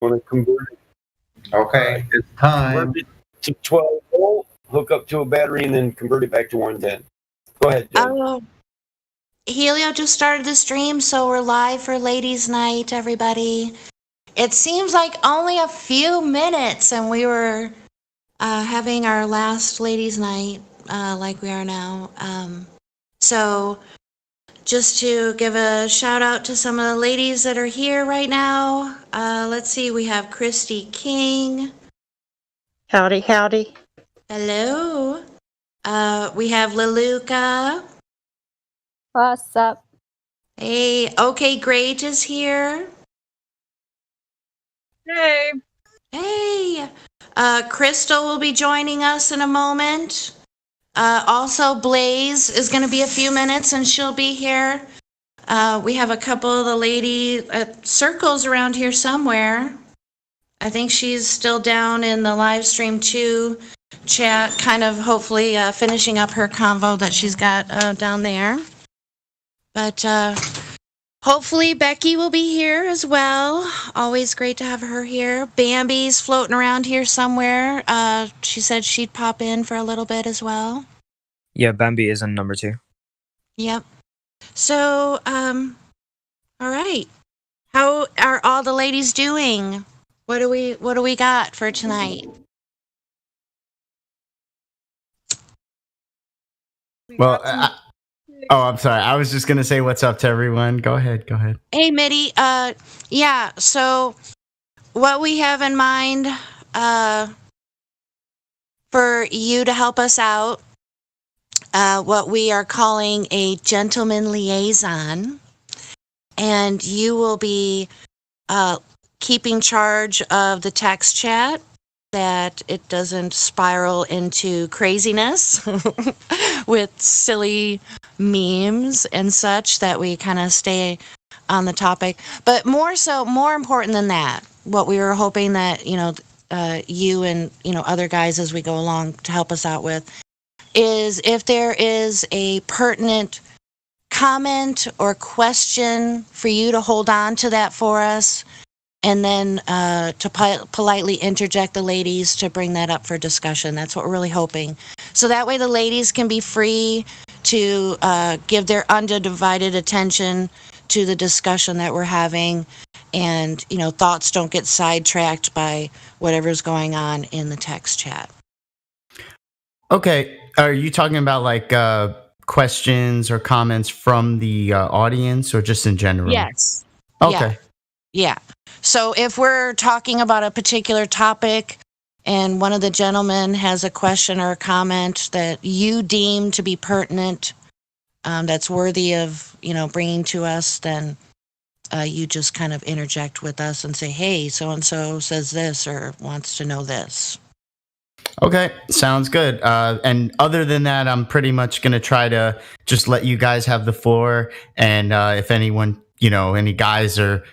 Want to convert it? Okay, it's time. Convert it to 12 volt, hook up to a battery, and then convert it back to 110. Go ahead, Jen. Oh, Helio just started the stream, so we're live for Ladies' Night, everybody. It seems like only a few minutes, and we were having our last Ladies' Night like we are now. So just to give a shout out to some of the ladies that are here right now. Let's see, we have Christy King. Howdy, howdy. Hello. We have Leluca. What's up? Hey, OK Great is here. Hey. Hey. Crystal will be joining us in a moment. Also, Blaze is going to be a few minutes and she'll be here. We have a couple of the lady circles around here somewhere. I think she's still down in the live stream 2 chat, kind of hopefully finishing up her convo that she's got down there. But hopefully Becky will be here as well. Always great to have her here. Bambi's floating around here somewhere. She said she'd pop in for a little bit as well. Yeah, Bambi is on number 2. Yep. So, all right. How are all the ladies doing? What do we got for tonight? Well, I'm sorry. I was just gonna say what's up to everyone. Go ahead. Hey, Mitty. Yeah. So, what we have in mind, for you to help us out, what we are calling a gentleman liaison, and you will be keeping charge of the text chat, that it doesn't spiral into craziness with silly memes and such, that we kind of stay on the topic. But more important than that, what we were hoping that, you and, other guys as we go along to help us out with, is if there is a pertinent comment or question for you to hold on to that for us, and then to politely interject the ladies to bring that up for discussion. That's what we're really hoping. So that way the ladies can be free to give their undivided attention to the discussion that we're having, and, thoughts don't get sidetracked by whatever's going on in the text chat. Okay. Are you talking about like questions or comments from the audience, or just in general? Yes. Okay. Yeah. So if we're talking about a particular topic and one of the gentlemen has a question or a comment that you deem to be pertinent, that's worthy of, bringing to us, then you just kind of interject with us and say, hey, so-and-so says this or wants to know this. Okay. Sounds good. And other than that, I'm pretty much going to try to just let you guys have the floor. And if anyone, any guys are,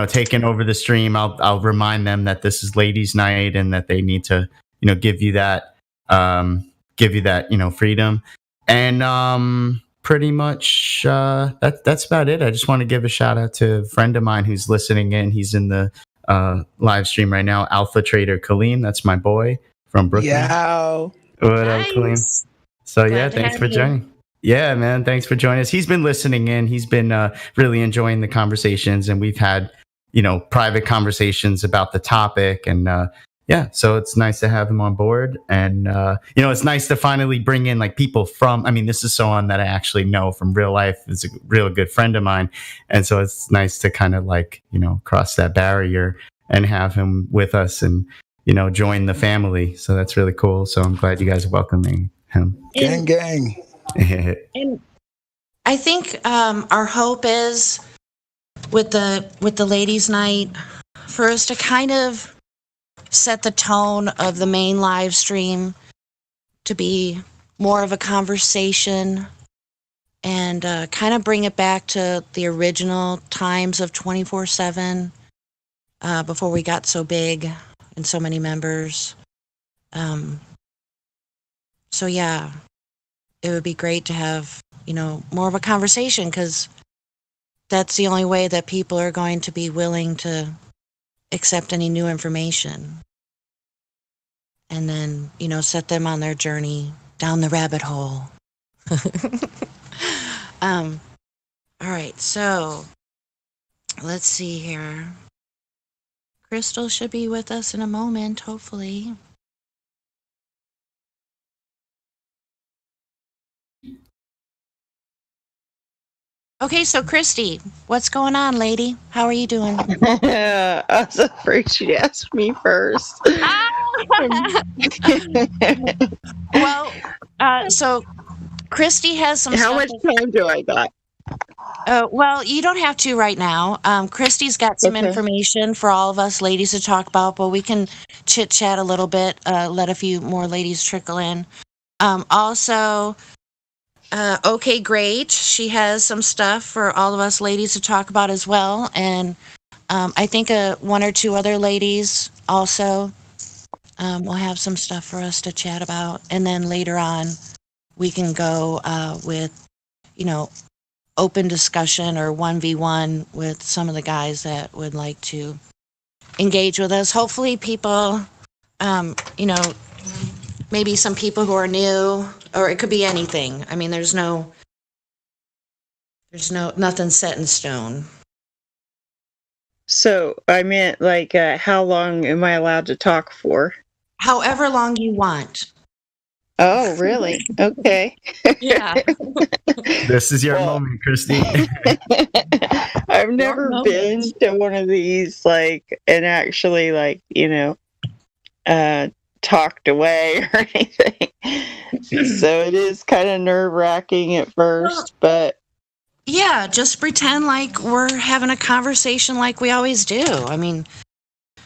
taking over the stream, I'll remind them that this is ladies' night and that they need to, give you that, freedom. And pretty much that's about it. I just want to give a shout out to a friend of mine who's listening in. He's in the live stream right now. Alpha Trader Kaleem. That's my boy from Brooklyn. Yeah. What up, Kaleem? So Glad to thanks have for you. joining. Yeah, man. Thanks for joining us. He's been listening in. He's been really enjoying the conversations, and we've had, private conversations about the topic. And so it's nice to have him on board. And, it's nice to finally bring in like people from, this is someone that I actually know from real life. Is a real good friend of mine. And so it's nice to kind of like, cross that barrier and have him with us and, join the family. So that's really cool. So I'm glad you guys are welcoming him. Gang. And I think our hope is with the ladies' night for us to kind of set the tone of the main live stream to be more of a conversation, and kind of bring it back to the original times of 24/7 before we got so big and so many members. So yeah, it would be great to have, more of a conversation, because that's the only way that people are going to be willing to accept any new information. And then, set them on their journey down the rabbit hole. All right, so let's see here. Crystal should be with us in a moment, hopefully. Okay, so Christy, what's going on, lady? How are you doing? I was afraid she'd ask me first. Well, so Christy has some How stuff. much time do I got? Well, you don't have to right now. Christy's got some Okay. information for all of us ladies to talk about, but we can chit chat a little bit, let a few more ladies trickle in. Also, okay, great. She has some stuff for all of us ladies to talk about as well. And I think one or two other ladies also will have some stuff for us to chat about. And then later on, we can go with, open discussion or 1v1 with some of the guys that would like to engage with us. Hopefully people, maybe some people who are new, or it could be anything. I mean, there's nothing set in stone. So I meant like, how long am I allowed to talk for? However long you want. Oh, really? Okay. Yeah. This is your Well- moment, Christy. I've never moment. been to one of these, and actually, talked away or anything. So it is kind of nerve-wracking at first, but Yeah, just pretend like we're having a conversation like we always do. I mean,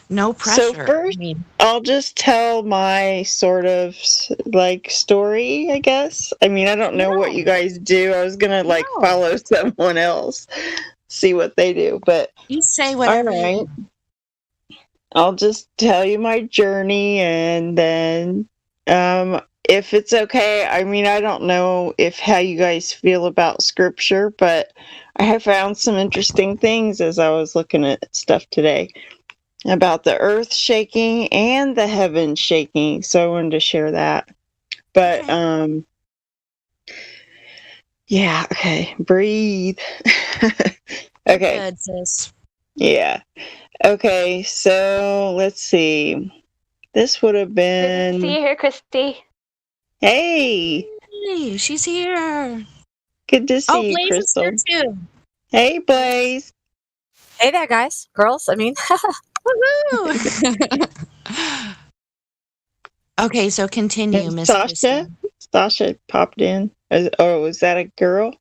no pressure. first- I mean, I'll just tell my sort of story, I guess. I mean, I don't know what you guys do. I was gonna No. follow someone else, see what they do, but you say all whatever right. you I'll just tell you my journey, and then if it's okay, I mean, I don't know how you guys feel about scripture, but I have found some interesting things as I was looking at stuff today about the earth shaking and the heavens shaking. So I wanted to share that. But yeah, okay, breathe. Okay. good, sis. Yeah. Okay, so let's see. This would have Good to see been. you here, Christy. Hey, Hey, she's here. good to see you, Blaze Crystal. is here too. Hey, Blaze. Hey there, guys. Girls, I mean. Woohoo! Okay, so continue, And Miss Sasha? Christy. Sasha popped in. Was that a girl?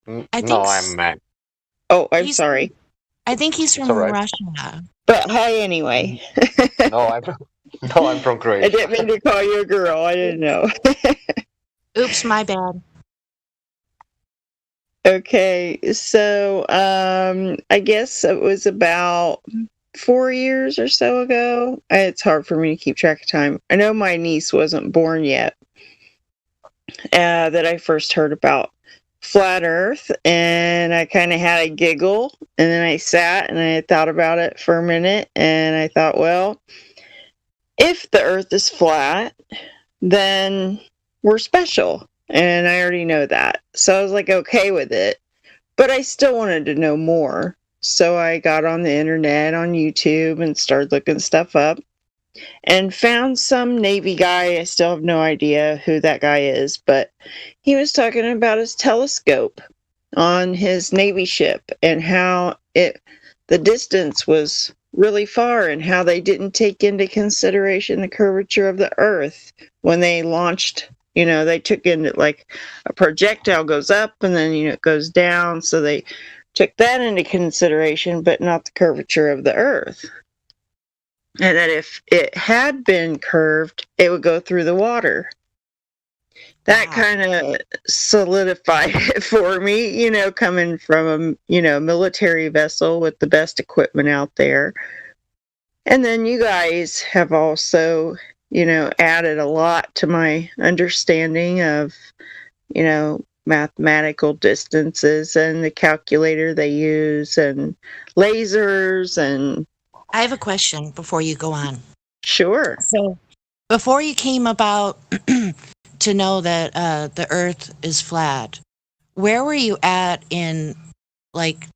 I think No, I'm Mac. Oh, I'm He's- sorry. I think he's from all right. Russia. But hi anyway. No, I'm from I Croatia. didn't mean to call you a girl. I didn't know. Oops, my bad. Okay, so I guess it was about 4 years or so ago. It's hard for me to keep track of time. I know my niece wasn't born yet that I first heard about flat Earth, and I kind of had a giggle, and then I sat and I thought about it for a minute, and I thought, well, if the Earth is flat, then we're special. And I already know that. So I was like, okay with it. But I still wanted to know more. So I got on the internet, on YouTube, and started looking stuff up. And found some Navy guy. I still have no idea who that guy is. But he was talking about his telescope on his Navy ship. And how the distance was really far. And how they didn't take into consideration the curvature of the Earth when they launched. They took in like a projectile goes up and then, it goes down. So they took that into consideration, but not the curvature of the Earth. And that if it had been curved, it would go through the water. That Wow. kind of solidified it for me, coming from a military vessel with the best equipment out there. And then you guys have also added a lot to my understanding of, mathematical distances and the calculator they use and lasers and I have a question before you go on. sure. So, before you came about to know that the Earth is flat, where were you at in, like,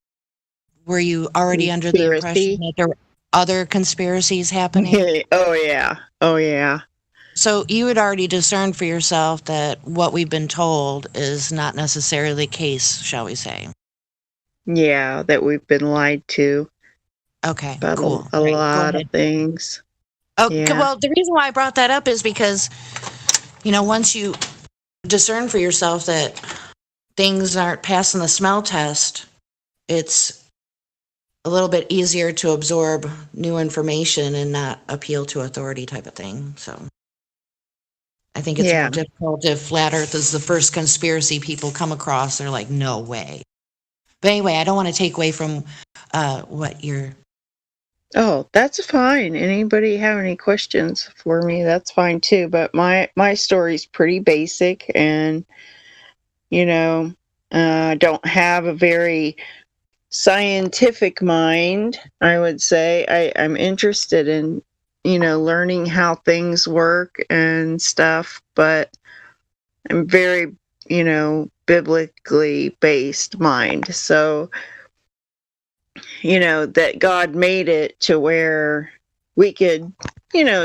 were you already under the impression Conspiracy. that there were other conspiracies happening? Oh yeah. Oh yeah. So you had already discerned for yourself that what we've been told is not necessarily the case, shall we say? Yeah, that we've been lied to Okay, about cool. a Right, go lot ahead. of things. Oh, Yeah. well, the reason why I brought that up is because, once you discern for yourself that things aren't passing the smell test, it's a little bit easier to absorb new information and not appeal to authority type of thing. So I think it's Yeah. more difficult if flat earth is the first conspiracy people come across. They're like, no way. But anyway, I don't want to take away from what you're. Oh, that's fine. Anybody have any questions for me? That's fine too. But my story's pretty basic, and don't have a very scientific mind. I would say I'm interested in learning how things work and stuff, but I'm very biblically based mind. So that God made it to where we could,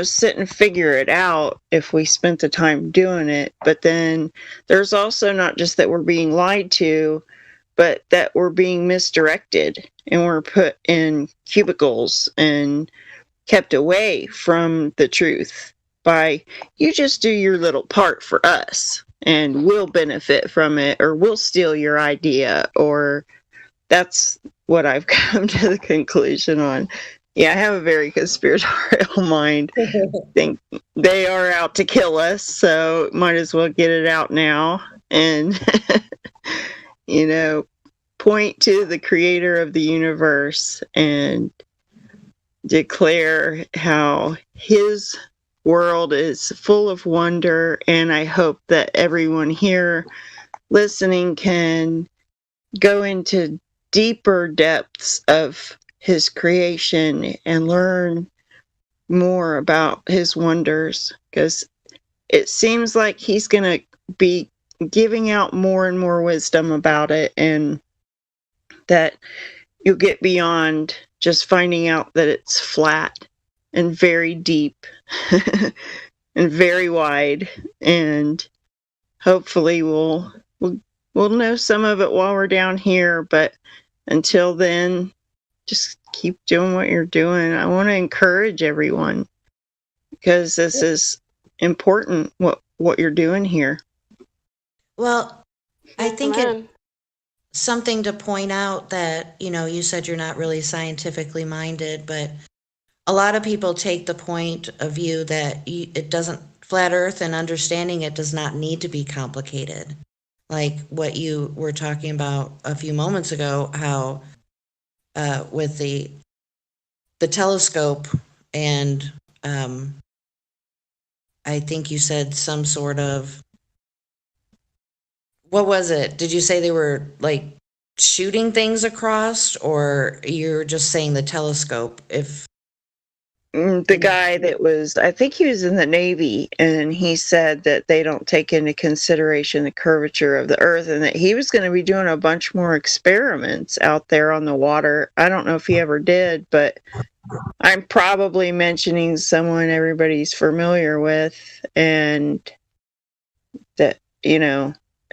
sit and figure it out if we spent the time doing it. But then there's also not just that we're being lied to, but that we're being misdirected and we're put in cubicles and kept away from the truth by, you just do your little part for us and we'll benefit from it, or we'll steal your idea, or that's what I've come to the conclusion on. Yeah, I have a very conspiratorial mind. Think they are out to kill us, so might as well get it out now and point to the creator of the universe and declare how his world is full of wonder. And I hope that everyone here listening can go into deeper depths of his creation and learn more about his wonders, because it seems like he's going to be giving out more and more wisdom about it, and that you'll get beyond just finding out that it's flat and very deep and very wide, and hopefully we'll know some of it while we're down here. But until then, just keep doing what you're doing. I want to encourage everyone, because this is important, what you're doing here. Well, I think Amen. it's something to point out that, you said you're not really scientifically minded, but a lot of people take the point of view that it doesn't, flat earth and understanding it does not need to be complicated. Like what you were talking about a few moments ago, how with the telescope, and I think you said some sort of, what was it? Did you say they were like shooting things across, or you're just saying the telescope? If The guy that was, I think he was in the Navy, and he said that they don't take into consideration the curvature of the Earth, and that he was going to be doing a bunch more experiments out there on the water. I don't know if he ever did, but I'm probably mentioning someone everybody's familiar with, and that,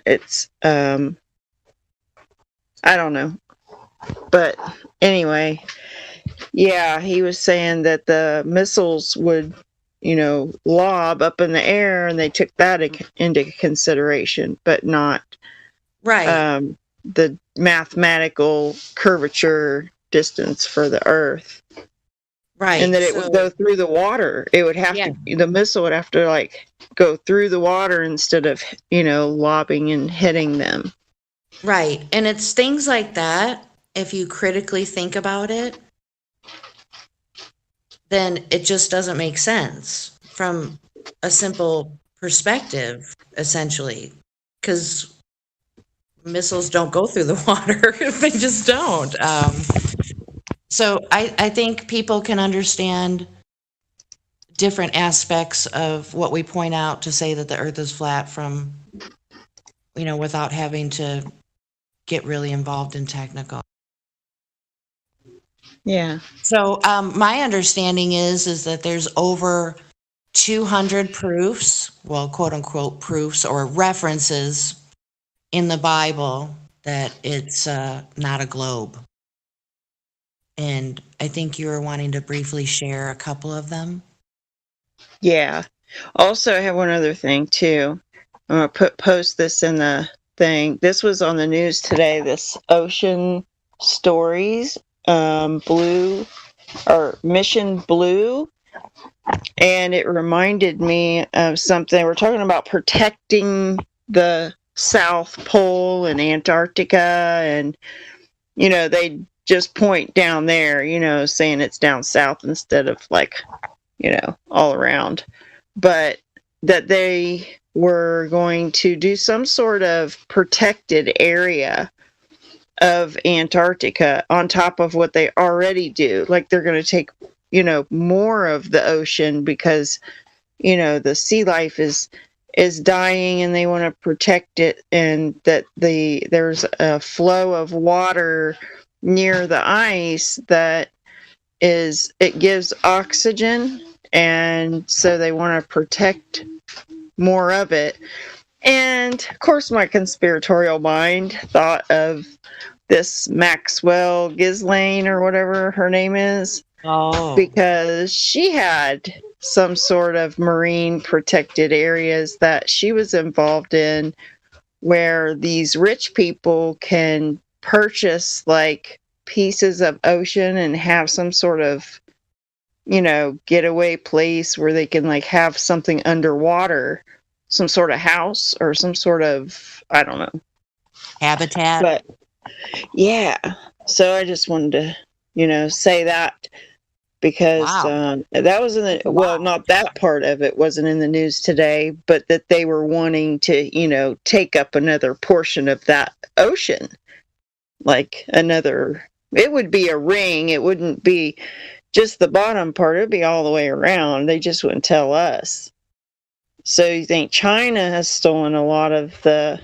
it's, I don't know. But anyway, yeah, he was saying that the missiles would, lob up in the air, and they took that into consideration, but not right, the mathematical curvature distance for the Earth. right, And that it would go through the water. It would have to, the missile would have to like go through the water instead of, lobbing and hitting them. right, and it's things like that. If you critically think about it, then it just doesn't make sense from a simple perspective, essentially. Because missiles don't go through the water. They just don't. So I think people can understand different aspects of what we point out to say that the earth is flat from, without having to get really involved in technical. Yeah. So my understanding is that there's over 200 proofs, well, quote unquote proofs or references in the Bible that it's not a globe. And I think you were wanting to briefly share a couple of them. Yeah. Also, I have one other thing too. I'm gonna post this in the thing. This was on the news today. This ocean stories, blue or Mission Blue, and it reminded me of something. We're talking about protecting the South Pole and Antarctica, and they just point down there, saying it's down south instead of all around. But that they were going to do some sort of protected area of Antarctica on top of what they already do. Like they're going to take, more of the ocean because, the sea life is dying and they want to protect it, and that there's a flow of water near the ice that it gives oxygen, and so they want to protect more of it. And of course my conspiratorial mind thought of this Maxwell Ghislaine or whatever her name is. Oh. Because she had some sort of marine protected areas that she was involved in where these rich people can purchase like pieces of ocean and have some sort of getaway place where they can like have something underwater, some sort of house or some sort of, I don't know, habitat. But yeah, so I just wanted to say that because that was in the well, not that part of it wasn't in the news today, but that they were wanting to take up another portion of that ocean, like another. It would be a ring. It wouldn't be just the bottom part. It'd be all the way around. They just wouldn't tell us. So you think China has stolen a lot of the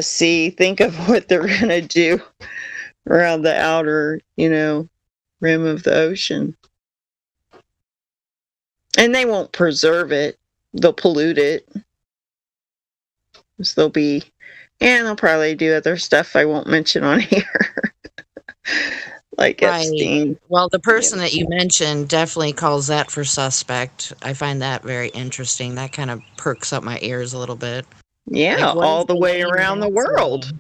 sea? Think of what they're going to do around the outer, rim of the ocean. And they won't preserve it. They'll pollute it. So they'll probably do other stuff I won't mention on here. Like Epstein. Well, the person that you mentioned definitely calls that for suspect. I find that very interesting. That kind of perks up my ears a little bit. Yeah, all the way around the world.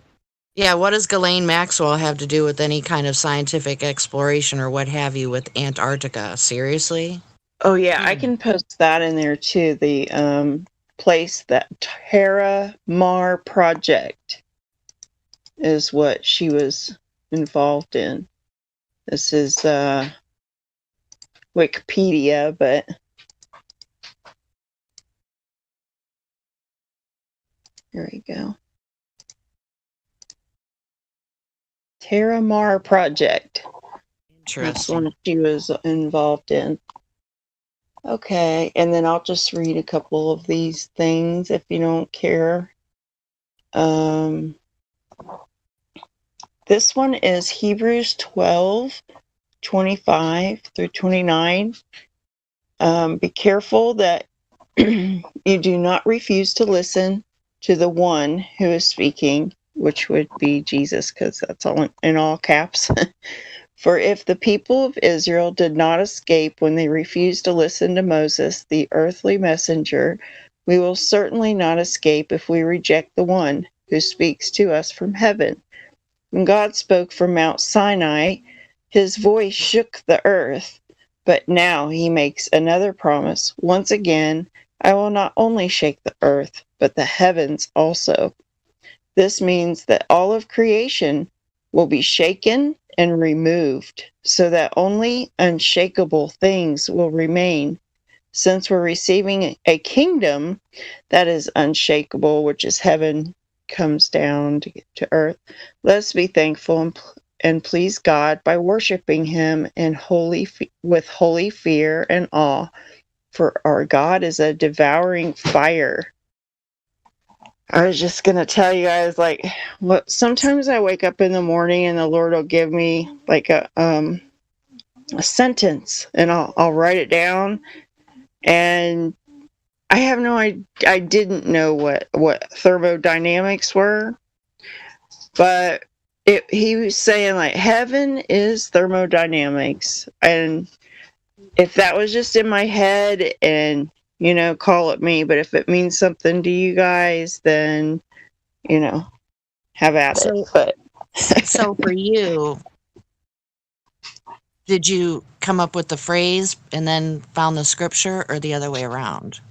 Yeah, what does Ghislaine Maxwell have to do with any kind of scientific exploration or what have you with Antarctica? Seriously? Oh, yeah, I can post that in there too. The place, that Terra Mar Project is what she was involved in. This is Wikipedia, but here we go. Terra Mar Project. Interesting. That's one she was involved in. Okay, and then I'll just read a couple of these things if you don't care. This one is Hebrews 12:25 through 29. Be careful that you do not refuse to listen to the one who is speaking, which would be Jesus, because that's all in all caps. For if the people of Israel did not escape when they refused to listen to Moses, the earthly messenger, we will certainly not escape if we reject the one who speaks to us from heaven. When God spoke from Mount Sinai, his voice shook the earth. But now he makes another promise. Once again, I will not only shake the earth, but the heavens also. This means that all of creation will be shaken and removed, so that only unshakable things will remain. Since we're receiving a kingdom that is unshakable, which is heaven comes down to earth, let us be thankful and please God by worshiping Him in with holy fear and awe. For our God is a devouring fire. I was just gonna tell you guys, like, what sometimes I wake up in the morning and the Lord will give me like a sentence, and I'll write it down, and I have no idea. I didn't know what thermodynamics were, but he was saying like heaven is thermodynamics, and if that was just in my head, and call it me, but if it means something to you guys, then have at it. But So for you, did you come up with the phrase and then found the scripture, or the other way around?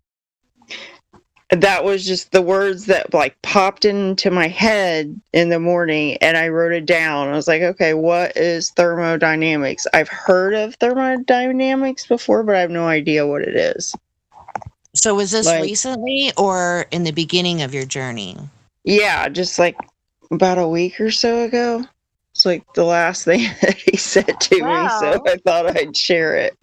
that was just the words that like popped into my head in the morning, and I wrote it down. I was like, okay, what is thermodynamics? I've heard of thermodynamics before, but I have no idea what it is. So was this Like- recently or in the beginning of your journey? Yeah, just like about a week or so ago. It's like the last thing that he said to me, so Wow. I thought I'd share it.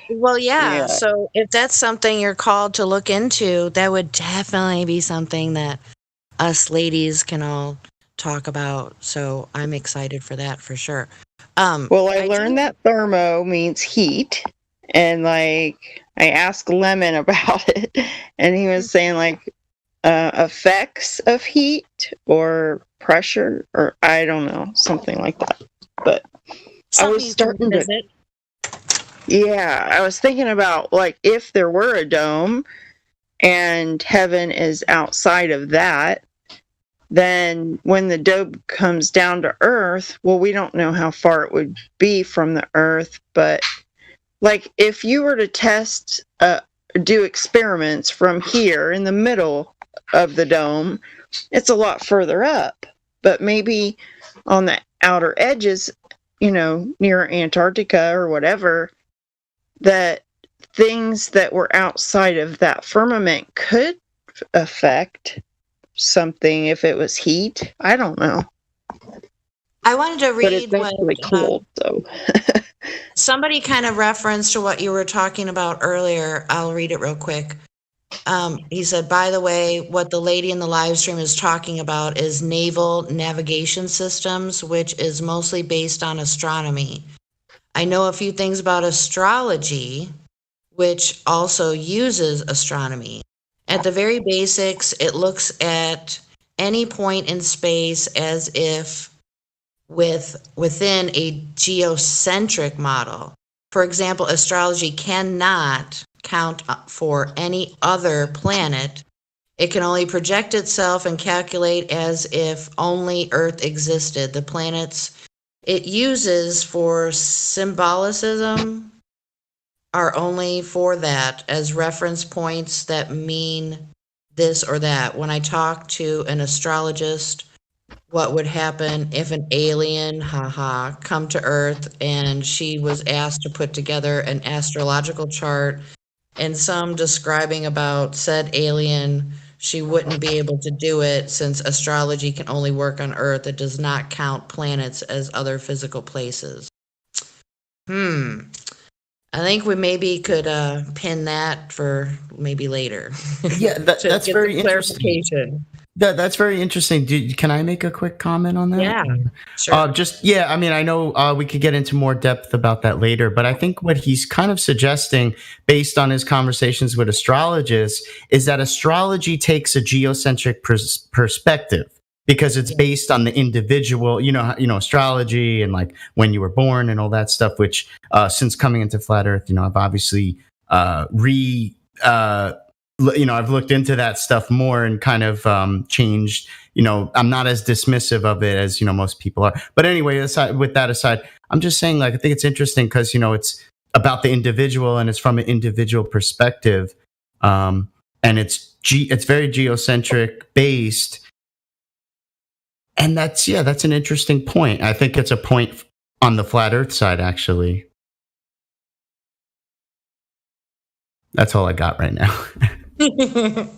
Well, yeah. Yeah. So if that's something you're called to look into, that would definitely be something that us ladies can all talk about. So I'm excited for that for sure. Well, I learned that thermo means heat, and like I asked Lemon about it, and he was saying like effects of heat or pressure, or I don't know, something like that. But I was starting to visit. Yeah, I was thinking about like if there were a dome and heaven is outside of that, then when the dome comes down to earth, well, we don't know how far it would be from the earth, but like if you were to do experiments from here in the middle of the dome, it's a lot further up. But maybe on the outer edges, near Antarctica or whatever, that things that were outside of that firmament could affect something if it was heat. I don't know. I wanted to But it's read actually cold, so. somebody kind of referenced to what you were talking about earlier. I'll read it real quick. He said, by the way, what the lady in the live stream is talking about is naval navigation systems, which is mostly based on astronomy. I know a few things about astrology, which also uses astronomy. At the very basics, it looks at any point in space as if within a geocentric model. For example, astrology cannot count for any other planet. It can only project itself and calculate as if only Earth existed. The planets it uses for symbolicism are only for that, as reference points that mean this or that. When I talk to an astrologist, what would happen if an alien, come to Earth, and she was asked to put together an astrological chart and some describing about said alien, she wouldn't be able to do it since astrology can only work on Earth. It does not count planets as other physical places. I think we maybe could pin that for maybe later. Yeah, that's very interesting. Clarification. That's very interesting. Can I make a quick comment on that? Yeah, sure. I mean, I know we could get into more depth about that later, but I think what he's kind of suggesting, based on his conversations with astrologists, is that astrology takes a geocentric perspective because it's based on the individual, astrology and like when you were born and all that stuff, which since coming into Flat Earth, I've obviously I've looked into that stuff more and kind of changed. I'm not as dismissive of it as most people are. But anyway, with that aside, I'm just saying, like, I think it's interesting because it's about the individual and it's from an individual perspective, and it's very geocentric based, and that's an interesting point. I think it's a point on the Flat Earth side, actually. That's all I got right now.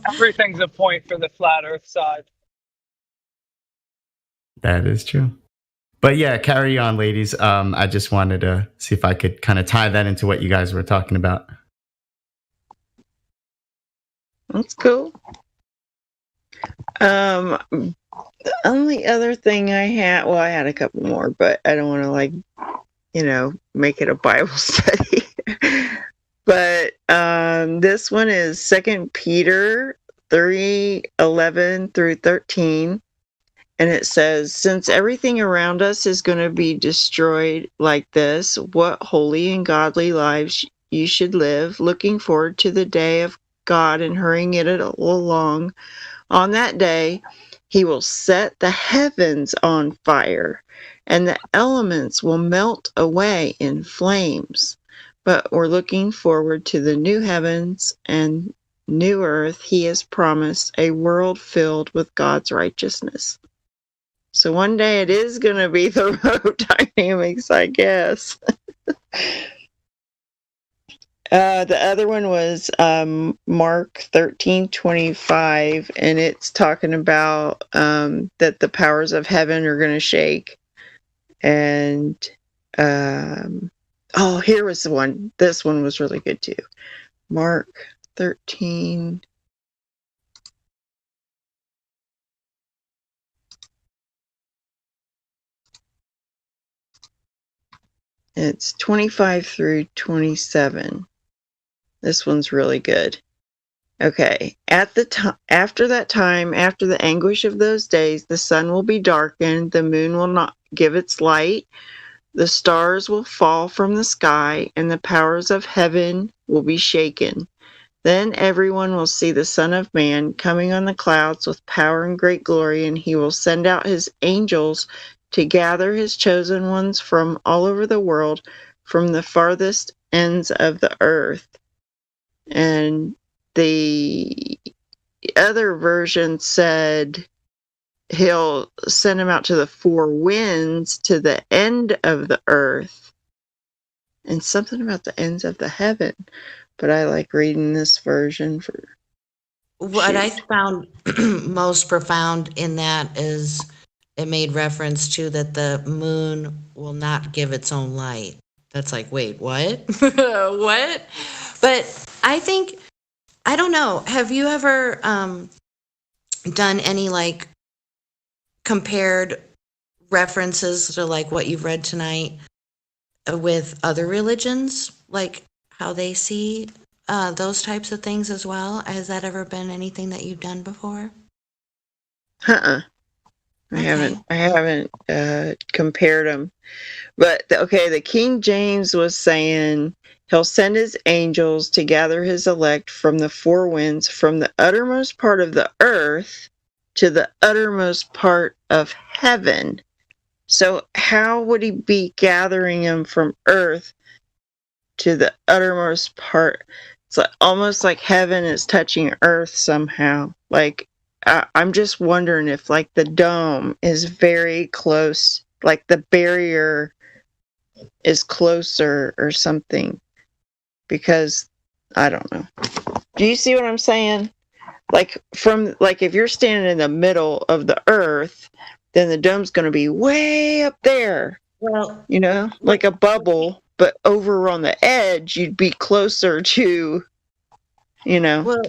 Everything's a point for the Flat Earth side. That is true. But yeah, carry on, ladies. I just wanted to see if I could kind of tie that into what you guys were talking about. That's cool. The only other thing I had, well, I had a couple more, but I don't want to make it a Bible study. But this one is 2 Peter 3:11 through 13. And it says, since everything around us is going to be destroyed like this, what holy and godly lives you should live, looking forward to the day of God and hurrying it along. On that day, he will set the heavens on fire, and the elements will melt away in flames. But we're looking forward to the new heavens and new earth. He has promised a world filled with God's righteousness. So one day it is going to be thermodynamics, I guess. The other one was Mark 13:25, and it's talking about that the powers of heaven are going to shake. And here was the one. This one was really good too. Mark 13. It's 25 through 27. This one's really good. Okay. After that time, after the anguish of those days, the sun will be darkened, the moon will not give its light, the stars will fall from the sky, and the powers of heaven will be shaken. Then everyone will see the Son of Man coming on the clouds with power and great glory, and he will send out his angels to gather his chosen ones from all over the world, from the farthest ends of the earth. And the other version said he'll send them out to the four winds, to the end of the earth, and something about the ends of the heaven. But I like reading this version for What I found most profound in that is it made reference to that the moon will not give its own light. That's like, wait, what? What? But I think, I don't know, have you ever done any like compared references to like what you've read tonight with other religions, like how they see those types of things as well? Has that ever been anything that you've done before? I haven't compared them. But the King James was saying he'll send his angels to gather his elect from the four winds, from the uttermost part of the earth to the uttermost part of heaven. So how would he be gathering them from earth to the uttermost part? It's like, almost like heaven is touching earth somehow. Like, I'm just wondering if like the dome is very close, like the barrier is closer or something, because I don't know. Do you see what I'm saying? Like if you're standing in the middle of the earth, then the dome's going to be way up there. Well, like a bubble, but over on the edge, you'd be closer to, Well,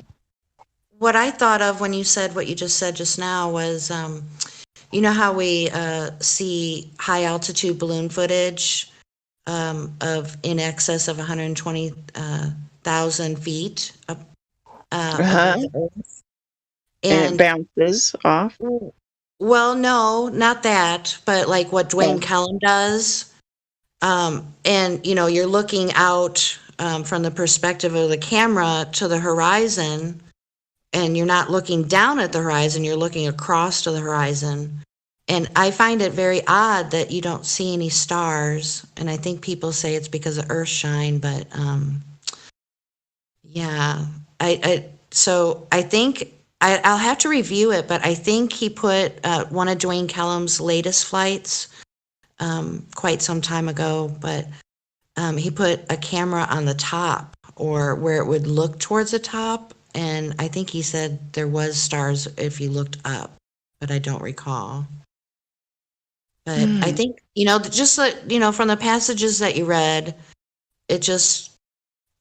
what I thought of when you said what you just said just now was, you know how we see high altitude balloon footage of in excess of 120,000 feet up above the earth? And it bounces off? Well, no, not that, but like what Dwayne Kellum does. And, you're looking out from the perspective of the camera to the horizon, and you're not looking down at the horizon, you're looking across to the horizon. And I find it very odd that you don't see any stars. And I think people say it's because of Earthshine, but yeah. So I think I'll have to review it, but I think he put one of Dwayne Kellum's latest flights quite some time ago, but he put a camera on the top, or where it would look towards the top. And I think he said there was stars if you looked up, but I don't recall. But I think, just that, from the passages that you read, it just,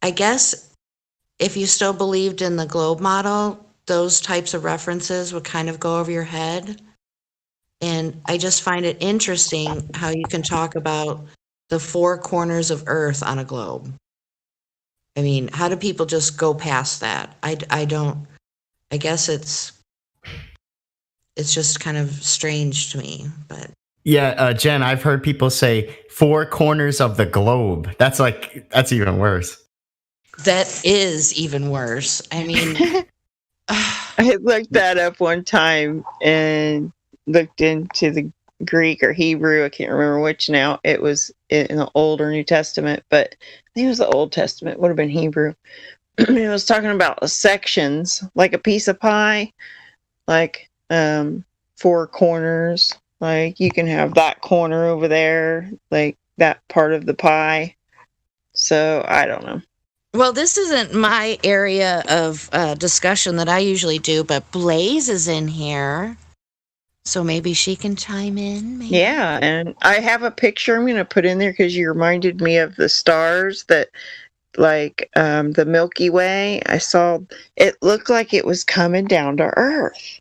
I guess, if you still believed in the globe model, those types of references would kind of go over your head. And I just find it interesting how you can talk about the four corners of Earth on a globe. I mean, how do people just go past that? I don't, I guess it's just kind of strange to me, but. Yeah, Jen, I've heard people say four corners of the globe. That's even worse. That is even worse. I mean, I looked that up one time and looked into the Greek or Hebrew. I can't remember which now. It was in the Old or New Testament, but I think it was the Old Testament. It would have been Hebrew. It was talking about sections, like a piece of pie, like four corners. Like you can have that corner over there, like that part of the pie. So I don't know. well, this isn't my area of discussion that I usually do, but Blaze is in here. So maybe she can chime in. Maybe. Yeah, and I have a picture I'm going to put in there because you reminded me of the stars that, like the Milky Way. I saw it looked like it was coming down to Earth.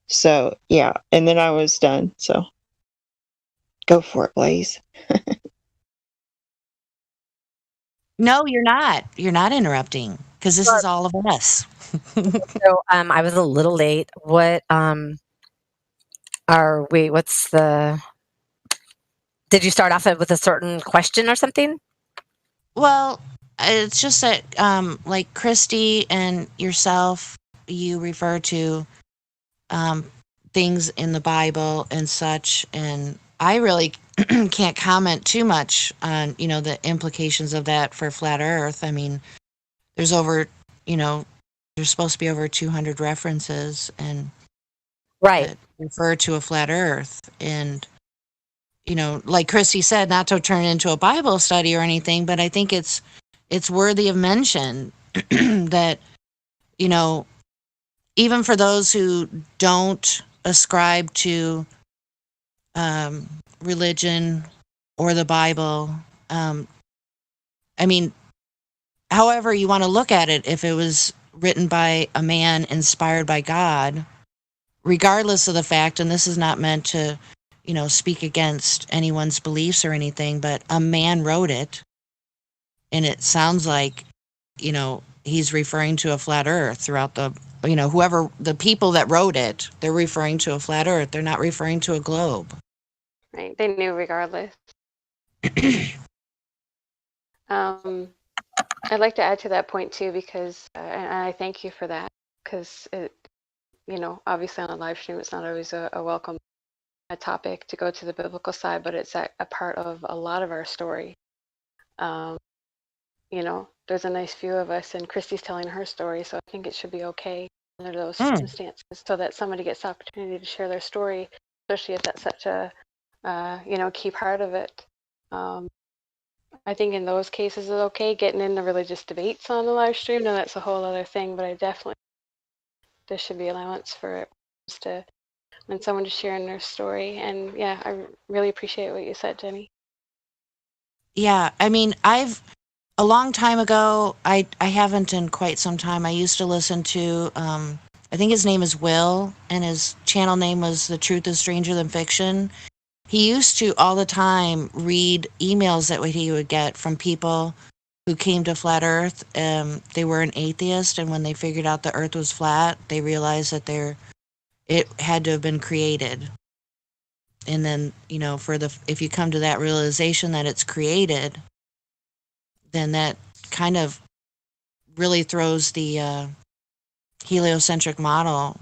So yeah, and then I was done. So go for it, Blaze. No, you're not. You're not interrupting because this is all of us. So I was a little late. What what's the, did you start off with a certain question or something? Well, it's just that like Christy and yourself, you refer to things in the Bible and such, and I really can't comment too much on, the implications of that for flat Earth. I mean, there's supposed to be over 200 references and Right. that refer to a flat Earth. And, like Christy said, not to turn it into a Bible study or anything, but I think it's worthy of mention that, even for those who don't ascribe to religion or the Bible, I mean, however you want to look at it, if it was written by a man inspired by God, regardless of the fact, and this is not meant to, speak against anyone's beliefs or anything, but a man wrote it, and it sounds like, he's referring to a flat Earth throughout the, whoever, the people that wrote it, they're referring to a flat Earth. They're not referring to a globe. Right. They knew regardless. I'd like to add to that point too, because, and I thank you for that, because it, obviously on a live stream, it's not always a welcome topic to go to the biblical side, but it's a part of a lot of our story. There's a nice view of us, and Christy's telling her story, so I think it should be okay under those circumstances, so that somebody gets the opportunity to share their story, especially if that's such a key part of it. I think in those cases it's okay. Getting into religious debates on the live stream, no, that's a whole other thing, but I definitely, there should be allowance for it to when someone is sharing their story. And yeah, I really appreciate what you said, Jenny. Yeah, I mean, a long time ago, I haven't in quite some time, I used to listen to, I think his name is Will, and his channel name was The Truth is Stranger Than Fiction. He used to all the time read emails that he would get from people who came to Flat Earth. They were an atheist, and when they figured out the Earth was flat, they realized that it had to have been created. And then, if you come to that realization that it's created, then that kind of really throws the heliocentric model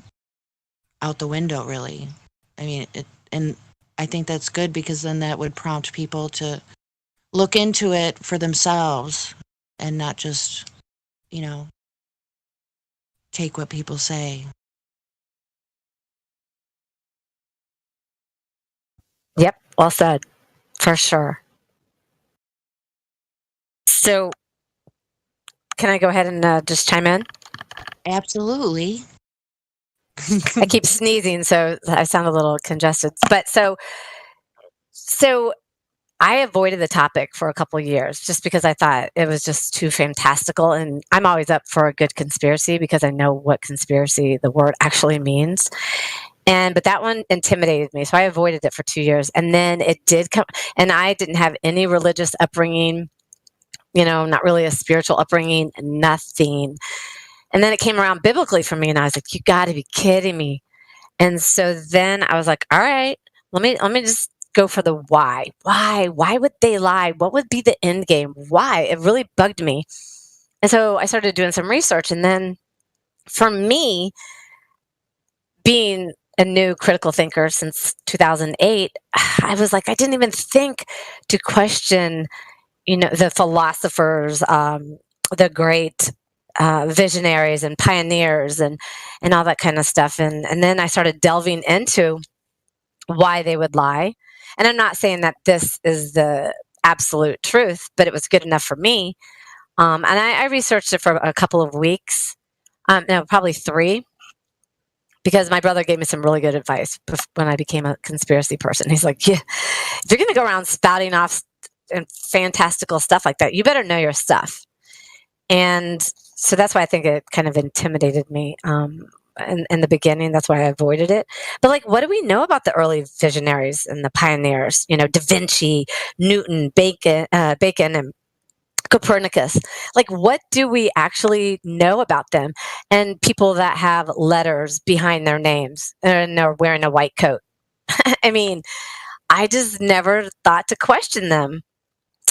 out the window, really. I mean, and I think that's good, because then that would prompt people to look into it for themselves and not just, take what people say. Yep, well said, for sure. So, can I go ahead and just chime in? Absolutely. I keep sneezing, so I sound a little congested. But so So I avoided the topic for a couple of years just because I thought it was just too fantastical. And I'm always up for a good conspiracy because I know what conspiracy the word actually means. But that one intimidated me. So I avoided it for 2 years. And then it did come, and I didn't have any religious upbringing, not really a spiritual upbringing, nothing. And then it came around biblically for me, and I was like, you got to be kidding me. And so then I was like, all right, let me just go for the why. Why would they lie? What would be the end game? Why? It really bugged me. And so I started doing some research. And then for me, being a new critical thinker since 2008, I was like, I didn't even think to question, the philosophers, the great visionaries and pioneers and all that kind of stuff. And then I started delving into why they would lie. And I'm not saying that this is the absolute truth, but it was good enough for me. And I researched it for a couple of weeks, no, probably 3, because my brother gave me some really good advice when I became a conspiracy person. He's like, yeah, if you're going to go around spouting off and fantastical stuff like that, you better know your stuff. And so that's why I think it kind of intimidated me in the beginning. That's why I avoided it. But what do we know about the early visionaries and the pioneers? Da Vinci, Newton, Bacon, and Copernicus. What do we actually know about them? And people that have letters behind their names and they're wearing a white coat. I mean, I just never thought to question them.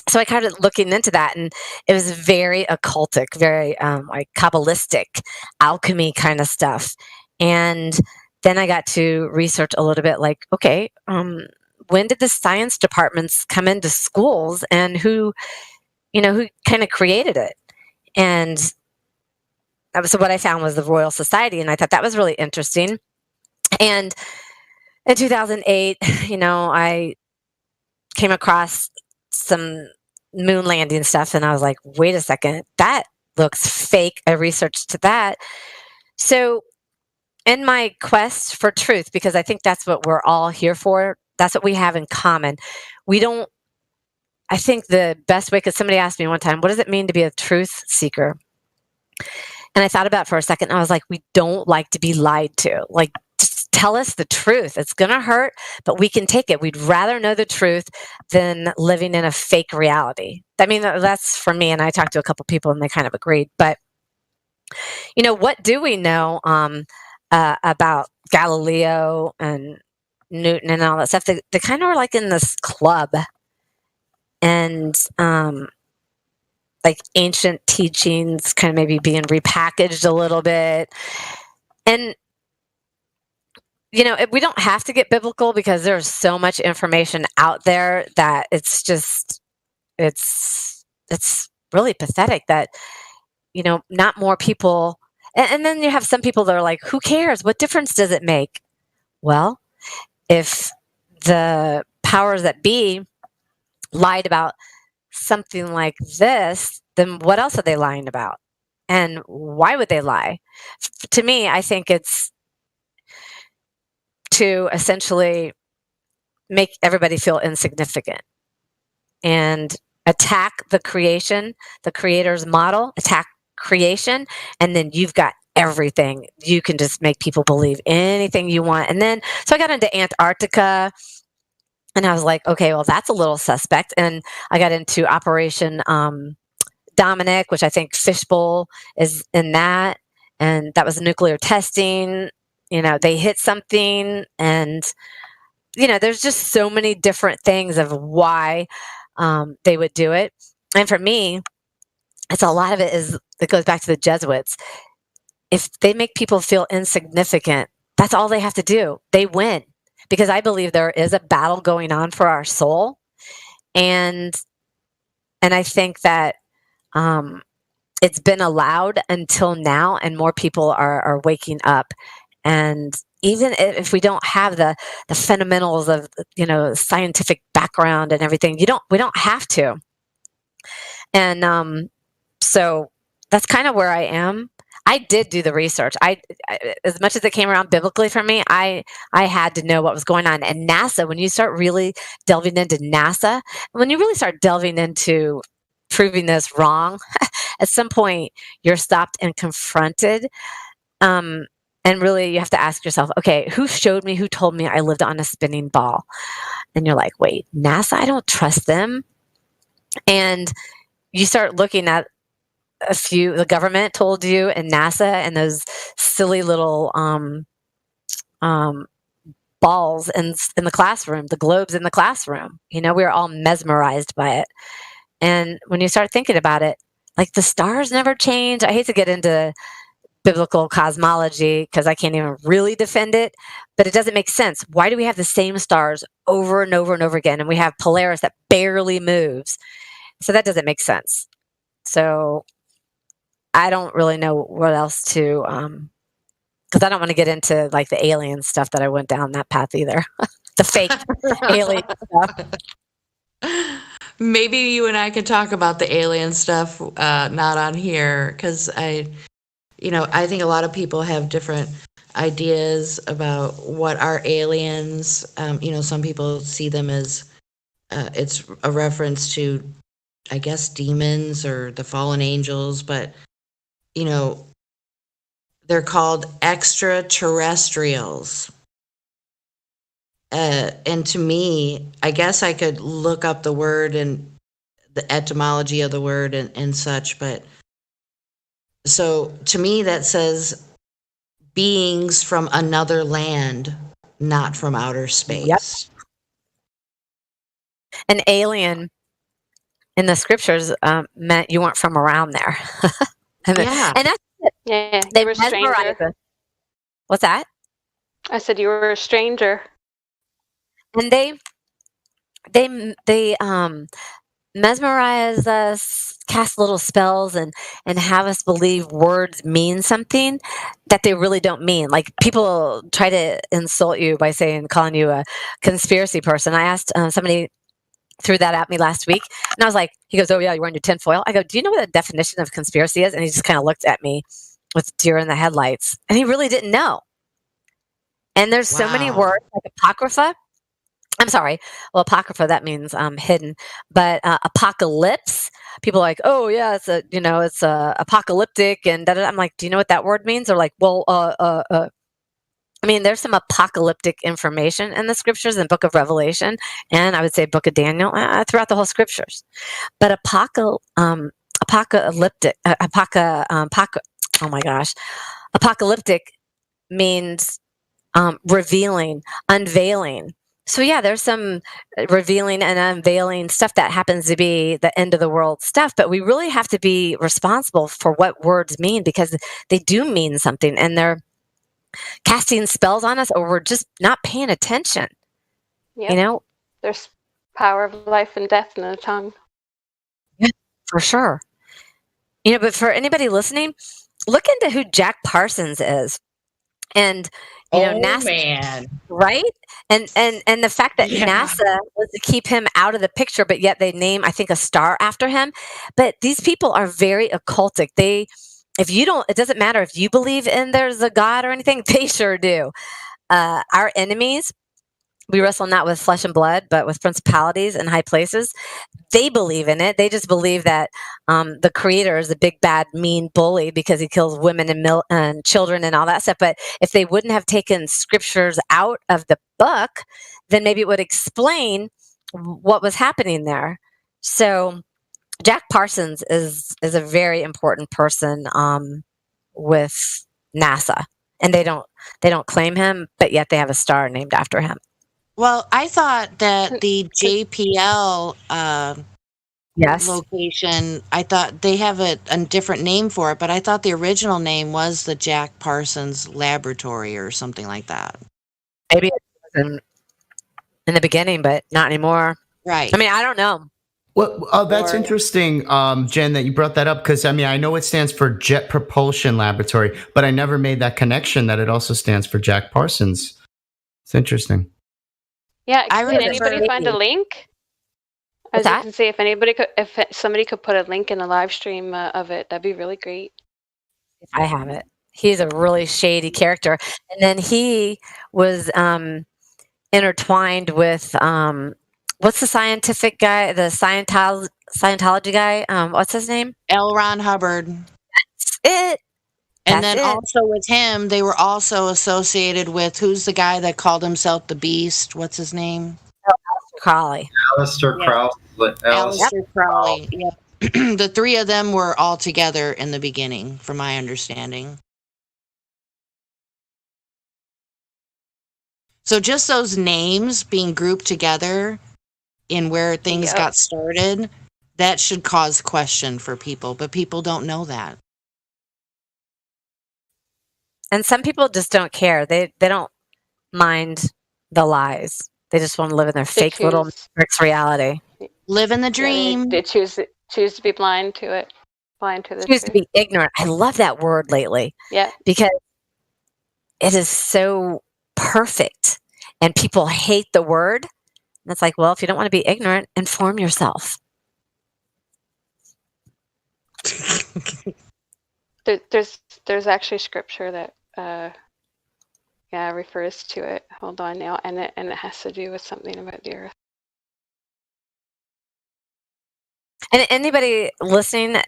So I kind of looking into that, and it was very occultic, very Kabbalistic, alchemy kind of stuff. And then I got to research a little bit okay, when did the science departments come into schools, and who kind of created it? And so what I found was the Royal Society, and I thought that was really interesting. And in 2008, I came across some moon landing stuff, and I was like, wait a second, that looks fake. I researched that. So in my quest for truth, because I think that's what we're all here for, that's what we have in common. I think the best way, because somebody asked me one time, what does it mean to be a truth seeker? And I thought about it for a second, and I was like, we don't like to be lied to. Just tell us the truth. It's going to hurt, but we can take it. We'd rather know the truth than living in a fake reality. I mean, that's for me, and I talked to a couple people, and they kind of agreed. But, what do we know about Galileo and Newton and all that stuff? They kind of were in this club, and ancient teachings kind of maybe being repackaged a little bit. And we don't have to get biblical, because there's so much information out there that it's really pathetic that not more people. And then you have some people that are like, who cares? What difference does it make? Well, if the powers that be lied about something like this, then what else are they lying about? And why would they lie? To me, I think it's to essentially make everybody feel insignificant and attack the creation, the creator's model, attack creation, and then you've got everything. You can just make people believe anything you want. And then, so I got into Antarctica, and I was like, okay, well, that's a little suspect. And I got into Operation Dominic, which I think Fishbowl is in that. And that was nuclear testing. They hit something, and, there's just so many different things of why they would do it. And for me, it's a lot of it goes back to the Jesuits. If they make people feel insignificant, that's all they have to do. They win. Because I believe there is a battle going on for our soul. And I think that it's been allowed until now, and more people are waking up. And even if we don't have the fundamentals of scientific background and everything, we don't have to. And so that's kind of where I am. I did do the research. As much as it came around biblically for me, I had to know what was going on. And NASA, when you start really delving into NASA, when you really start delving into proving this wrong, at some point you're stopped and confronted. And really you have to ask yourself, okay, who showed me, who told me I lived on a spinning ball? And you're like, wait, NASA, I don't trust them. And you start looking at the government told you, and NASA, and those silly little balls in the classroom, the globes in the classroom. We were all mesmerized by it. And when you start thinking about it, like the stars never change. I hate to get into biblical cosmology because I can't even really defend it, but it doesn't make sense. Why do we have the same stars over and over and over again? And we have Polaris that barely moves. So that doesn't make sense. So I don't really know what else to, because I don't want to get into like the alien stuff that I went down that path either. The fake alien stuff. Maybe you and I could talk about the alien stuff, not on here, because I think a lot of people have different ideas about what are aliens. Some people see them as it's a reference to, I guess, demons or the fallen angels, but they're called extraterrestrials. And to me, I guess I could look up the word and the etymology of the word and such, but so to me that says beings from another land, not from outer space. Yep. An alien in the scriptures meant you weren't from around there. And that's it. Yeah, They you were a stranger. mesmerize us. What's that? I said you were a stranger. And they mesmerize us, cast little spells, and have us believe words mean something that they really don't mean. Like people try to insult you by calling you a conspiracy person. I asked somebody threw that at me last week, and I was like, he goes, "Oh yeah, you're wearing your tinfoil." I go, "Do you know what the definition of conspiracy is?" And he just kind of looked at me with deer in the headlights, and he really didn't know. And there's so many words like apocrypha. I'm sorry. Well, apocrypha, that means hidden, but apocalypse. People are like, "Oh yeah, it's apocalyptic," and da-da-da. I'm like, "Do you know what that word means?" They're like, "Well, I mean, there's some apocalyptic information in the scriptures in the book of Revelation, and I would say book of Daniel, throughout the whole scriptures. But apocalyptic means revealing, unveiling. So yeah, there's some revealing and unveiling stuff that happens to be the end of the world stuff, but we really have to be responsible for what words mean, because they do mean something, and they're casting spells on us, or we're just not paying attention. Yep. There's power of life and death in the tongue. Yeah, for sure. But for anybody listening, look into who Jack Parsons is. And NASA, man, right? And the fact that NASA was to keep him out of the picture, but yet they name, I think, a star after him. But these people are very occultic. It doesn't matter if you believe in there's a God or anything, they sure do. Our enemies, we wrestle not with flesh and blood, but with principalities and high places. They believe in it. They just believe that the creator is a big, bad, mean bully because he kills women and children and all that stuff. But if they wouldn't have taken scriptures out of the book, then maybe it would explain what was happening there. So Jack Parsons is a very important person with NASA, and they don't claim him, but yet they have a star named after him. Well, I thought that the JPL location, I thought they have a different name for it, but I thought the original name was the Jack Parsons Laboratory or something like that. Maybe it was in the beginning, but not anymore. Right. I mean, I don't know. Well, that's interesting, Jen, that you brought that up, because I know it stands for Jet Propulsion Laboratory, but I never made that connection that it also stands for Jack Parsons. It's interesting. Yeah, can anybody find a link? I was going to say, if somebody could put a link in the live stream of it, that'd be really great. if I have it. He's a really shady character. And then he was intertwined with what's the scientific guy, the Scientology guy? What's his name? L. Ron Hubbard. That's it. And That's then it. also with him, they were also associated with who's the guy that called himself the Beast? What's his name? Crowley. Aleister Yeah. Crowley. Aleister Crowley. Yeah. The three of them were all together in the beginning, from my understanding. So just those names being grouped together in where things Yep. got started, that should cause question for people, but people don't know that. And some people just don't care. They don't mind the lies. They just want to live in their They fake little choose- matrix reality. Live in the Yeah, dream. they choose to be blind to it, blind to the Choose to truth. be ignorant. I love that word lately Yeah, because it is so perfect and people hate the word. And it's like, well, if you don't want to be ignorant, inform yourself. there's actually scripture that refers to it. Hold on now, and it has to do with something about the earth. And anybody listening,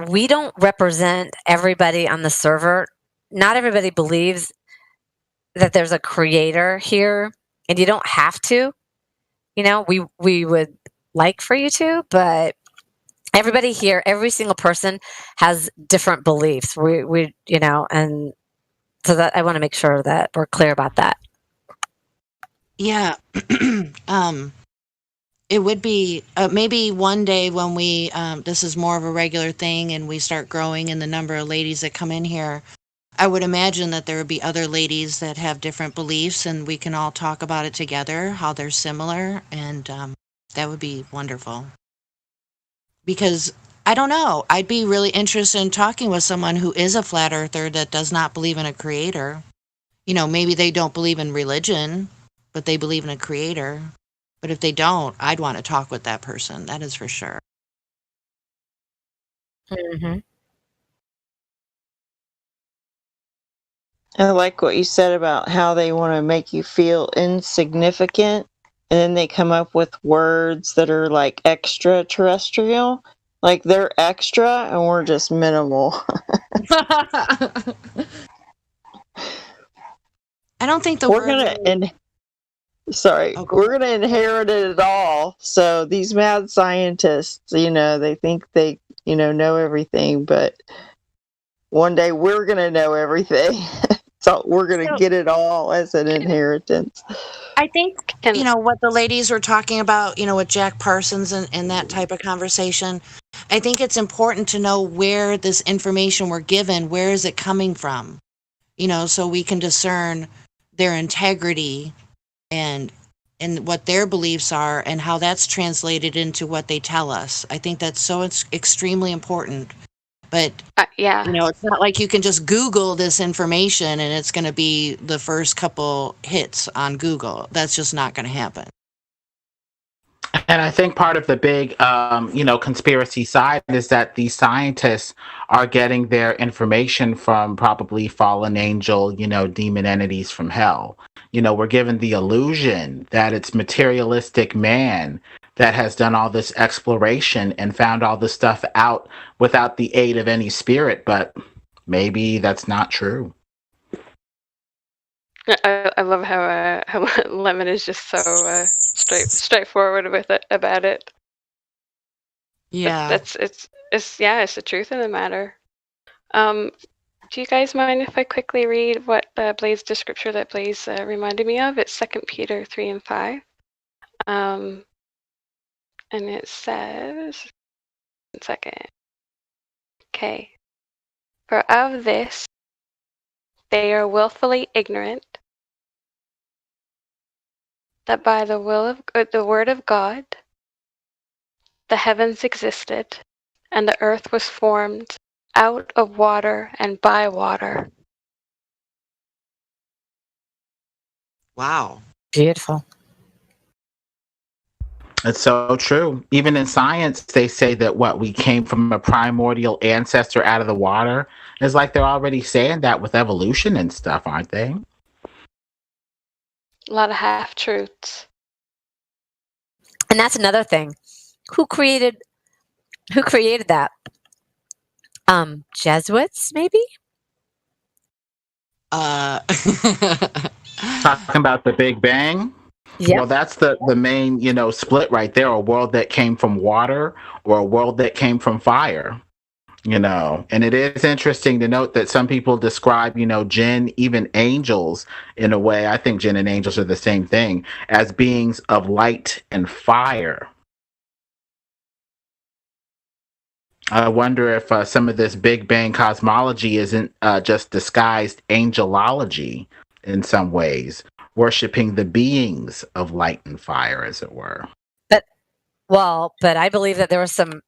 we don't represent everybody on the server. Not everybody believes that there's a creator here, and you don't have to. You know, we would like for you to, but everybody here, every single person has different beliefs. We you know, and so that I want to make sure that we're clear about that. Yeah. It would be maybe one day when we this is more of a regular thing and we start growing in the number of ladies that come in here, I would imagine that there would be other ladies that have different beliefs and we can all talk about it together, how they're similar, and that would be wonderful. Because I don't know, I'd be really interested in talking with someone who is a flat earther that does not believe in a creator. You know, maybe they don't believe in religion, but they believe in a creator. But if they don't, I'd want to talk with that person. That is for sure. Mm-hmm. I like what you said about how they want to make you feel insignificant, and then they come up with words that are like extraterrestrial. Like they're extra and we're just minimal. I don't think the We're word. gonna Sorry, Oh, go we're gonna inherit it all. So these mad scientists, you know, they think they, know everything, but one day we're gonna know everything. So we're gonna get it all as an inheritance. I think, what the ladies were talking about, with Jack Parsons and that type of conversation, I think it's important to know where this information we're given, where is it coming from? So we can discern their integrity and what their beliefs are and how that's translated into what they tell us. I think that's so extremely important. But, yeah, it's not like you can just Google this information and it's going to be the first couple hits on Google. That's just not going to happen. And I think part of the big, conspiracy side is that these scientists are getting their information from probably fallen angel, demon entities from hell. We're given the illusion that it's materialistic man that has done all this exploration and found all this stuff out without the aid of any spirit, but maybe that's not true. I love how Lemon is just so straightforward with it about it. Yeah, it's the truth of the matter. Do you guys mind if I quickly read what Blaze, the scripture that Blaze reminded me of? It's 2 Peter 3 and 5. And it says, 1 second. Okay. For of this they are willfully ignorant, that by the word of God the heavens existed, and the earth was formed out of water and by water. Wow. Beautiful. It's so true. Even in science, they say that we came from a primordial ancestor out of the water. It's like they're already saying that with evolution and stuff, aren't they? A lot of half truths. And that's another thing. Who created that? Jesuits, maybe? Talking about the Big Bang. Yeah. Well, that's the main, split right there. A world that came from water or a world that came from fire. And it is interesting to note that some people describe, jinn, even angels, in a way, I think jinn and angels are the same thing, as beings of light and fire. I wonder if some of this Big Bang cosmology isn't just disguised angelology in some ways, worshiping the beings of light and fire, as it were. But I believe that there was some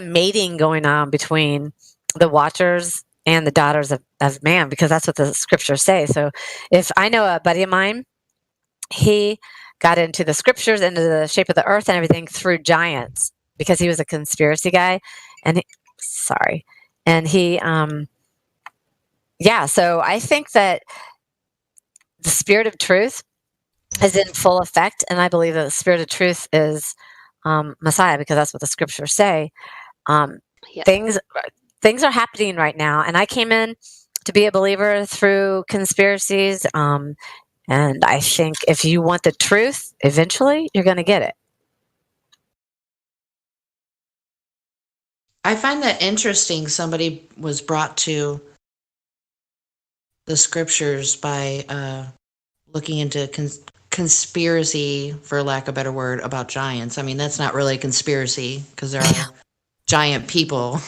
mating going on between the Watchers and the daughters of man, because that's what the scriptures say. So if I know a buddy of mine, he got into the scriptures, into the shape of the earth and everything through giants, because he was a conspiracy guy. And so I think that the spirit of truth is in full effect, and I believe that the spirit of truth is Messiah, because that's what the scriptures say. Things are happening right now, and I came in to be a believer through conspiracies, and I think if you want the truth, eventually you're going to get it. I find that interesting. Somebody was brought to the scriptures by looking into conspiracy, for lack of a better word, about giants. I mean, that's not really a conspiracy, because there are giant people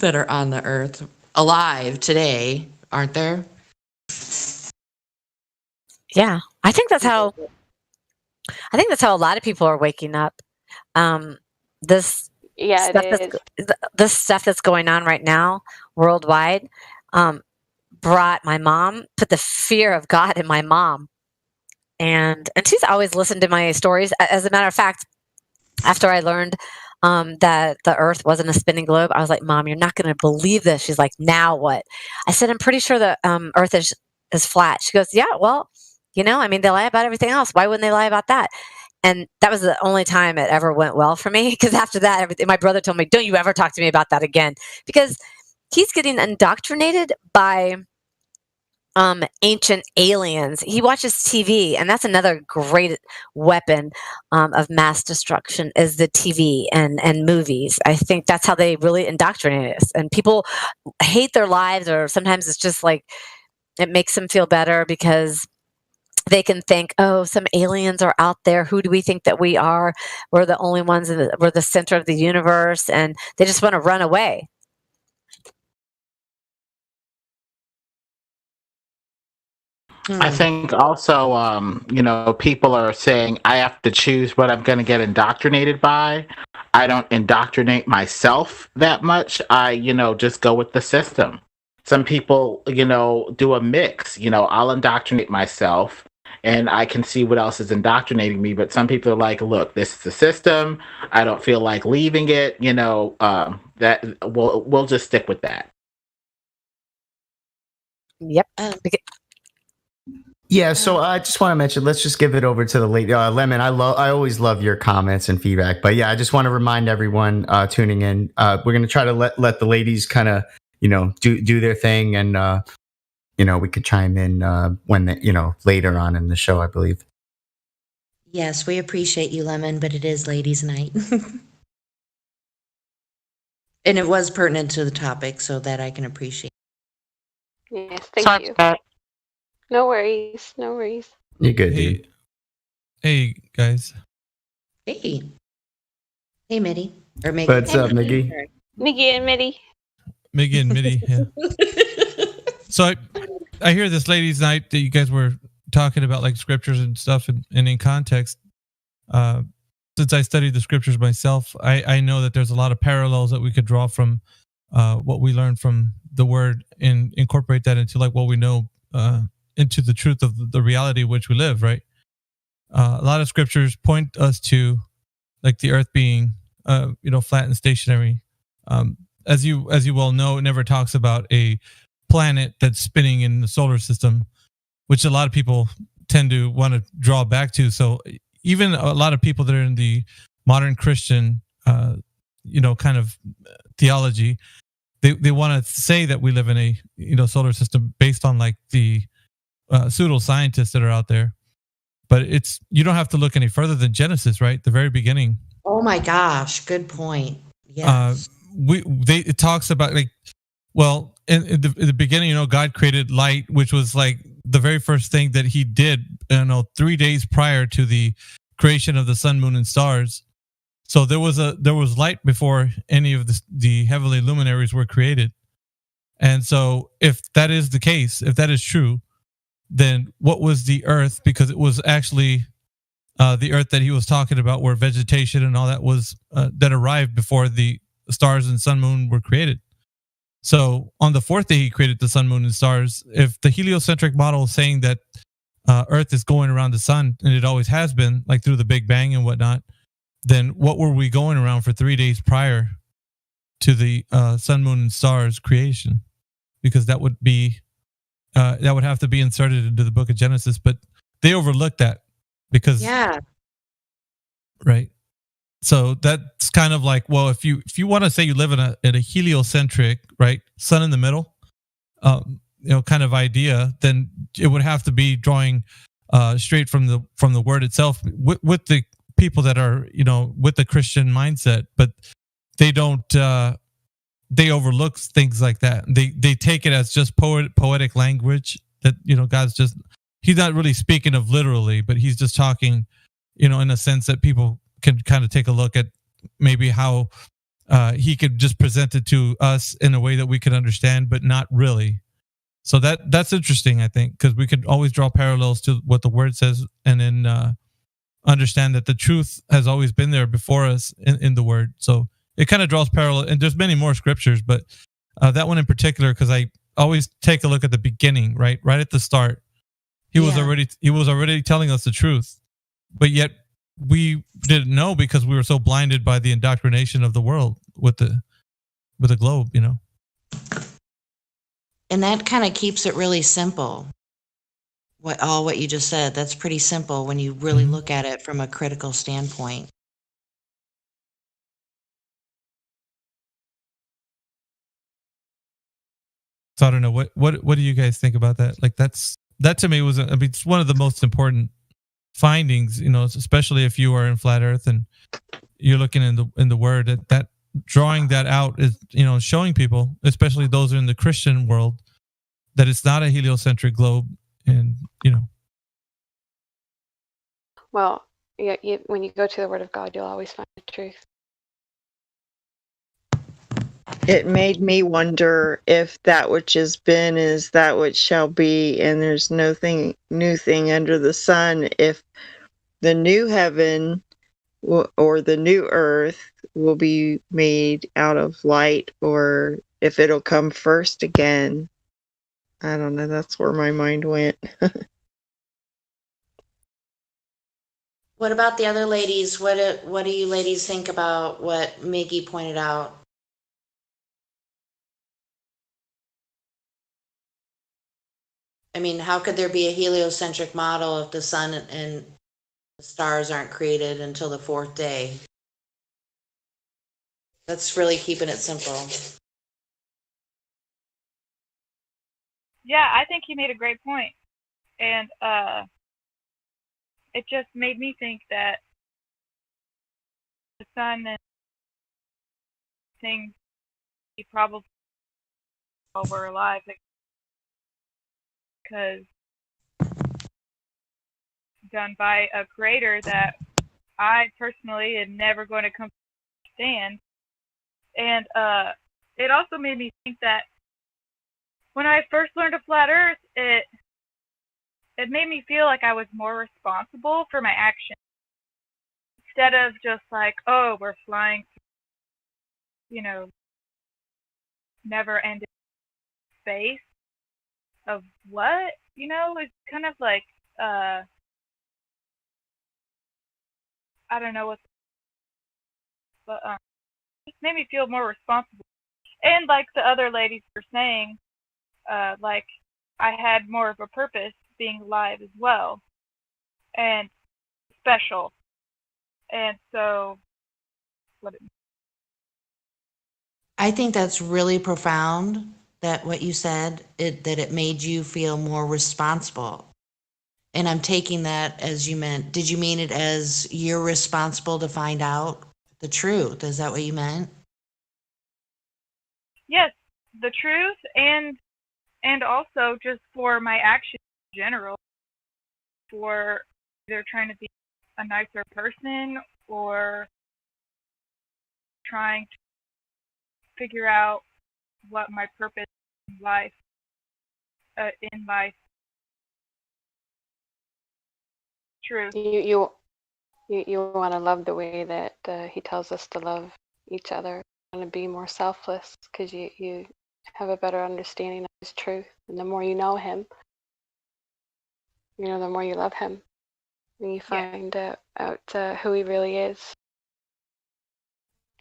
that are on the earth alive today, aren't there? Yeah, I think that's how a lot of people are waking up. This stuff that's going on right now worldwide brought my mom, put the fear of God in my mom. And she's always listened to my stories. As a matter of fact, after I learned that the earth wasn't a spinning globe, I was like, Mom, you're not going to believe this. She's like, now what? I said, I'm pretty sure the earth is flat. She goes, yeah, well, they lie about everything else. Why wouldn't they lie about that? And that was the only time it ever went well for me, because after that, my brother told me, don't you ever talk to me about that again, because he's getting indoctrinated by ancient aliens. He watches TV, and that's another great weapon of mass destruction, is the TV and movies. I think that's how they really indoctrinate us, and people hate their lives, or sometimes it's just like it makes them feel better because they can think, oh, some aliens are out there. Who do we think that we are? We're the only ones, we're the center of the universe, and they just want to run away. I think also, people are saying I have to choose what I'm going to get indoctrinated by. I don't indoctrinate myself that much. I, just go with the system. Some people, do a mix. I'll indoctrinate myself and I can see what else is indoctrinating me. But some people are like, look, this is the system. I don't feel like leaving it. That we'll just stick with that. Yep. Yeah, so I just want to mention, let's just give it over to the lady. Lemon, I always love your comments and feedback. But yeah, I just want to remind everyone tuning in, we're going to try to let the ladies kind of, do their thing. And, we could chime in when, later on in the show, I believe. Yes, we appreciate you, Lemon, but it is ladies' night. And it was pertinent to the topic, so that I can appreciate. Yes, thank you. No worries. No worries. You're good, dude. Hey, guys. Hey. Hey, Mitty. Or Miggy. What's up, Miggy? Miggy and Mitty. Miggy and Mitty, yeah. So I hear this ladies' night that you guys were talking about, like scriptures and stuff, and in context. Since I studied the scriptures myself, I know that there's a lot of parallels that we could draw from what we learned from the word and incorporate that into like what we know into the truth of the reality in which we live, right? a lot of scriptures point us to like the Earth being, flat and stationary. As you well know, it never talks about a planet that's spinning in the solar system, which a lot of people tend to want to draw back to. So even a lot of people that are in the modern Christian, kind of theology, they want to say that we live in a solar system based on like the pseudo scientists that are out there. But you don't have to look any further than Genesis, right? The very beginning. Oh my gosh, good point. Yes. It talks about like, well, in the beginning, God created light, which was like the very first thing that He did. 3 days prior to the creation of the sun, moon, and stars. So there was light before any of the heavenly luminaries were created. And so, if that is the case, if that is true, then what was the earth? Because it was actually the earth that He was talking about, where vegetation and all that was that arrived before the stars and sun, moon were created. So on the fourth day, He created the sun, moon, and stars. If the heliocentric model is saying that Earth is going around the sun, and it always has been, like through the Big Bang and whatnot, then what were we going around for 3 days prior to the sun, moon, and stars creation? Because that would be that would have to be inserted into the book of Genesis, but they overlooked that because right. So that's kind of like, well, if you want to say you live in a heliocentric, right, sun in the middle, kind of idea, then it would have to be drawing straight from the word itself with the people that are with the Christian mindset, but they don't. They overlook things like that. They take it as just poetic language that God's just, He's not really speaking of literally, but He's just talking, in a sense that people can kind of take a look at maybe how He could just present it to us in a way that we could understand, but not really. So that's interesting, I think, because we could always draw parallels to what the Word says, and then understand that the truth has always been there before us in the Word. So it kind of draws parallel, and there's many more scriptures, but that one in particular, because I always take a look at the beginning, right at the start. He was already telling us the truth, but yet we didn't know because we were so blinded by the indoctrination of the world with the globe, And that kind of keeps it really simple. What you just said, that's pretty simple when you really look at it from a critical standpoint. So I don't know what do you guys think about that? Like that to me was it's one of the most important findings, especially if you are in flat Earth and you're looking in the Word, that drawing that out is showing people, especially those who are in the Christian world, that it's not a heliocentric globe, and Well, when you go to the Word of God, you'll always find the truth. It made me wonder if that which has been is that which shall be, and there's no new thing under the sun. If the new heaven or the new earth will be made out of light, or if it'll come first again. I don't know. That's where my mind went. What about the other ladies? What do you ladies think about what Miggy pointed out? I mean, how could there be a heliocentric model if the sun and the stars aren't created until the fourth day? That's really keeping it simple. Yeah, I think he made a great point. And it just made me think that the sun and things he probably were alive, because done by a creator that I personally am never going to come to understand. And it also made me think that when I first learned of flat Earth, it made me feel like I was more responsible for my actions, instead of just like, oh, we're flying, never-ending space of what, it's kind of like I don't know what, but it made me feel more responsible. And like the other ladies were saying, like I had more of a purpose being alive as well, and special. And so, what? I think that's really profound. That what you said, that it made you feel more responsible. And I'm taking that as you meant. Did you mean it as you're responsible to find out the truth? Is that what you meant? Yes, the truth, and also just for my actions in general, for either trying to be a nicer person or trying to figure out what my purpose in life truth. You want to love the way that he tells us to love each other. You want to be more selfless because you have a better understanding of his truth. And the more you know him, the more you love him. And you find out who he really is.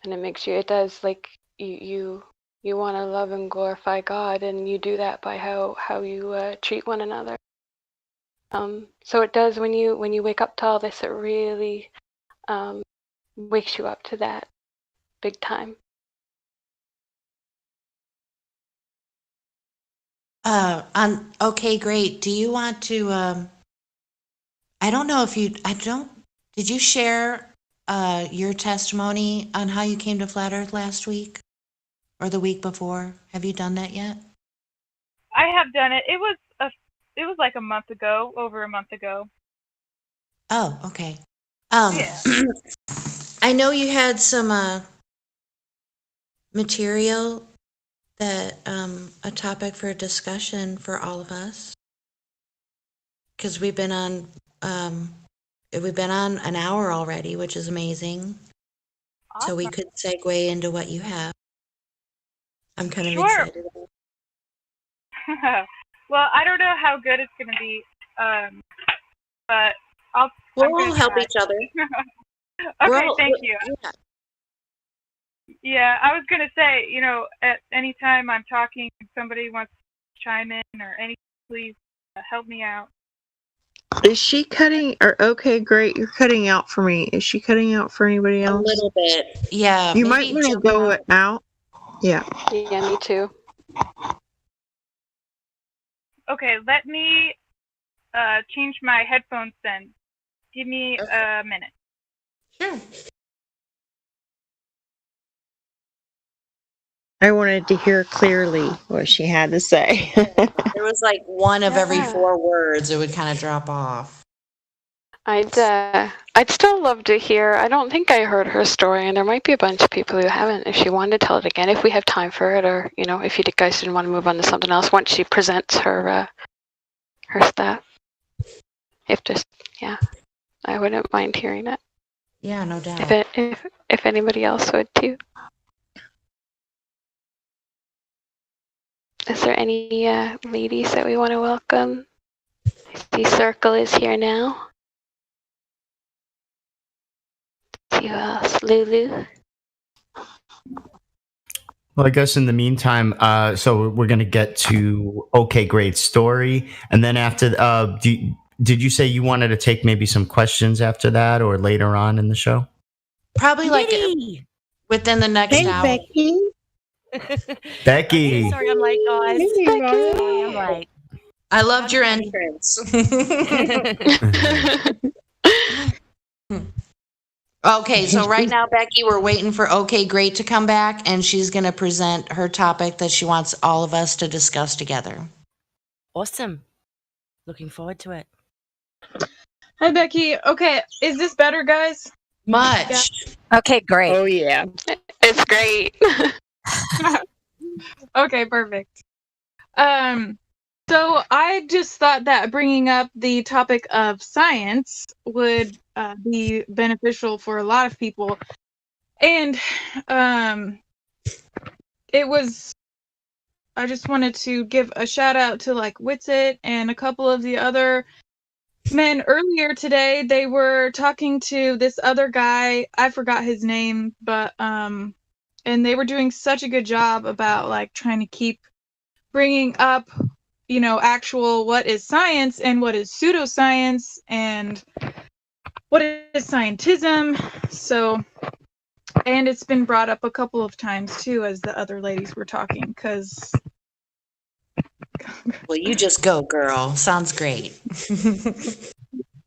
And it does, like, you want to love and glorify God, and you do that by how you treat one another. So it does, when you wake up to all this, it really wakes you up to that big time. Okay, great. Do you want to, did you share your testimony on how you came to Flat Earth last week or the week before? Have you done that yet? I have done it. It was like a month ago, over a month ago. Oh, okay. Yeah. I know you had some material that a topic for discussion for all of us, because we've been on an hour already, which is amazing. Awesome. So we could segue into what you have. I'm kind of Sure. excited. Well, I don't know how good it's going to be, but We'll help each other. Okay, thank you. Yeah, I was going to say, at any time I'm talking, if somebody wants to chime in or anything, please help me out. Is she cutting? Or okay, great. You're cutting out for me. Is she cutting out for anybody else? A little bit. Yeah. You might want to go out. Yeah. Yeah, me too. Okay, let me change my headphones then. Give me a minute. Sure. I wanted to hear clearly what she had to say. There was like one of every 4 words. It would kind of drop off. I'd still love to hear. I don't think I heard her story, and there might be a bunch of people who haven't. If she wanted to tell it again, if we have time for it, or if you guys didn't want to move on to something else once she presents her stuff. I wouldn't mind hearing it. Yeah, no doubt. If anybody else would too. Is there any ladies that we want to welcome? I see Circle is here now. Let's see who else. Lulu. Well, I guess in the meantime, so we're going to get to Okay, Great Story. And then after, did you say you wanted to take maybe some questions after that or later on in the show? Probably like within the next hour. Becky. Becky. Sorry, I'm late, guys. Hey, Sorry, I'm late. I loved your entrance. Okay, so right now, Becky, we're waiting for Okay, Great to come back, and she's going to present her topic that she wants all of us to discuss together. Awesome. Looking forward to it. Hi, Becky. Okay, is this better, guys? Much. Yeah. Okay, great. Oh, yeah. It's great. Okay, perfect. So I just thought that bringing up the topic of science would be beneficial for a lot of people. And I just wanted to give a shout out to like Witsit and a couple of the other Man, earlier today they were talking to this other guy. I forgot his name, but and they were doing such a good job about like trying to keep bringing up, actual what is science and what is pseudoscience and what is scientism. So, and it's been brought up a couple of times too as the other ladies were talking, because Well, you just go, girl. Sounds great.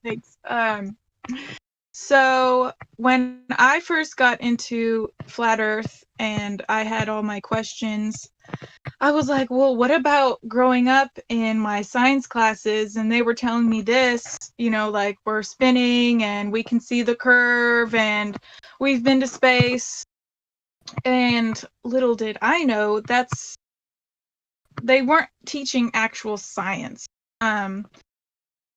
Thanks. So when I first got into flat Earth and I had all my questions, I was like, well, what about growing up in my science classes? And they were telling me this, like we're spinning and we can see the curve and we've been to space. And little did I know they weren't teaching actual science.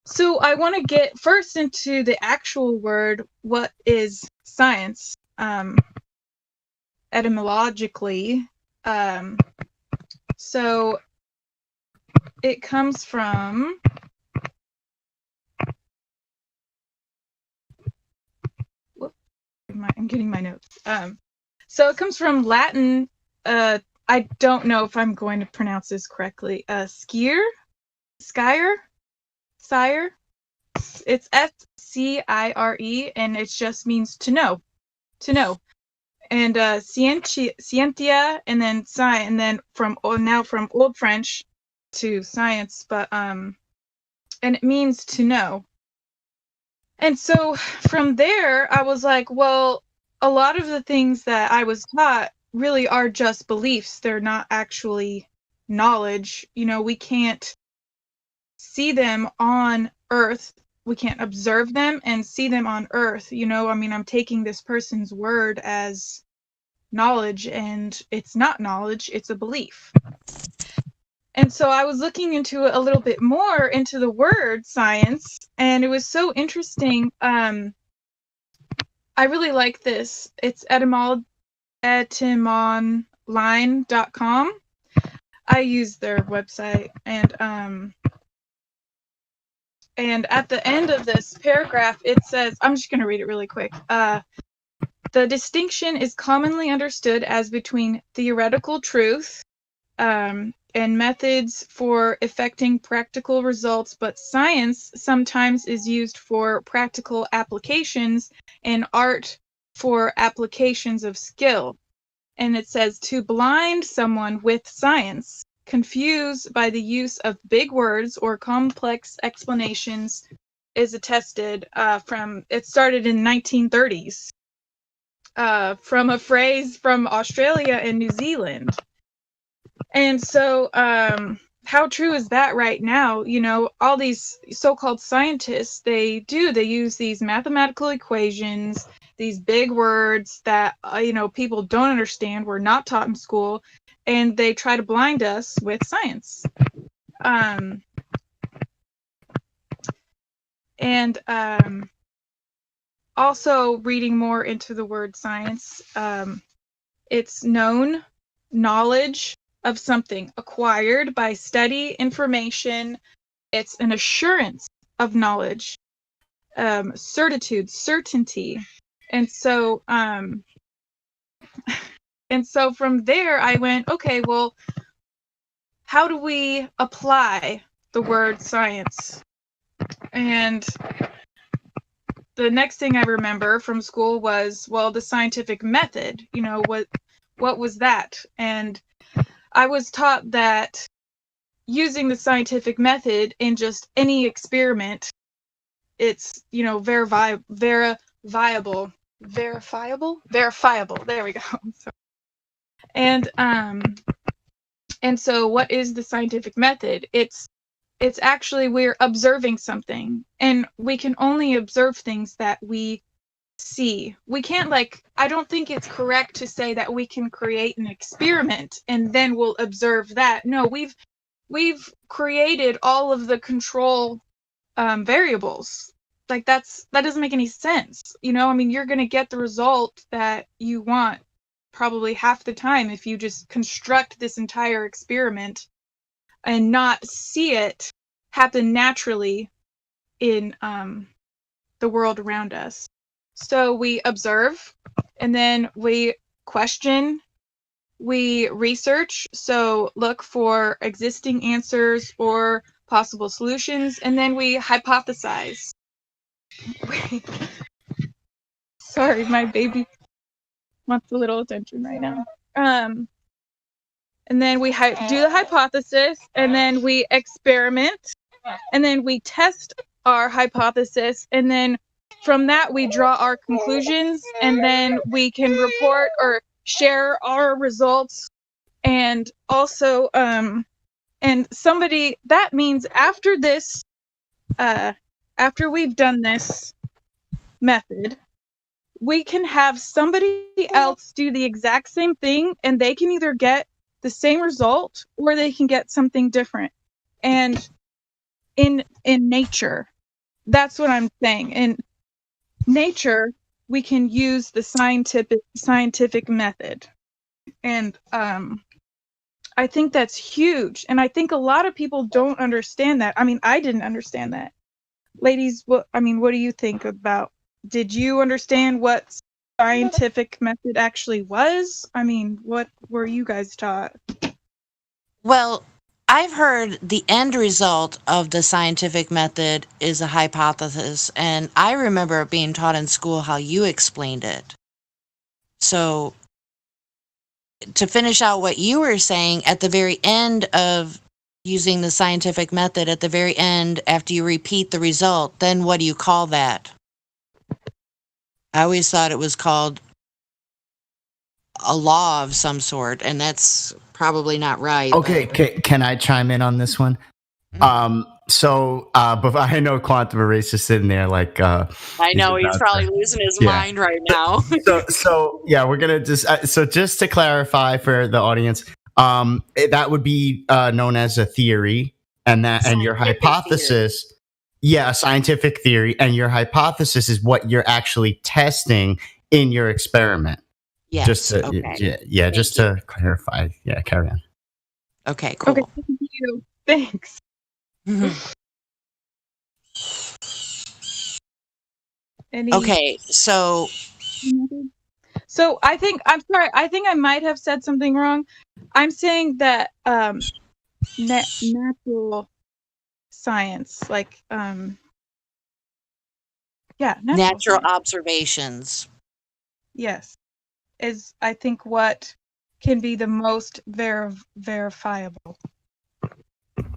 So I want to get first into the actual word, what is science, etymologically. So it comes from, I'm getting my notes. So it comes from Latin, I don't know if I'm going to pronounce this correctly, skire, it's S-C-I-R-E, and it just means to know. And scientia, and then sci, and then from Old French to science, but and it means to know. And so from there, I was like, well, a lot of the things that I was taught really are just beliefs. They're not actually knowledge. We can't see them on Earth. We can't observe them and see them on Earth. I'm taking this person's word as knowledge, and it's not knowledge, it's a belief. And so I was looking into it a little bit more into the word science, and it was so interesting. I really like this. It's etymonline.com. I use their website, and at the end of this paragraph, it says, I'm just going to read it really quick. The distinction is commonly understood as between theoretical truth and methods for effecting practical results, but science sometimes is used for practical applications and art for applications of skill. And it says to blind someone with science, confused by the use of big words or complex explanations, is attested it started in 1930s from a phrase from Australia and New Zealand. And so how true is that right now? All these so-called scientists, they use these mathematical equations, these big words that people don't understand, we're not taught in school, and they try to blind us with science. Also reading more into the word science, it's known knowledge of something acquired by study, information. It's an assurance of knowledge, certitude, certainty. And so from there I went, okay, well, how do we apply the word science? And the next thing I remember from school was, well, the scientific method. What was that? And I was taught that using the scientific method in just any experiment, it's verifiable. There we go. And so what is the scientific method? It's actually we're observing something, and we can only observe things that we see. We can't I don't think it's correct to say that we can create an experiment and then we'll observe that. No, we've created all of the control variables. That doesn't make any sense. You're going to get the result that you want probably half the time if you just construct this entire experiment and not see it happen naturally in the world around us. So we observe, and then we question, we research, so look for existing answers or possible solutions, and then we hypothesize. Sorry, my baby wants a little attention right now. And then we do the hypothesis, and then we experiment, and then we test our hypothesis, and then from that we draw our conclusions, and then we can report or share our results. And also and somebody, that means after this after we've done this method, we can have somebody else do the exact same thing, and they can either get the same result or they can get something different. And in nature, that's what I'm saying. In nature, we can use the scientific method. And I think that's huge. And I think a lot of people don't understand that. I mean, I didn't understand that. Ladies, what do you think about? Did you understand what scientific method actually was? I mean, what were you guys taught? Well, I've heard the end result of the scientific method is a hypothesis, and I remember being taught in school how you explained it. So, to finish out what you were saying, at the very end of using the scientific method, at the very end, after you repeat the result, then what do you call that? I always thought it was called a law of some sort, and that's probably not right. Okay, can I chime in on this one? But I know Quantum Erase is sitting there like. I know he's probably losing his mind right now. so yeah, we're gonna just to clarify for the audience, that would be known as a theory, and your hypothesis. Theory. Yeah, a scientific theory, and your hypothesis is what you're actually testing in your experiment. Yes. Just to, okay. Just to clarify. Yeah, carry on. Okay, cool. Okay, thank you. Thanks. Okay, so I think I might have said something wrong. I'm saying that natural science, like natural observations. Yes, is I think what can be the most verifiable.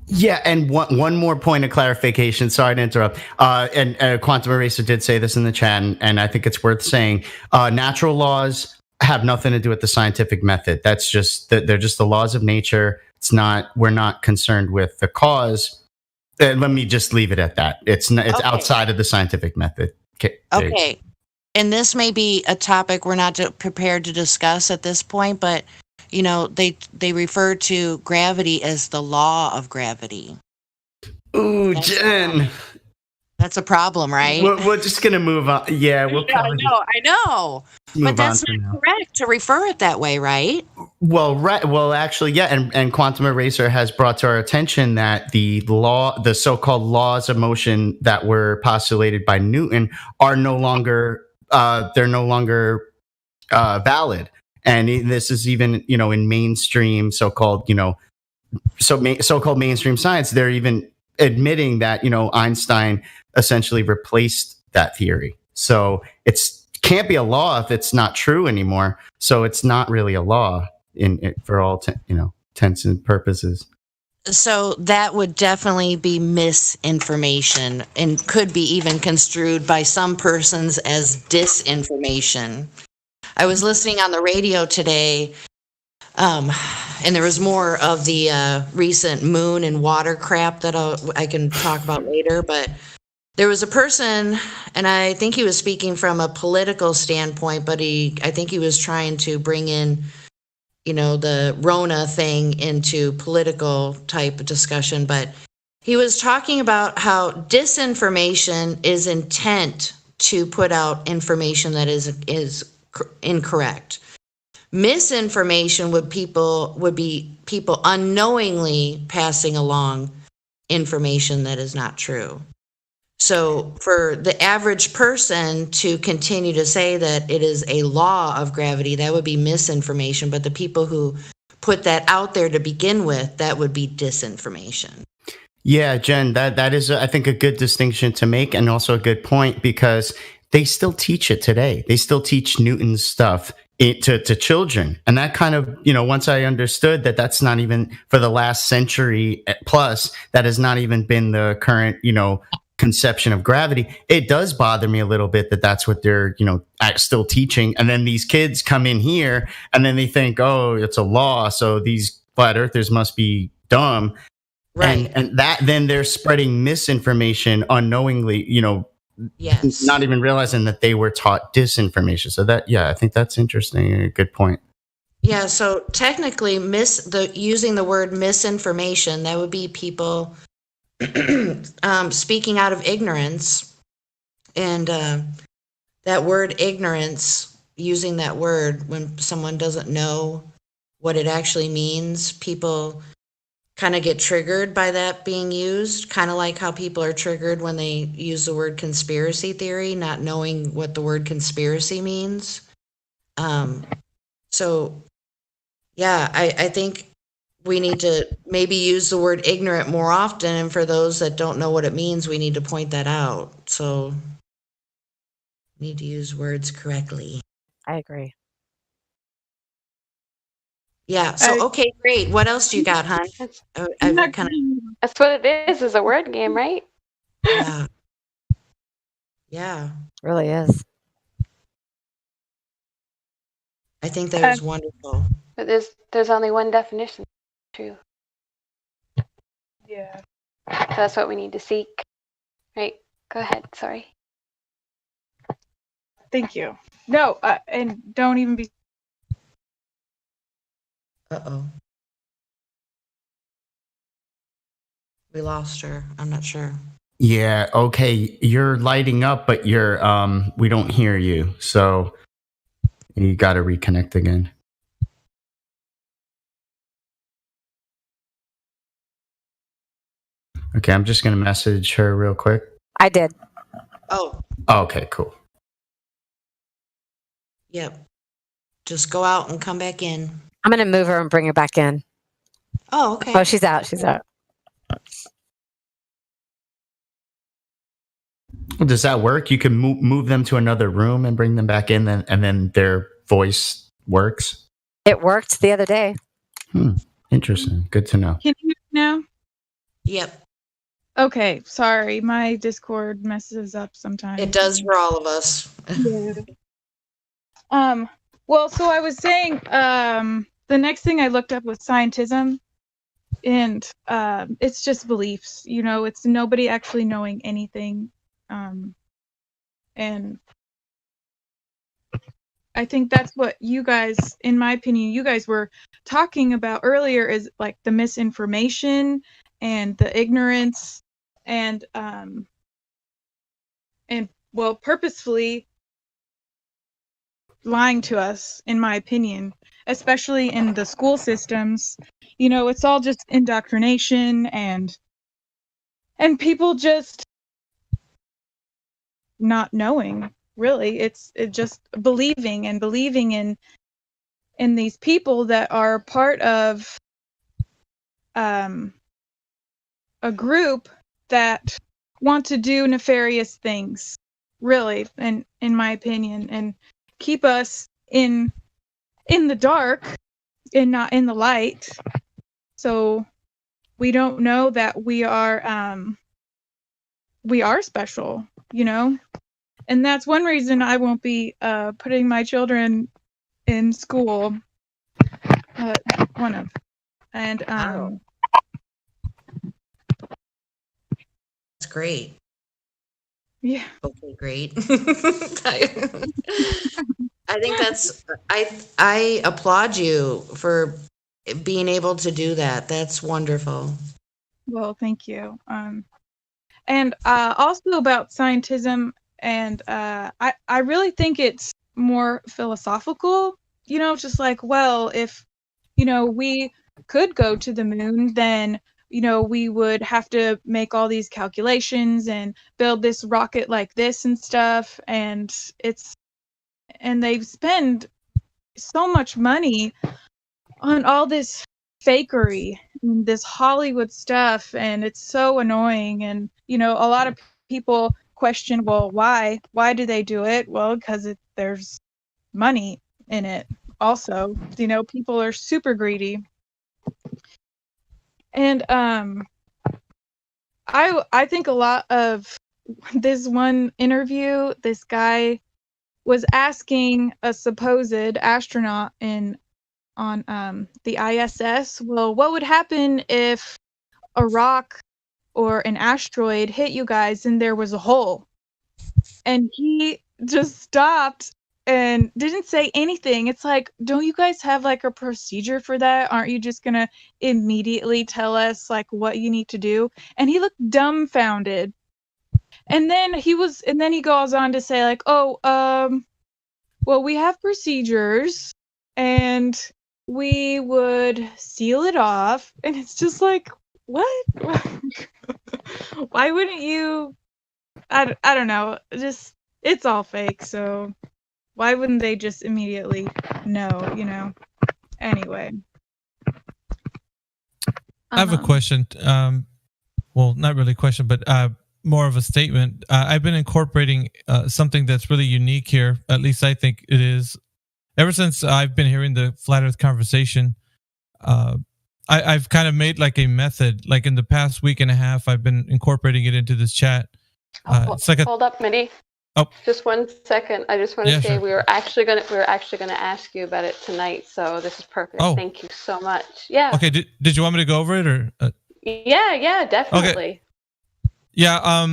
Yeah, and one more point of clarification. Sorry to interrupt. And Quantum Eraser did say this in the chat, and I think it's worth saying. Natural laws have nothing to do with the scientific method. That's just they're just the laws of nature. It's not. We're not concerned with the cause. Let me just leave it at that. It's outside of the scientific method. Okay. And this may be a topic we're not prepared to discuss at this point, but you know, they refer to gravity as the law of gravity. Ooh, Jen. That's a problem, right? We're just going to move on. Yeah, I know. But that's not correct to refer it that way, right? Well, right. Well, actually, yeah. And Quantum Eraser has brought to our attention that the so-called laws of motion that were postulated by Newton are no longer, valid. And this is even, in mainstream so-called, so-called mainstream science. They're even admitting that, Einstein essentially replaced that theory. So it's can't be a law if it's not true anymore. So it's not really a law for all intents and purposes. So that would definitely be misinformation and could be even construed by some persons as disinformation. I was listening on the radio today, and there was more of the recent moon and water crap that I can talk about later, but there was a person, and I think he was speaking from a political standpoint, but I think he was trying to bring in, the Rona thing into political type of discussion, but he was talking about how disinformation is intent to put out information that is incorrect. Misinformation would be people unknowingly passing along information that is not true. So for the average person to continue to say that it is a law of gravity, that would be misinformation. But the people who put that out there to begin with, that would be disinformation. Yeah, Jen, that is, I think, a good distinction to make, and also a good point, because they still teach it today. They still teach Newton's stuff to children. And that kind of, once I understood that that's not even for the last century plus, that has not even been the current, conception of gravity, it does bother me a little bit that that's what they're, still teaching. And then these kids come in here and then they think, oh, it's a law, so these flat earthers must be dumb. Right. And that then they're spreading misinformation unknowingly, yes, not even realizing that they were taught disinformation. So I think that's interesting and a good point. Yeah, so technically using the word misinformation, that would be people speaking out of ignorance. And that word ignorance, using that word when someone doesn't know what it actually means, people kind of get triggered by that being used, kind of like how people are triggered when they use the word conspiracy theory, not knowing what the word conspiracy means. So yeah, I think we need to maybe use the word ignorant more often, and for those that don't know what it means, we need to point that out. So we need to use words correctly. I agree. Yeah. So okay, great. What else do you got, hon? That's what it is a word game, right? Yeah. Yeah. Really is. I think that was wonderful. But there's only one definition. True. Yeah. So that's what we need to seek. Right. Go ahead. Sorry. Thank you. No, and don't even be. Uh-oh. We lost her. I'm not sure. Yeah. Okay. You're lighting up, but we don't hear you. So you got to reconnect again. Okay. I'm just going to message her real quick. I did. Oh. Okay, cool. Yep. Just go out and come back in. I'm going to move her and bring her back in. Oh, okay. Oh, she's out. She's out. Does that work? You can move them to another room and bring them back in, and then their voice works? It worked the other day. Interesting. Good to know. Can you hear me now? Yep. Okay, sorry. My Discord messes up sometimes. It does for all of us. Yeah. Well, so I was saying, the next thing I looked up was scientism, and it's just beliefs. It's nobody actually knowing anything. And I think that's what you guys, in my opinion, you guys were talking about earlier, is like the misinformation and the ignorance and purposefully lying to us, in my opinion, especially in the school systems. It's all just indoctrination and people just not knowing, really. It's just believing in these people that are part of a group that want to do nefarious things, really, in my opinion, and keep us in the dark and not in the light. So we don't know that we are special, and that's one reason I won't be putting my children in school. One of, and That's great. Yeah. Okay, great. I think I applaud you for being able to do that. That's wonderful. Well, thank you. And also about scientism, and I really think it's more philosophical, just like, well, if, we could go to the moon, then we would have to make all these calculations and build this rocket like this and stuff. And they spend so much money on all this fakery and this Hollywood stuff, and it's so annoying. And a lot of people question, well, why do they do it? Well, because there's money in it. Also, people are super greedy. And I think a lot of this one interview, this guy was asking a supposed astronaut on the ISS, well, what would happen if a rock or an asteroid hit you guys and there was a hole? And he just stopped and didn't say anything. It's like, don't you guys have like a procedure for that? Aren't you just gonna immediately tell us like what you need to do? And he looked dumbfounded. And then he goes on to say like, well, we have procedures and we would seal it off. And it's just like, what? Why wouldn't you? I don't know. Just, it's all fake. So why wouldn't they just immediately know, Anyway. I have a question. Well, not really a question, but more of a statement. I've been incorporating something that's really unique here. At least I think it is. Ever since I've been hearing the Flat Earth conversation, I've kind of made like a method. Like in the past week and a half, I've been incorporating it into this chat. It's like Hold up, Mitty. Oh. Just 1 second. I just want to Yeah, say sure. we were actually gonna ask you about it tonight. So this is perfect. Oh. Thank you so much. Yeah. Okay. Did you want me to go over it or? Yeah, definitely. Yeah.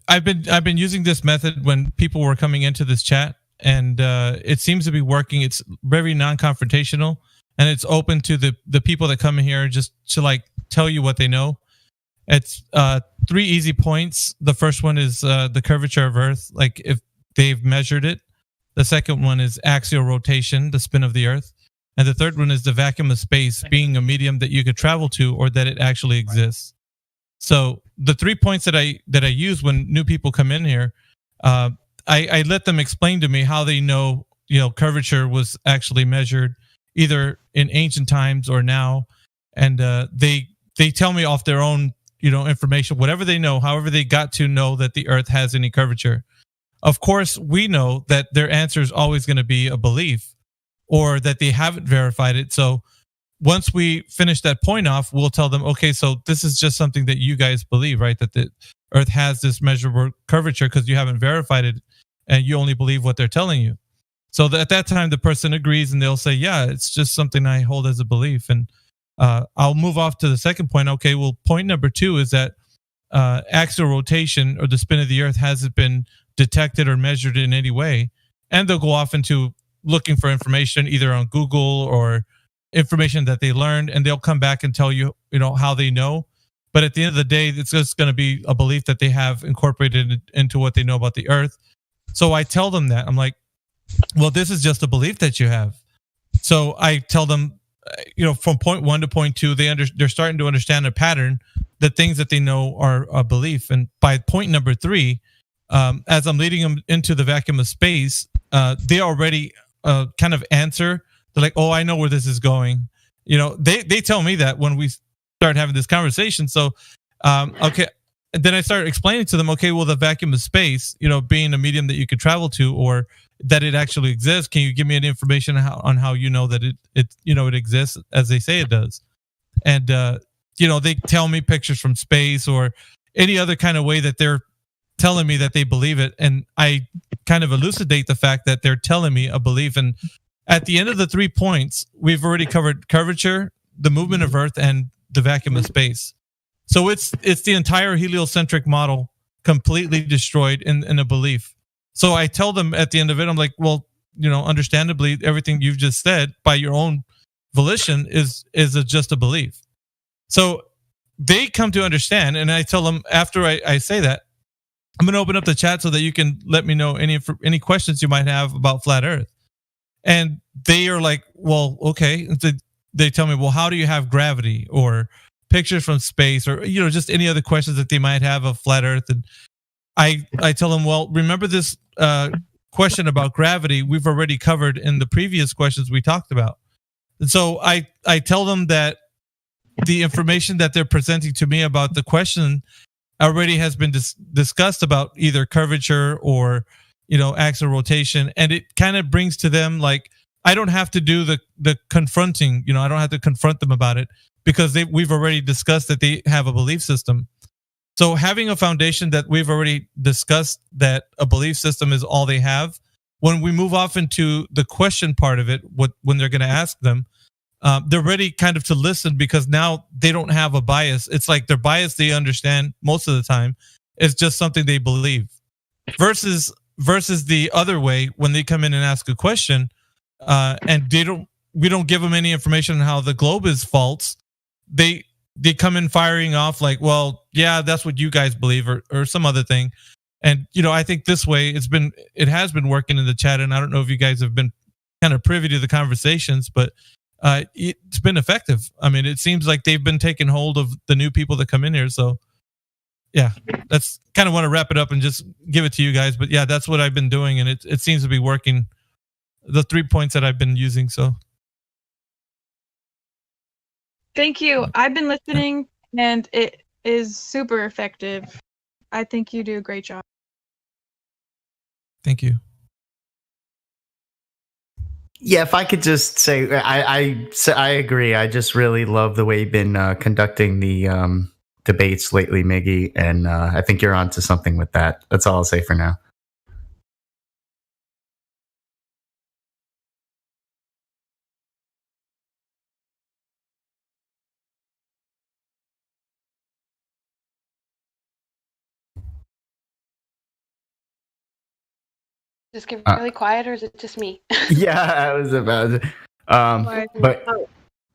I've been using this method when people were coming into this chat, and it seems to be working. It's very non-confrontational, and it's open to the people that come in here just to like tell you what they know. It's 3 easy points. The first one is the curvature of Earth, like if they've measured it. The second one is axial rotation, the spin of the Earth. And the third one is the vacuum of space being a medium that you could travel to or that it actually exists. So the 3 points that I use when new people come in here, I let them explain to me how they know, curvature was actually measured either in ancient times or now. And they tell me off their own information, whatever they know, however they got to know that the Earth has any curvature. Of course, we know that their answer is always going to be a belief or that they haven't verified it. So once we finish that point off, we'll tell them, okay, so this is just something that you guys believe, right? That the Earth has this measurable curvature because you haven't verified it and you only believe what they're telling you. So at that time, the person agrees and they'll say, yeah, it's just something I hold as a belief. And I'll move off to the second point. Okay, well, point number 2 is that axial rotation or the spin of the Earth hasn't been detected or measured in any way. And they'll go off into looking for information either on Google or information that they learned, and they'll come back and tell you, how they know. But at the end of the day, it's just going to be a belief that they have incorporated into what they know about the Earth. So I tell them that. I'm like, well, this is just a belief that you have. So I tell them, from point 1 to point 2, they're starting to understand a pattern that things that they know are a belief. And by point number 3, as I'm leading them into the vacuum of space, they already kind of answer. They're like, oh, I know where this is going. They tell me that when we start having this conversation. So, okay. And then I start explaining to them, okay, well, the vacuum of space, being a medium that you could travel to or that it actually exists. Can you give me any information on how you know that it exists as they say it does? And, they tell me pictures from space or any other kind of way that they're telling me that they believe it. And I kind of elucidate the fact that they're telling me a belief. And at the end of the 3 points, we've already covered curvature, the movement of Earth, and the vacuum of space. So it's the entire heliocentric model completely destroyed in a belief. So I tell them at the end of it, I'm like, well, understandably, everything you've just said by your own volition is just a belief. So they come to understand, and I tell them after I say that, I'm going to open up the chat so that you can let me know any questions you might have about flat Earth. And they are like, well, okay. They tell me, well, how do you have gravity? Or pictures from space, or just any other questions that they might have of flat Earth. And I tell them, well, remember this question about gravity we've already covered in the previous questions we talked about. And so I tell them that the information that they're presenting to me about the question already has been discussed about either curvature or axial rotation, and it kind of brings to them like, I don't have to do the confronting, I don't have to confront them about it, because we've already discussed that they have a belief system. So having a foundation that we've already discussed, that a belief system is all they have, when we move off into the question part of it, when they're going to ask them, they're ready kind of to listen, because now they don't have a bias. It's like their bias, they understand most of the time, is just something they believe, versus the other way, when they come in and ask a question, and we don't give them any information on how the globe is false. They come in firing off like, well, yeah, that's what you guys believe, or some other thing. And I think this way it has been working in the chat, and I don't know if you guys have been kind of privy to the conversations, but it's been effective. I mean, it seems like they've been taking hold of the new people that come in here. So yeah, that's kind of want to wrap it up and just give it to you guys. But yeah, that's what I've been doing, and it seems to be working. The 3 points that I've been using. So Thank you. I've been listening, and it is super effective. I think you do a great job. Thank you. Yeah, if I could just say, I agree. I just really love the way you've been conducting the debates lately, Miggy, and I think you're onto something with that. That's all I'll say for now. Just get really quiet, or is it just me? Yeah, I was about to,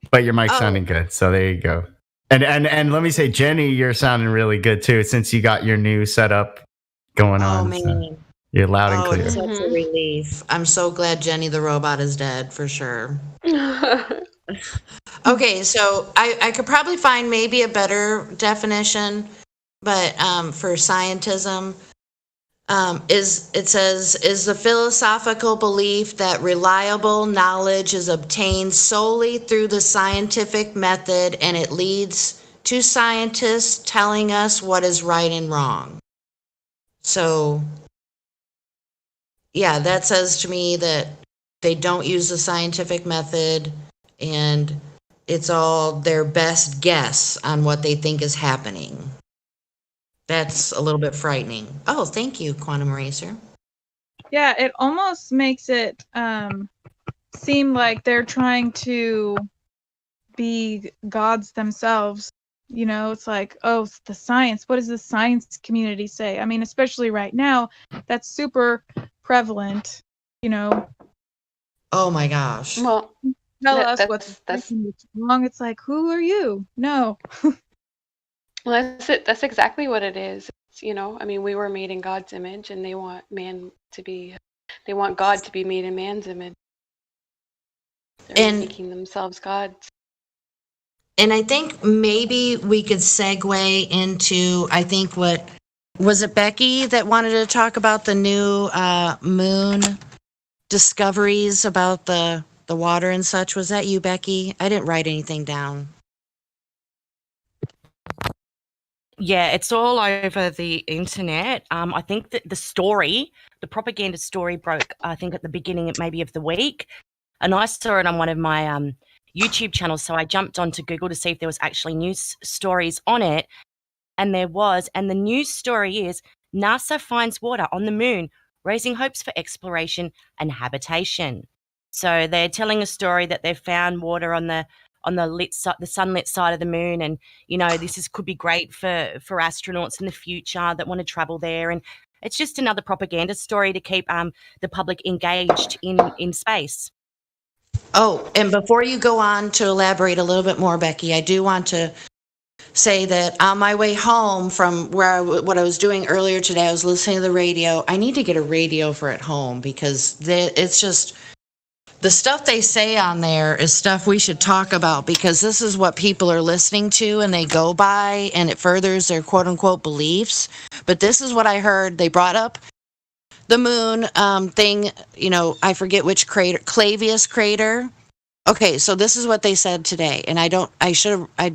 but your mic's sounding good, so there you go. And let me say, Jenny, you're sounding really good too, since you got your new setup going on. Man. So you're loud and clear. It's such a relief. I'm so glad Jenny the robot is dead, for sure. Okay, so I could probably find maybe a better definition, but for scientism, it says is the philosophical belief that reliable knowledge is obtained solely through the scientific method, and it leads to scientists telling us what is right and wrong. So yeah, that says to me that they don't use the scientific method, and it's all their best guess on what they think is happening. That's a little bit frightening. Oh, thank you, Quantum Racer. Yeah, it almost makes it seem like they're trying to be gods themselves. It's like, oh, the science. What does the science community say? I mean, especially right now, that's super prevalent. Oh my gosh. Well, tell us what's wrong. It's like, who are you? No. Well, that's it. That's exactly what it is. I mean, we were made in God's image, and they want God to be made in man's image. They're making themselves gods. And I think maybe we could segue into, I think was it Becky that wanted to talk about the new moon discoveries about the water and such? Was that you, Becky? I didn't write anything down. Yeah, it's all over the internet. I think that the propaganda story broke, I think, at the beginning maybe of the week. And I saw it on one of my YouTube channels. So I jumped onto Google to see if there was actually news stories on it. And there was. And the news story is NASA finds water on the moon, raising hopes for exploration and habitation. So they're telling a story that they've found water on the sunlit side of the moon, and this could be great for astronauts in the future that want to travel there. And it's just another propaganda story to keep the public engaged in space. Oh, and before you go on to elaborate a little bit more, Becky, I do want to say that on my way home from what I was doing earlier today, I was listening to the radio. I need to get a radio for at home, because it's just the stuff they say on there is stuff we should talk about, because this is what people are listening to and they go by, and it furthers their quote unquote beliefs. But this is what I heard. They brought up the moon thing, I forget which crater, Clavius crater. Okay, so this is what they said today, and I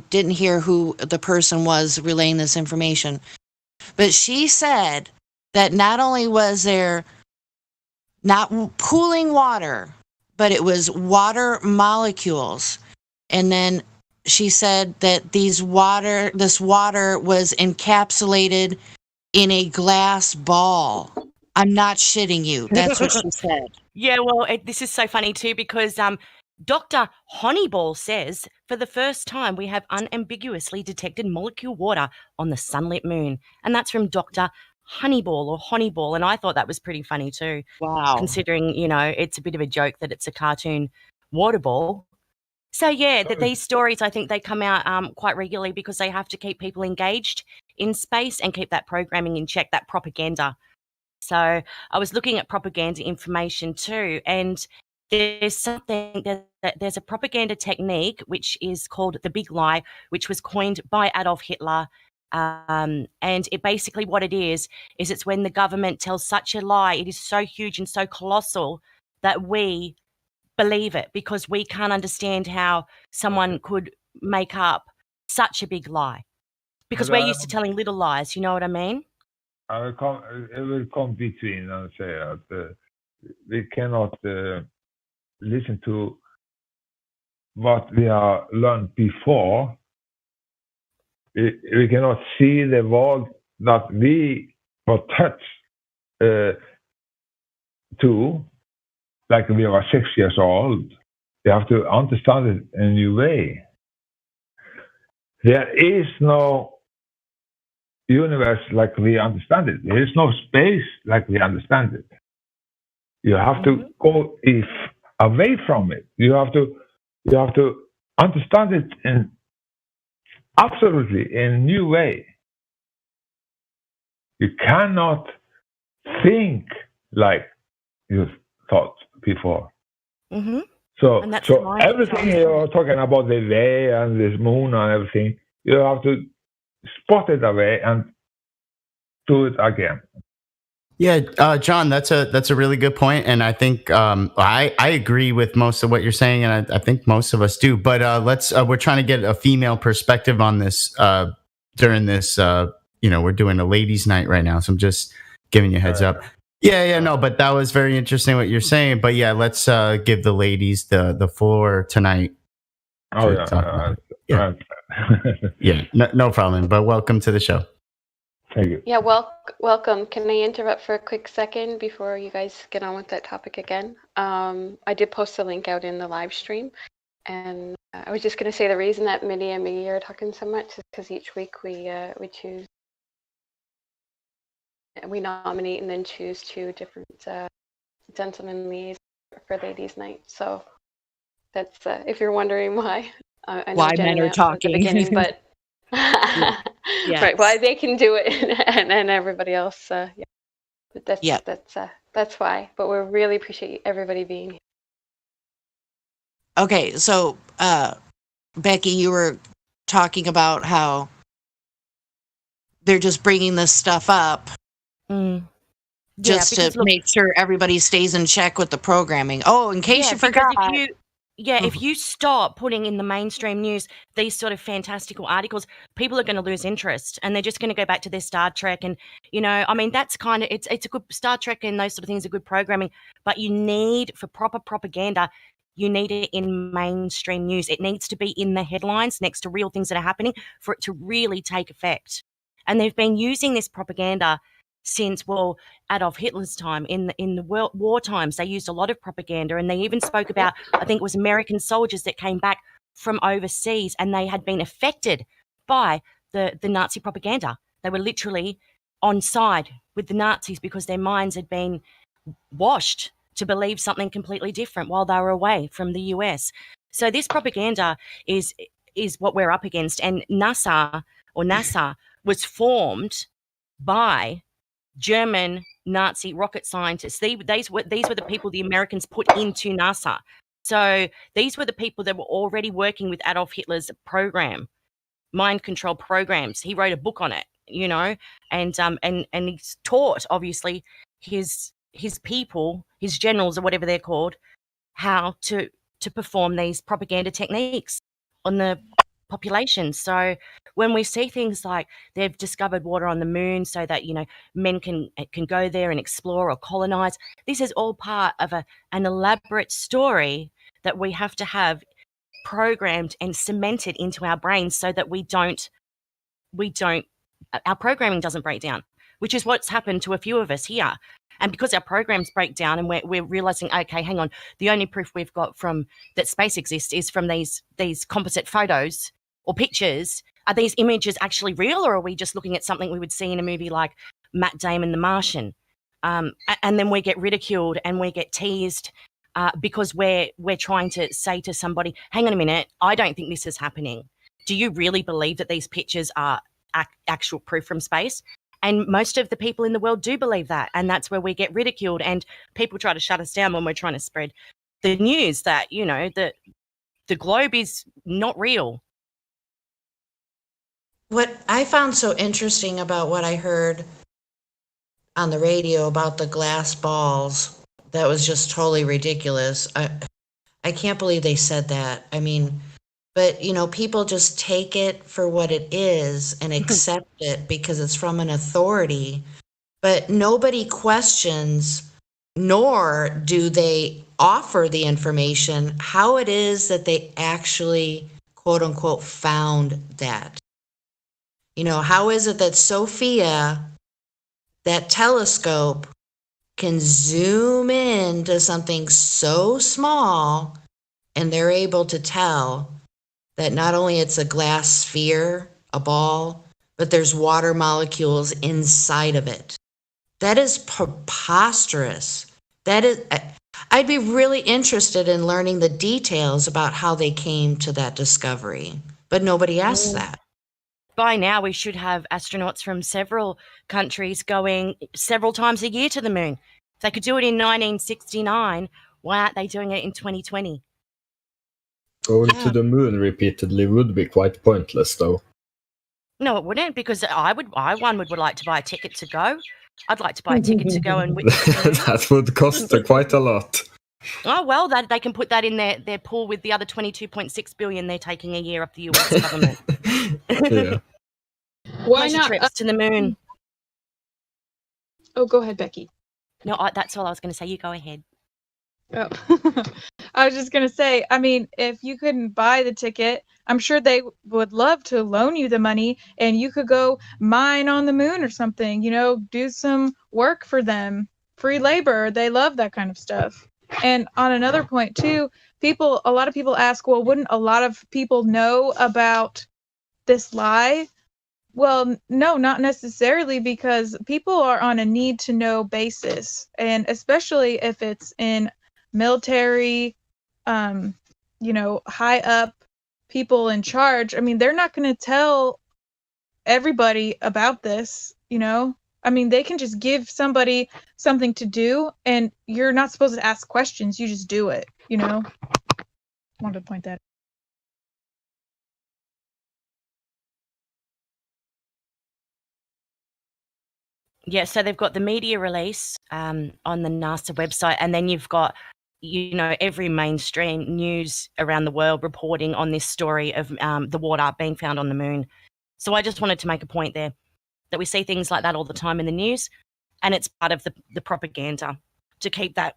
didn't hear who the person was relaying this information. But she said that not only was there not cooling water, but it was water molecules. And then she said that this water was encapsulated in a glass ball. I'm not shitting you. That's what she said. Yeah, well, this is so funny too, because Dr. Honeyball says, for the first time, we have unambiguously detected molecule water on the sunlit moon. And that's from Dr. Honeyball. And I thought that was pretty funny too. Wow. Considering, it's a bit of a joke that it's a cartoon water ball. So, yeah, these stories, I think they come out quite regularly because they have to keep people engaged in space and keep that programming in check, that propaganda. So I was looking at propaganda information too, and there's a propaganda technique which is called the big lie, which was coined by Adolf Hitler. And it basically, what it is it's when the government tells such a lie, it is so huge and so colossal that we believe it, because we can't understand how someone could make up such a big lie, because we're used to telling little lies. You know what I mean? It will come between and say that we cannot listen to what we have learned before. We cannot see the world that we were touched to, like we were 6 years old. We have to understand it in a new way. There is no universe like we understand it. There is no space like we understand it. You have to go away from it. You have to understand it in absolutely in a new way. You cannot think like you thought before. Mm-hmm. So everything you're talking about, the way and this moon and everything, you have to spot it away and do it again. Yeah, John, that's a really good point, and I think I agree with most of what you're saying, and I think most of us do. But we're trying to get a female perspective on this during this. We're doing a ladies' night right now, so I'm just giving you a heads up. Yeah, no, but that was very interesting what you're saying. But yeah, let's give the ladies the floor tonight. Oh yeah. Yeah, no problem. But welcome to the show. Thank you. Yeah, welcome. Can I interrupt for a quick second before you guys get on with that topic again? I did post a link out in the live stream, and I was just going to say the reason that Mitty and Miggy are talking so much is because each week we nominate and then choose two different gentlemen liaisons for ladies' night. So that's if you're wondering why. I know Why Jenny men are at the beginning, talking. but Yes. right, why they can do it and everybody else. Yeah. But that's why. But we really appreciate everybody being here. Okay, so Becky, you were talking about how they're just bringing this stuff up just to make sure everybody stays in check with the programming. Oh, in case you forgot. If you stop putting in the mainstream news these sort of fantastical articles, people are going to lose interest and they're just going to go back to their Star Trek. And, that's kind of, it's a good Star Trek and those sort of things are good programming, but you need, for proper propaganda, you need it in mainstream news. It needs to be in the headlines next to real things that are happening for it to really take effect. And they've been using this propaganda since, Adolf Hitler's time. In the war times, they used a lot of propaganda, and they even spoke about, I think it was American soldiers that came back from overseas and they had been affected by the Nazi propaganda. They were literally on side with the Nazis because their minds had been washed to believe something completely different while they were away from the US. So this propaganda is what we're up against. And NASA was formed by German Nazi rocket scientists. These were the people the Americans put into NASA. So these were the people that were already working with Adolf Hitler's program, mind control programs. He wrote a book on it, you know, and he's taught obviously his people, his generals or whatever they're called, how to perform these propaganda techniques on the population. So when we see things like they've discovered water on the moon so that, you know, men can go there and explore or colonize, this is all part of an elaborate story that we have to have programmed and cemented into our brains so that our programming doesn't break down, which is what's happened to a few of us here. And because our programs break down and we're realizing, okay, hang on, the only proof we've got from that space exists is from these composite photos or pictures. Are these images actually real, or are we just looking at something we would see in a movie like Matt Damon, The Martian? And then we get ridiculed and we get teased because we're trying to say to somebody, hang on a minute, I don't think this is happening. Do you really believe that these pictures are actual proof from space? And most of the people in the world do believe that. And that's where we get ridiculed and people try to shut us down when we're trying to spread the news that, you know, that the globe is not real. What I found so interesting about what I heard on the radio about the glass balls, that was just totally ridiculous. I can't believe they said that. I mean, but, you know, people just take it for what it is and accept it because it's from an authority. But nobody questions, nor do they offer the information, how it is that they actually, quote unquote, found that. You know, how is it that Sophia, that telescope, can zoom in to something so small and they're able to tell that not only it's a glass sphere, a ball, but there's water molecules inside of it. That is preposterous. That is, I'd be really interested in learning the details about how they came to that discovery, but nobody asks that. By now, we should have astronauts from several countries going several times a year to the moon. If they could do it in 1969, why aren't they doing it in 2020? Going to the moon repeatedly would be quite pointless, though. No, it wouldn't, because I would like to buy a ticket to go. I'd like to buy a ticket to go and witness. That would cost quite a lot. Oh, well, they can put that in their pool with the other $22.6 billion they're taking a year off the US government. Yeah. Why Pleasure not trips to the moon? Oh, go ahead, Becky. No, that's all I was going to say. You go ahead. Oh, I was just going to say, I mean, if you couldn't buy the ticket, I'm sure they would love to loan you the money and you could go mine on the moon or something, you know, do some work for them. Free labor. They love that kind of stuff. And on another point too, a lot of people ask, well, wouldn't a lot of people know about this lie? Well, no, not necessarily, because people are on a need to know basis. And especially if it's in military, you know, high up people in charge. I mean, they're not going to tell everybody about this, you know? I mean, they can just give somebody something to do and you're not supposed to ask questions. You just do it, you know? I wanted to point that out. Yeah, so they've got the media release on the NASA website, and then you've got, you know, every mainstream news around the world reporting on this story of the water being found on the moon. So I just wanted to make a point there that we see things like that all the time in the news, and it's part of the propaganda to keep that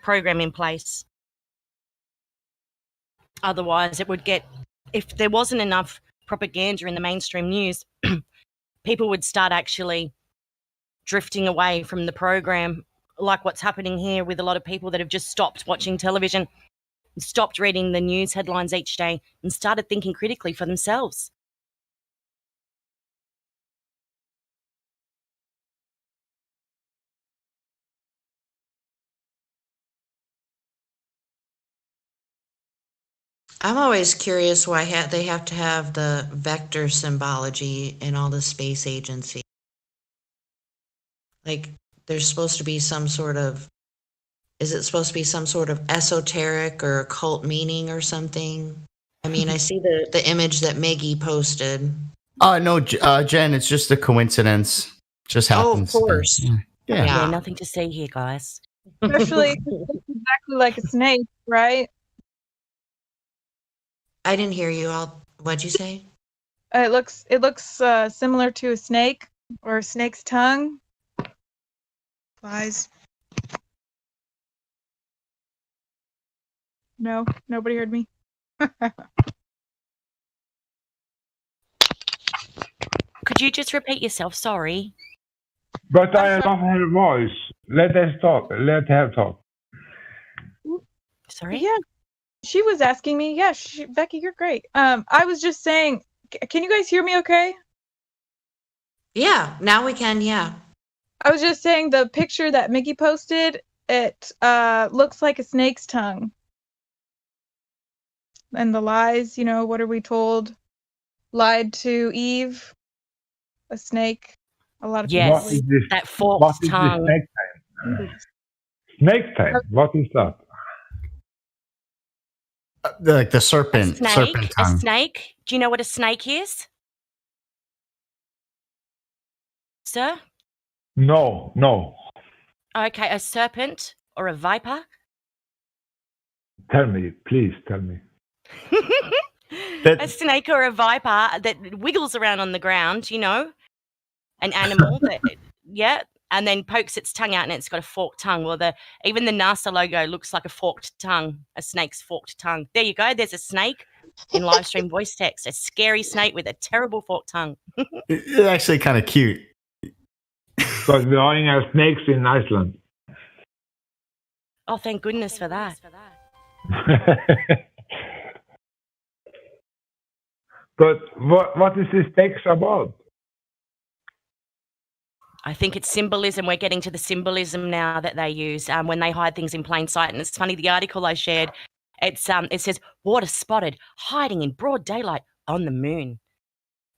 program in place. Otherwise, it would get, if there wasn't enough propaganda in the mainstream news, people would start actually drifting away from the program, like what's happening here with a lot of people that have just stopped watching television, stopped reading the news headlines each day, and started thinking critically for themselves. I'm always curious why they have to have the vector symbology in all the space agency. Like there's supposed to be some sort of, is it supposed to be some sort of esoteric or occult meaning or something? I mean, I see the image that Maggie posted. No, Jen, it's just a coincidence. Just happens. Oh, of course. Yeah. Nothing to see here, guys. Especially it looks exactly like a snake, right? I didn't hear you. What'd you say? It looks similar to a snake or a snake's tongue. Flies. No, nobody heard me. Could you just repeat yourself? Sorry. But I love her voice. Let us talk. Let her talk. Sorry? Yeah. She was asking me. Yeah, Becky, you're great. I was just saying, can you guys hear me okay? Yeah, now we can, yeah. I was just saying the picture that Mickey posted, it looks like a snake's tongue. And the lies, what are we told? Lied to Eve, a snake. A lot of people. Yes, that forked tongue. Snake time? Snake time. What is that? Like the serpent. Serpent A tongue. snake. Do you know what a snake is, sir? No. Okay, a serpent or a viper. Tell me, please tell me. A snake or a viper that wiggles around on the ground, an animal that, and then pokes its tongue out and it's got a forked tongue. Well, even the NASA logo looks like a forked tongue, a snake's forked tongue. There you go. There's a snake in live stream voice text, a scary snake with a terrible forked tongue. It's actually kind of cute. Because we only have snakes in Iceland. Oh, thank goodness for that. But what is this text about? I think it's symbolism. We're getting to the symbolism now that they use when they hide things in plain sight. And it's funny, the article I shared, it says, water spotted, hiding in broad daylight on the moon.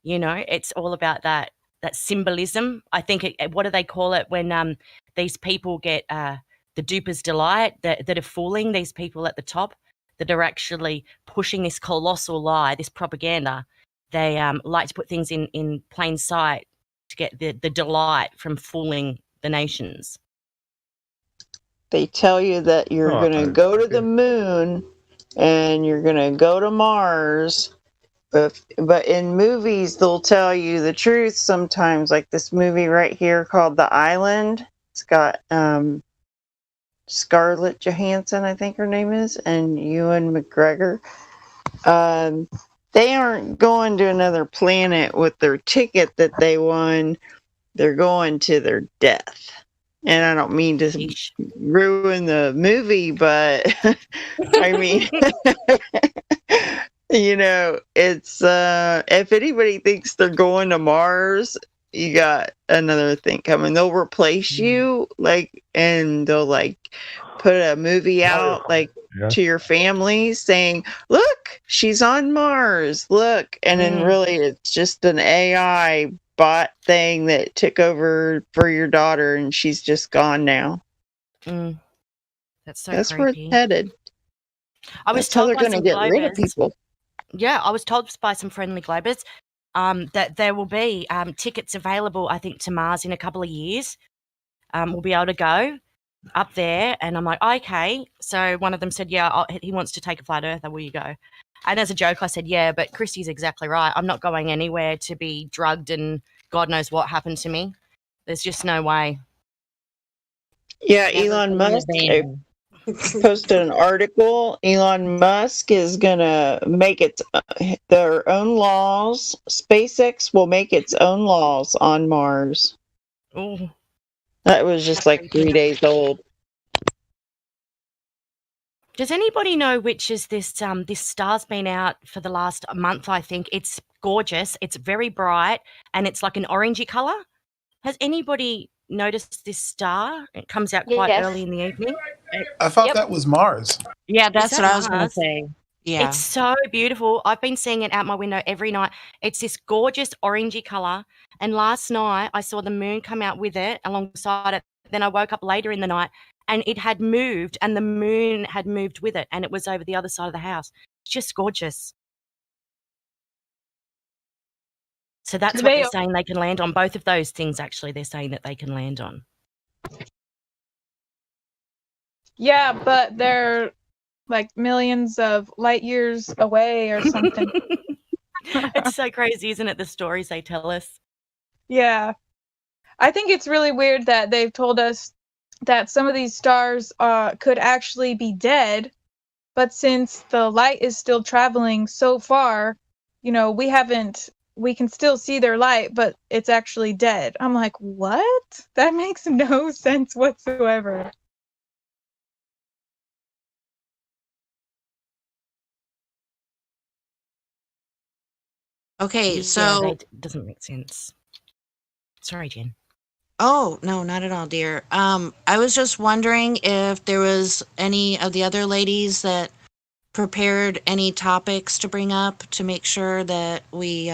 It's all about that symbolism. I think, what do they call it when these people get the duper's delight, that are fooling these people at the top, that are actually pushing this colossal lie, this propaganda. They like to put things in plain sight to get the delight from fooling the nations. They tell you that you're going to go to the moon and you're going to go to Mars. But in movies, they'll tell you the truth sometimes, like this movie right here called The Island. It's got Scarlett Johansson, I think her name is, and Ewan McGregor. They aren't going to another planet with their ticket that they won. They're going to their death. And I don't mean to ruin the movie, but I mean, it's if anybody thinks they're going to Mars, you got another thing coming. They'll replace you, and they'll put a movie out to your family saying, look, she's on Mars, look. And then really it's just an AI bot thing that took over for your daughter and she's just gone now. That's creepy. Where it's headed. I was told told they're going to get rid of people. Yeah, I was told by some friendly globers that there will be tickets available, I think, to Mars in a couple of years. We'll be able to go up there. And I'm like, okay. So one of them said, yeah, he wants to take a flat earther. Will you go? And as a joke, I said, yeah, but Christy's exactly right. I'm not going anywhere to be drugged and God knows what happened to me. There's just no way. Yeah, Elon Musk posted an article. Elon Musk is going to make their own laws. SpaceX will make its own laws on Mars. Oh. That was just 3 days old. Does anybody know which is this? This star's been out for the last month, I think. It's gorgeous. It's very bright, and it's like an orangey color. Has anybody noticed this star? It comes out quite early in the evening. I thought that was Mars. Yeah, that's that what I was going to Mars? say. Yeah. It's so beautiful. I've been seeing it out my window every night. It's this gorgeous orangey color. And last night I saw the moon come out with it alongside it. Then I woke up later in the night and it had moved and the moon had moved with it and it was over the other side of the house. It's just gorgeous. So that's what they're saying they can land on. Both of those things, actually, they're saying that they can land on. Yeah, but they're like millions of light years away or something. It's so crazy, isn't it? The stories they tell us. Yeah. I think it's really weird that they've told us that some of these stars could actually be dead, but since the light is still traveling so far, you know, we can still see their light, but it's actually dead. I'm like, what? That makes no sense whatsoever. Okay, Yeah, so that doesn't make sense. Sorry, Jen. oh, no, not at all, dear. I was just wondering if there was any of the other ladies that prepared any topics to bring up to make sure that we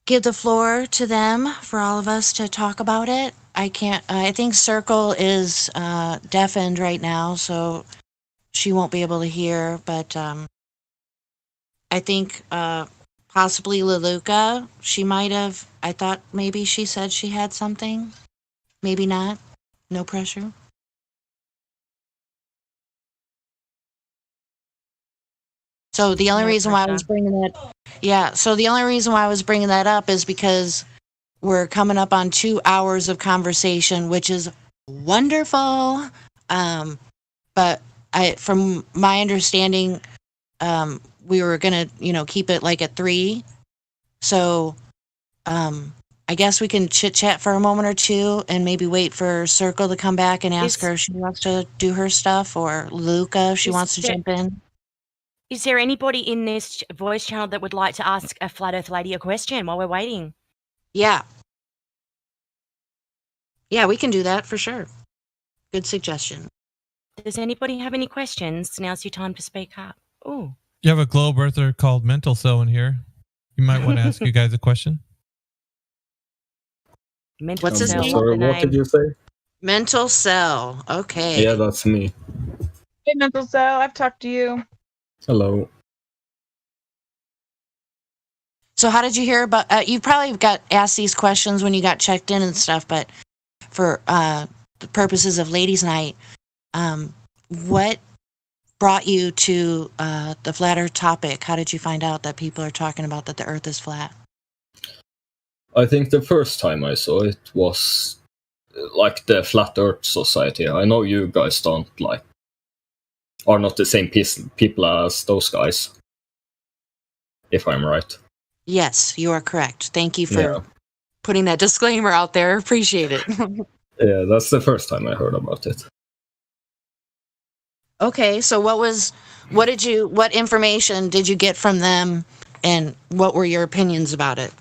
give the floor to them for all of us to talk about it. I think Circle is deafened right now, so she won't be able to hear, but I think possibly Leluka, she might have, I thought maybe she said she had something. Maybe not. No pressure. So the only reason why I was bringing that, so the only reason why I was bringing that up is because we're coming up on 2 hours of conversation, which is wonderful. But from my understanding, we were gonna, keep it like at 3. So, I guess we can chit chat for a moment or two and maybe wait for Circle to come back and ask her if she wants to do her stuff, or Luca if she wants to jump in. Is there anybody in this voice channel that would like to ask a Flat Earth lady a question while we're waiting? Yeah. Yeah, we can do that for sure. Good suggestion. Does anybody have any questions? Now's your time to speak up. Oh. You have a globe earther called Mental Cell in here. You might want to ask you guys a question. What's his name? Sorry, what did you say? Mental Cell. Okay. Yeah, that's me. Hey, Mental Cell, I've talked to you. Hello. So how did you hear about, you probably got asked these questions when you got checked in and stuff, but for the purposes of Ladies Night, what brought you to the flat earth topic? How did you find out that people are talking about that the earth is flat? I think the first time I saw it was like the Flat Earth Society. I know you guys are not the same people as those guys, if I'm right. Yes, you are correct. Thank you for putting that disclaimer out there. Appreciate it. Yeah, that's the first time I heard about it. Okay, so what information did you get from them, and what were your opinions about it?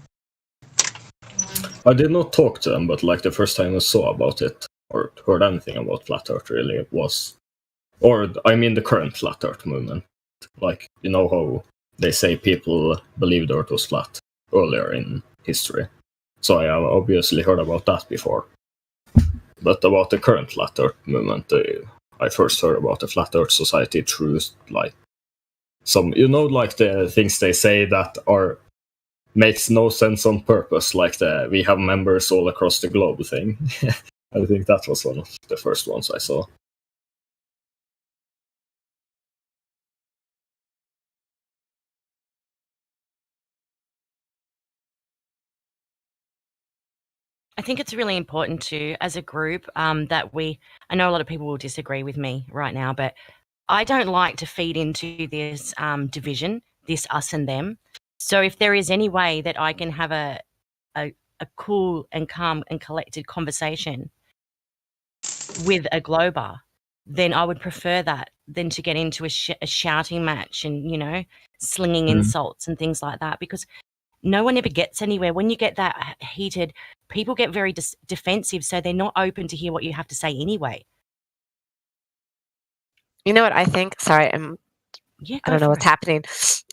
I did not talk to them, but like the first time I saw about it or heard anything about Flat Earth really was, or I mean the current Flat Earth movement. Like, you know how they say people believed the Earth was flat earlier in history. So I have obviously heard about that before. But about the current Flat Earth movement, I first heard about the Flat Earth Society through like some, like the things they say that makes no sense on purpose, like we have members all across the globe thing. I think that was one of the first ones I saw. I think it's really important too, as a group, that I know a lot of people will disagree with me right now, but I don't like to feed into this division, this us and them. So if there is any way that I can have a cool and calm and collected conversation with a Glober, then I would prefer that than to get into a shouting match and, slinging insults and things like that, because no one ever gets anywhere. When you get that heated, people get very defensive, so they're not open to hear what you have to say anyway. You know what I think? Sorry, I'm Yeah, I don't know what's happening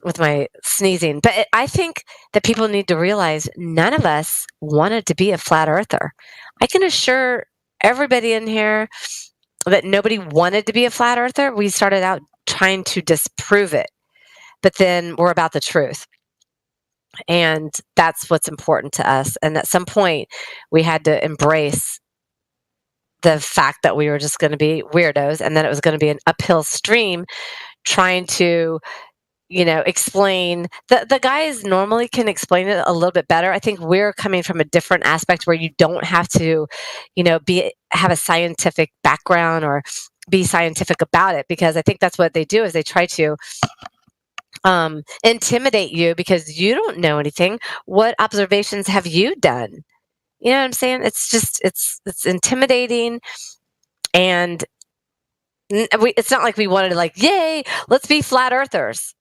with my sneezing, but I think that people need to realize none of us wanted to be a flat earther. I can assure everybody in here that nobody wanted to be a flat earther. We started out trying to disprove it, but then we're about the truth. And that's what's important to us. And at some point, we had to embrace the fact that we were just going to be weirdos and that it was going to be an uphill stream trying to, explain. The guys normally can explain it a little bit better. I think we're coming from a different aspect where you don't have to, have a scientific background or be scientific about it, because I think that's what they do is they try to intimidate you because you don't know anything. What observations have you done? You know what I'm saying? It's just, it's intimidating, and it's not like we wanted to yay, let's be flat earthers.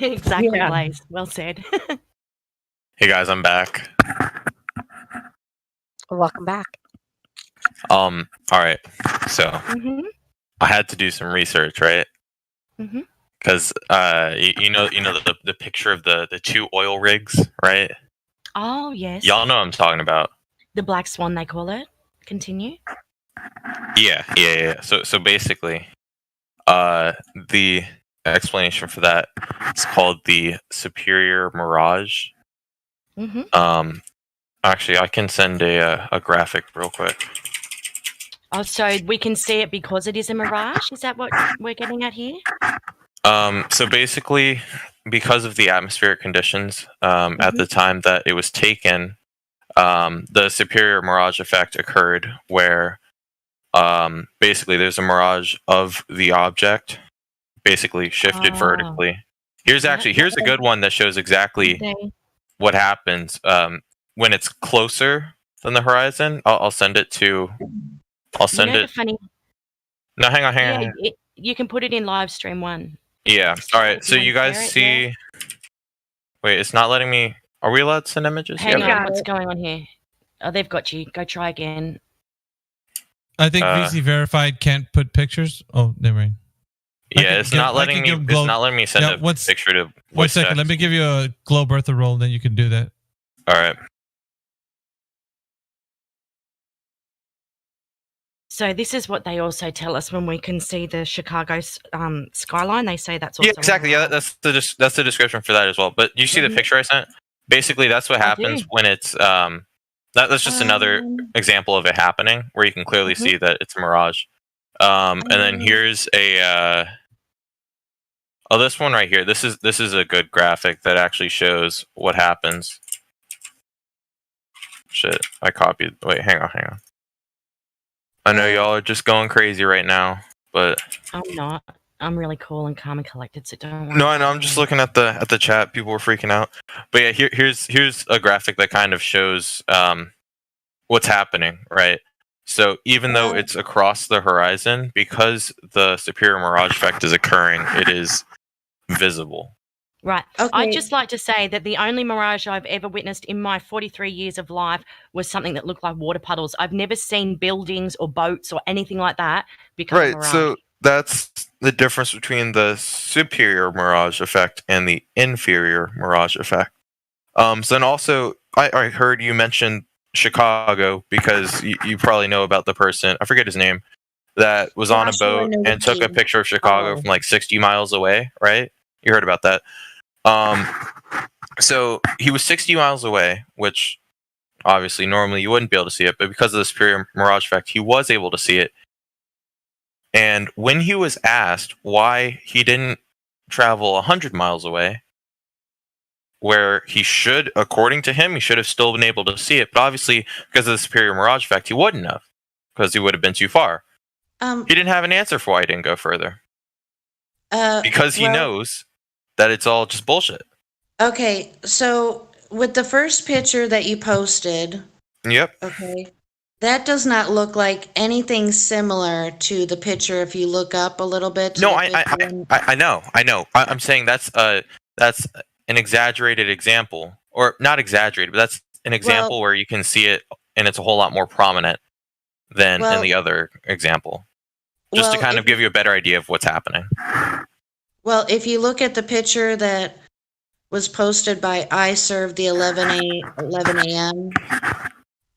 Exactly, Yeah. Blaze. Well said. Hey guys, I'm back. Welcome back. All right. So Mm-hmm. I had to do some research, right? Mm-hmm. Because you know the picture of the two oil rigs, right? Oh, yes. Y'all know what I'm talking about. The Black Swan, they call it. Continue. Yeah. So basically, the explanation for that is called the Superior Mirage. Mm-hmm. Actually, I can send a graphic real quick. Oh, so we can see it because it is a mirage? Is that what we're getting at here? So basically, because of the atmospheric conditions at the time that it was taken, the superior mirage effect occurred where basically there's a mirage of the object basically shifted vertically. Here's a good one that shows exactly what happens when it's closer than the horizon. I'll send it to... Funny. No, hang on. You can put it in live stream 1. Yeah. All right. So you guys see... Wait, it's not letting me... Are we allowed to send images? Hang on, what's going on here? Oh, they've got you. Go try again. I think VC Verified can't put pictures. Oh, never mind. Yeah, it's not letting me. It's not letting me send a picture to. One second. Let me give you a Globe Earther roll, and then you can do that. All right. So this is what they also tell us when we can see the Chicago skyline. They say that's also Yeah, exactly. Yeah, that's the description for that as well. But you see the picture I sent? Basically, that's what happens when it's that's just another example of it happening where you can clearly see that it's a mirage. And then here's a this one right here. This is a good graphic that actually shows what happens. Shit, I copied. Wait, hang on. I know y'all are just going crazy right now, but I'm not. I'm really cool and calm and collected, so don't worry. No, I know. I'm just looking at the chat. People were freaking out. But yeah, here's a graphic that kind of shows what's happening, right? So even though it's across the horizon, because the superior mirage effect is occurring, it is visible. Right. I'd just like to say that the only mirage I've ever witnessed in my 43 years of life was something that looked like water puddles. I've never seen buildings or boats or anything like that become a Right. mirage. So that's the difference between the superior mirage effect and the inferior mirage effect. So then also, I heard you mention Chicago because you probably know about the person, I forget his name, that was on a boat and took a picture of Chicago from like 60 miles away, right? You heard about that. So he was 60 miles away, which obviously normally you wouldn't be able to see it, but because of the superior mirage effect, he was able to see it. And when he was asked why he didn't travel 100 miles away, where he should, according to him, he should have still been able to see it, but obviously because of the superior mirage effect, he wouldn't have, because he would have been too far. He didn't have an answer for why he didn't go further. Because he knows that it's all just bullshit. Okay, so with the first picture that you posted, Yep. okay, that does not look like anything similar to the picture if you look up a little bit. to No, the picture. I know. I'm saying that's an exaggerated example, or not exaggerated, but that's an example where you can see it and it's a whole lot more prominent than in the other example. just to Well, kind of give you a better idea of what's happening. Well, if you look at the picture that was posted by iServe the 11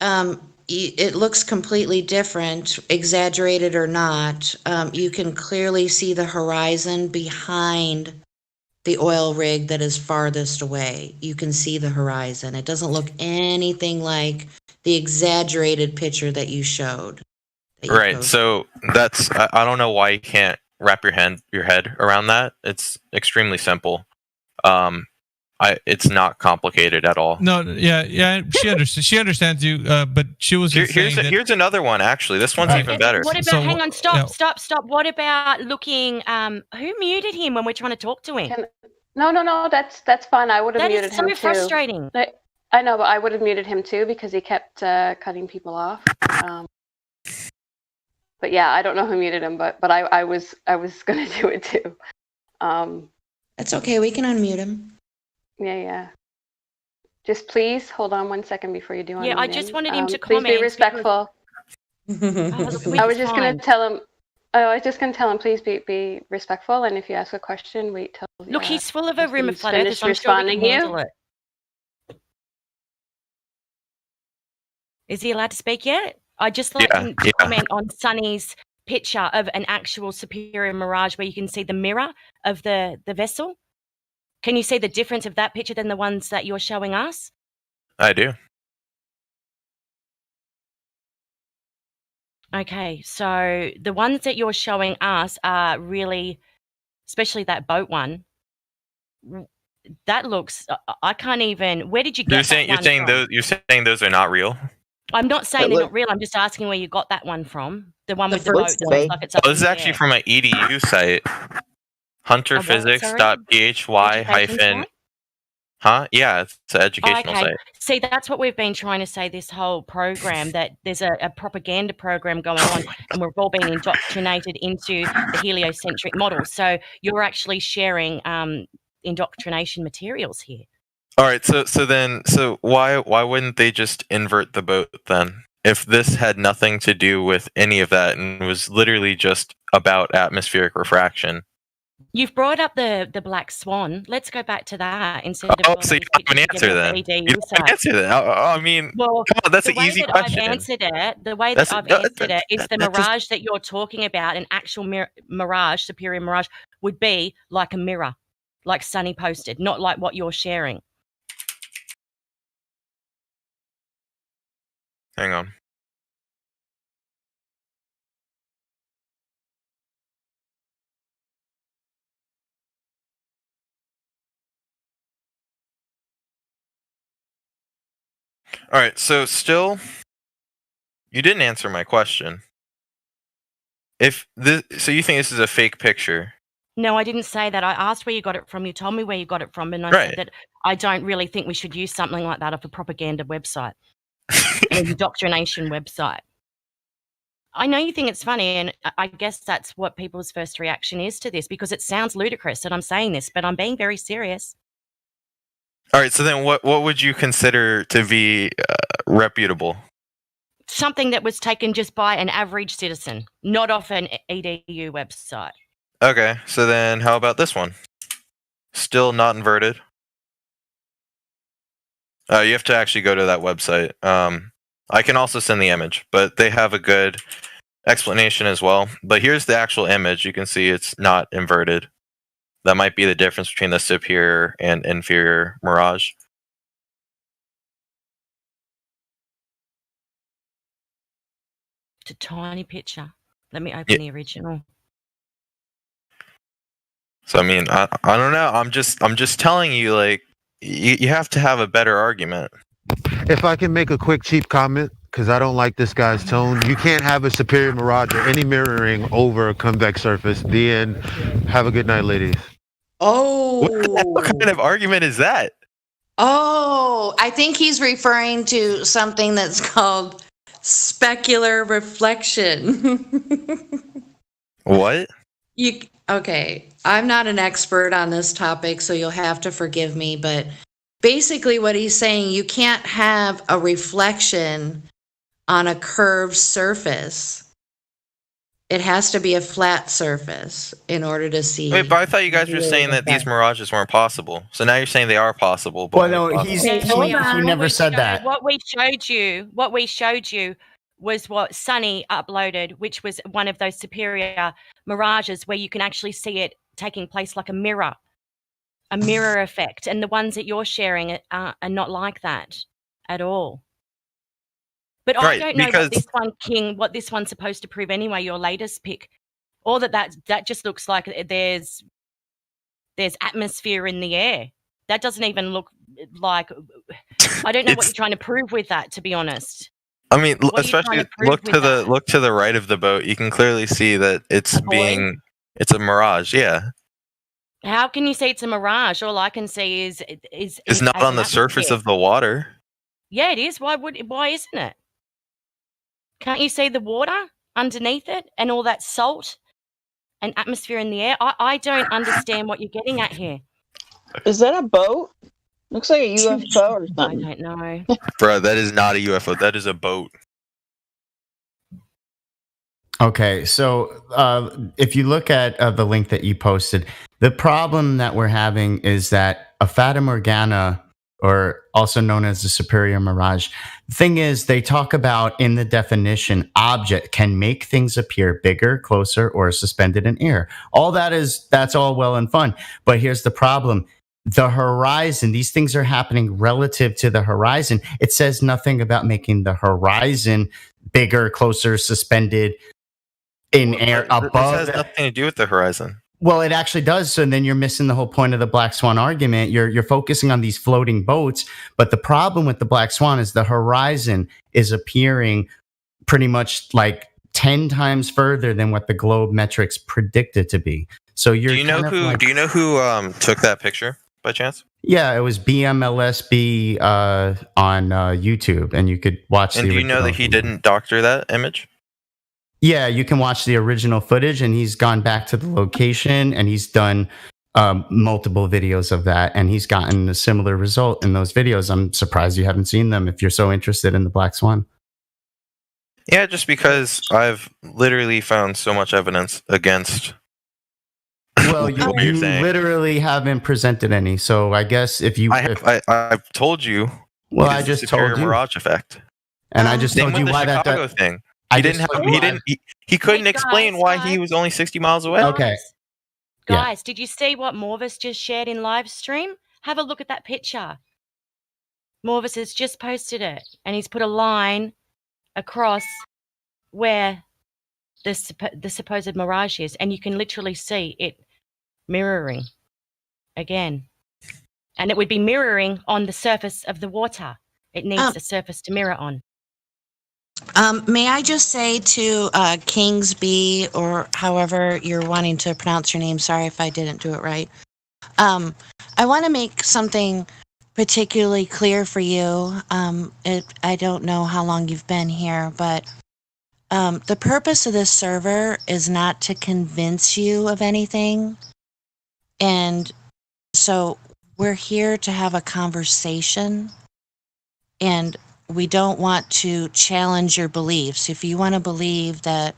a.m., it looks completely different, exaggerated or not. You can clearly see the horizon behind the oil rig that is farthest away. You can see the horizon. It doesn't look anything like the exaggerated picture that you showed. Right. So that's I don't know why you can't wrap your head around that. It's extremely simple. It's not complicated at all. No, yeah, she understands you, but she was just saying that, here's another one actually. This one's even better. What about? Hang on, stop. What about looking? Who muted him when we're trying to talk to him? No, that's fine. I would have That muted is him so too. frustrating. I know, but I would have muted him too because he kept cutting people off. But yeah, I don't know who muted him, but I was gonna do it too. That's okay. We can unmute him. Yeah. Just please hold on 1 second before you do unmute him. I just wanted him to please comment. be respectful. I was just gonna tell him. I was just gonna tell him, please be respectful, and if you ask a question, wait till. Look, he's full of a room of he's flat earthers. finished I'm sure we responding can you. handle it. Is he allowed to speak yet? I just like him to comment on Sunny's picture of an actual Superior Mirage where you can see the mirror of the vessel. Can you see the difference of that picture than the ones that you're showing us? I do. Okay, so the ones that you're showing us are really, especially that boat one. That looks. I can't even. Where did you get You're saying from? you're saying those are not real? I'm not saying they're not real. I'm just asking where you got that one from. The one with the boat that looks like it's up Oh, this is in the actually air. from an EDU site. Hunterphysics.phy hyphen. Huh? Yeah, it's an educational site. See, that's what we've been trying to say this whole program, that there's a propaganda program going on and we've all been indoctrinated into the heliocentric model. So you're actually sharing indoctrination materials here. All right, so why wouldn't they just invert the boat then? If this had nothing to do with any of that and was literally just about atmospheric refraction. You've brought up the black swan. Let's go back to that instead of. Oh, so you don't have an answer then? You don't have an answer then? I mean, well, come on, that's an easy question. The way that I've answered it is the mirage that you're talking about, an actual mirage, Superior Mirage, would be like a mirror, like Sunny posted, not like what you're sharing. Hang on. All right, so still, you didn't answer my question. So you think this is a fake picture? No, I didn't say that. I asked where you got it from. You told me where you got it from, and I said that I don't really think we should use something like that off a propaganda website, an indoctrination website. I know you think it's funny, and I guess that's what people's first reaction is to this, because it sounds ludicrous that I'm saying this, but I'm being very serious. All right, so then what would you consider to be reputable? Something that was taken just by an average citizen, not off an EDU website. Okay, so then how about this one? Still not inverted. You have to actually go to that website. I can also send the image, but they have a good explanation as well. But here's the actual image. You can see it's not inverted. That might be the difference between the superior and inferior mirage. It's a tiny picture. Let me open the original. So I mean, I don't know. I'm just telling you, like, you have to have a better argument. If I can make a quick cheap comment, because I don't like this guy's tone. You can't have a superior mirage or any mirroring over a convex surface. The end. Have a good night, ladies. Oh. What kind of argument is that? Oh, I think he's referring to something that's called specular reflection. What? Okay, I'm not an expert on this topic, so you'll have to forgive me, but basically what he's saying, you can't have a reflection on a curved surface. it has to be a flat surface in order to see. Wait, but I thought you guys were saying that these mirages weren't possible. So now you're saying they are possible. But Well, no, only he's possible. he never said that. What we showed you was what Sunny uploaded, which was one of those superior mirages where you can actually see it taking place like a mirror effect. And the ones that you're sharing are not like that at all. But I don't know what this one's supposed to prove anyway, your latest pick. Or that just looks like there's atmosphere in the air. That doesn't even look like, I don't know what you're trying to prove with that, to be honest. I mean, especially look to the right of the boat. You can clearly see that it's a mirage. Yeah. How can you say it's a mirage? All I can see is it's not on the surface of the water. Yeah, it is. Why isn't it? Can't you see the water underneath it and all that salt and atmosphere in the air? I don't understand what you're getting at here. Is that a boat? Looks like a UFO or something. I don't know. Bro, that is not a UFO. That is a boat. Okay, so if you look at the link that you posted, the problem that we're having is that a Fata Morgana, or also known as the superior mirage, the thing is they talk about in the definition, object can make things appear bigger, closer, or suspended in air. All that's all well and fun. But here's the problem. The horizon, these things are happening relative to the horizon. It says nothing about making the horizon bigger, closer, suspended in air above. This has nothing to do with the horizon. Well, it actually does. So then you're missing the whole point of the Black Swan argument. You're focusing on these floating boats, but the problem with the Black Swan is the horizon is appearing pretty much like 10 times further than what the globe metrics predicted to be. So you're Do you know who took that picture by chance? Yeah, it was BMLSB on YouTube, and you could watch. And do you know that he didn't doctor that image? Yeah, you can watch the original footage, and he's gone back to the location, and he's done multiple videos of that, and he's gotten a similar result in those videos. I'm surprised you haven't seen them if you're so interested in the Black Swan. Yeah, just because I've literally found so much evidence against. Well, you literally haven't presented any, so I guess if you, I've told you. Well, I just told you mirage effect, and I just told you why Chicago that thing. He couldn't explain why he was only 60 miles away. Okay. Guys, did you see what Morvis just shared in live stream? Have a look at that picture. Morvis has just posted it, and he's put a line across where the supposed mirage is, and you can literally see it mirroring again. And it would be mirroring on the surface of the water. It needs a surface to mirror on. May I just say to Kingsby, or however you're wanting to pronounce your name, sorry if I didn't do it right. I want to make something particularly clear for you. I don't know how long you've been here, but the purpose of this server is not to convince you of anything. And so we're here to have a conversation, and we don't want to challenge your beliefs. If you want to believe that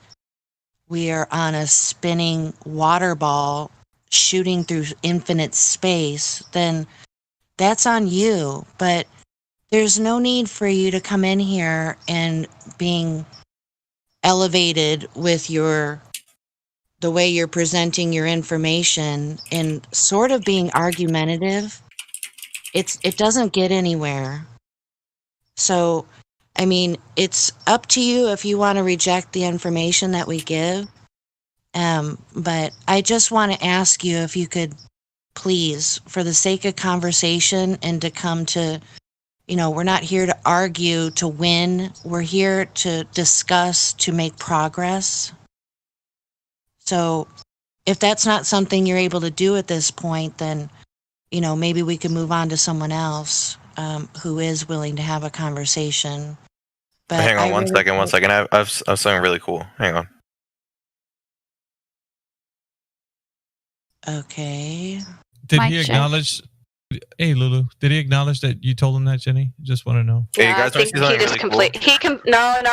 we are on a spinning water ball shooting through infinite space, then that's on you. But there's no need for you to come in here and being elevated with the way you're presenting your information and sort of being argumentative. It doesn't get anywhere. So, I mean, it's up to you if you want to reject the information that we give. But I just want to ask you if you could please, for the sake of conversation and to come to, we're not here to argue to win. We're here to discuss, to make progress. So if that's not something you're able to do at this point, then, maybe we can move on to someone else. Who is willing to have a conversation. But hang on one second. I have something really cool. Hang on. Okay. Did he acknowledge? Hey, Lulu. Did he acknowledge that you told him that, Jenny? Just want to know. Hey, you guys don't see something really cool?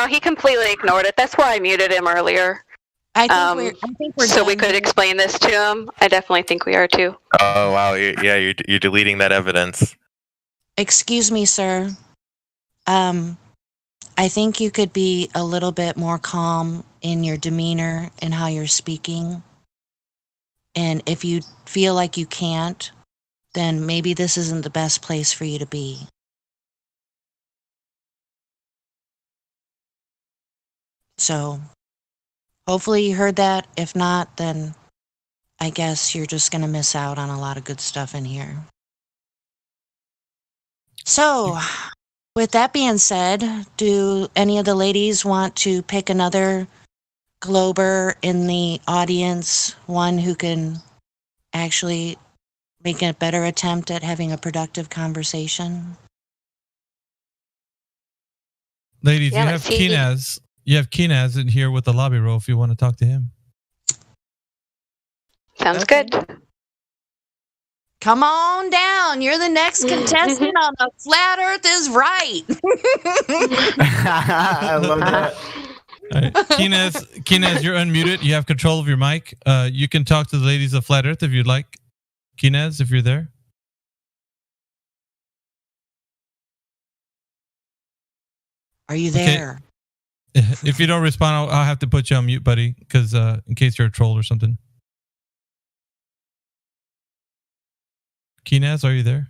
He completely ignored it. That's why I muted him earlier. I think we're so done we could here. explain this to him. I definitely think we are too. Oh wow, you're deleting that evidence. Excuse me, sir. I think you could be a little bit more calm in your demeanor and how you're speaking. And if you feel like you can't, then maybe this isn't the best place for you to be. So, hopefully you heard that. If not, then I guess you're just going to miss out on a lot of good stuff in here. So, with that being said, do any of the ladies want to pick another Glober in the audience, one who can actually make a better attempt at having a productive conversation? Ladies, Yeah, you let's have see. Kinaz. You have Kinaz in here with the lobby roll if you want to talk to him. Sounds good. Come on down. You're the next contestant on the Flat Earth is Right. I love that. All right. Kinaz, you're unmuted. You have control of your mic. You can talk to the ladies of Flat Earth if you'd like. Kinaz, if you're there. Are you Okay. there? If you don't respond, I'll have to put you on mute, buddy, because in case you're a troll or something. Kinaz, are you there?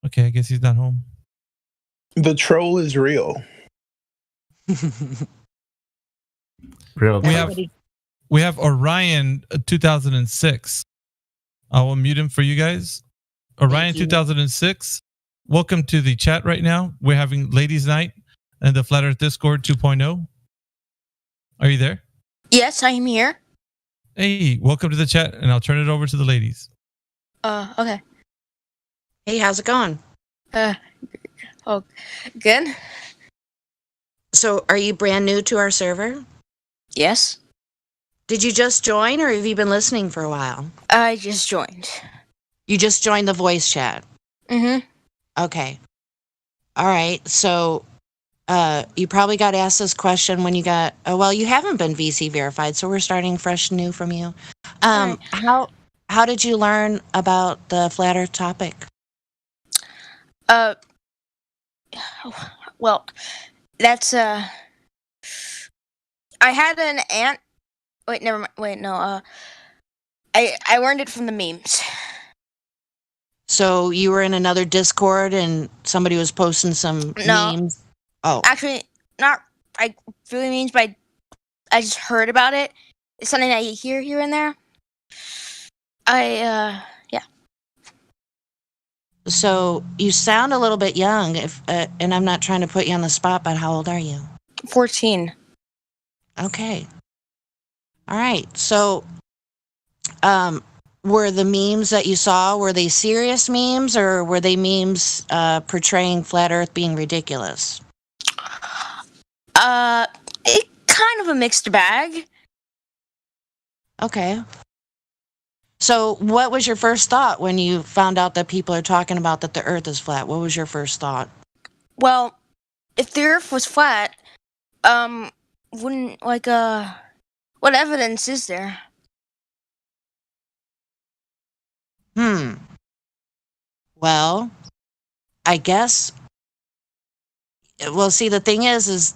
Okay, I guess he's not home. The troll is real. Real. We have Orion 2006. I will mute him for you guys. Orion 2006. Welcome to the chat right now. We're having Ladies Night and the Flat Earth Discord 2.0. Are you there? Yes, I am here. Hey, welcome to the chat, and I'll turn it over to the ladies. Okay. Hey, how's it going? Oh, good. So, are you brand new to our server? Yes. Did you just join, or have you been listening for a while? I just joined. You just joined the voice chat. Mm-hmm. Okay. All right. So, you probably got asked this question when you got. Well, you haven't been VC verified, so we're starting fresh, new from you. How did you learn about the flat Earth topic? Well, that's I had an aunt. Wait, never mind. Wait, no. I learned it from the memes. So you were in another Discord and somebody was posting some memes? Oh. Actually, not like really memes, but I just heard about it. It's something that you hear here and there. Yeah. So you sound a little bit young, and I'm not trying to put you on the spot, but how old are you? 14. Okay. All right. So, were the memes that you saw, were they serious memes, or were they memes portraying flat Earth being ridiculous? It kind of a mixed bag. Okay. So what was your first thought when you found out that people are talking about that the Earth is flat? What was your first thought? Well, if the Earth was flat, wouldn't what evidence is there? Well, I guess. Well, see, the thing is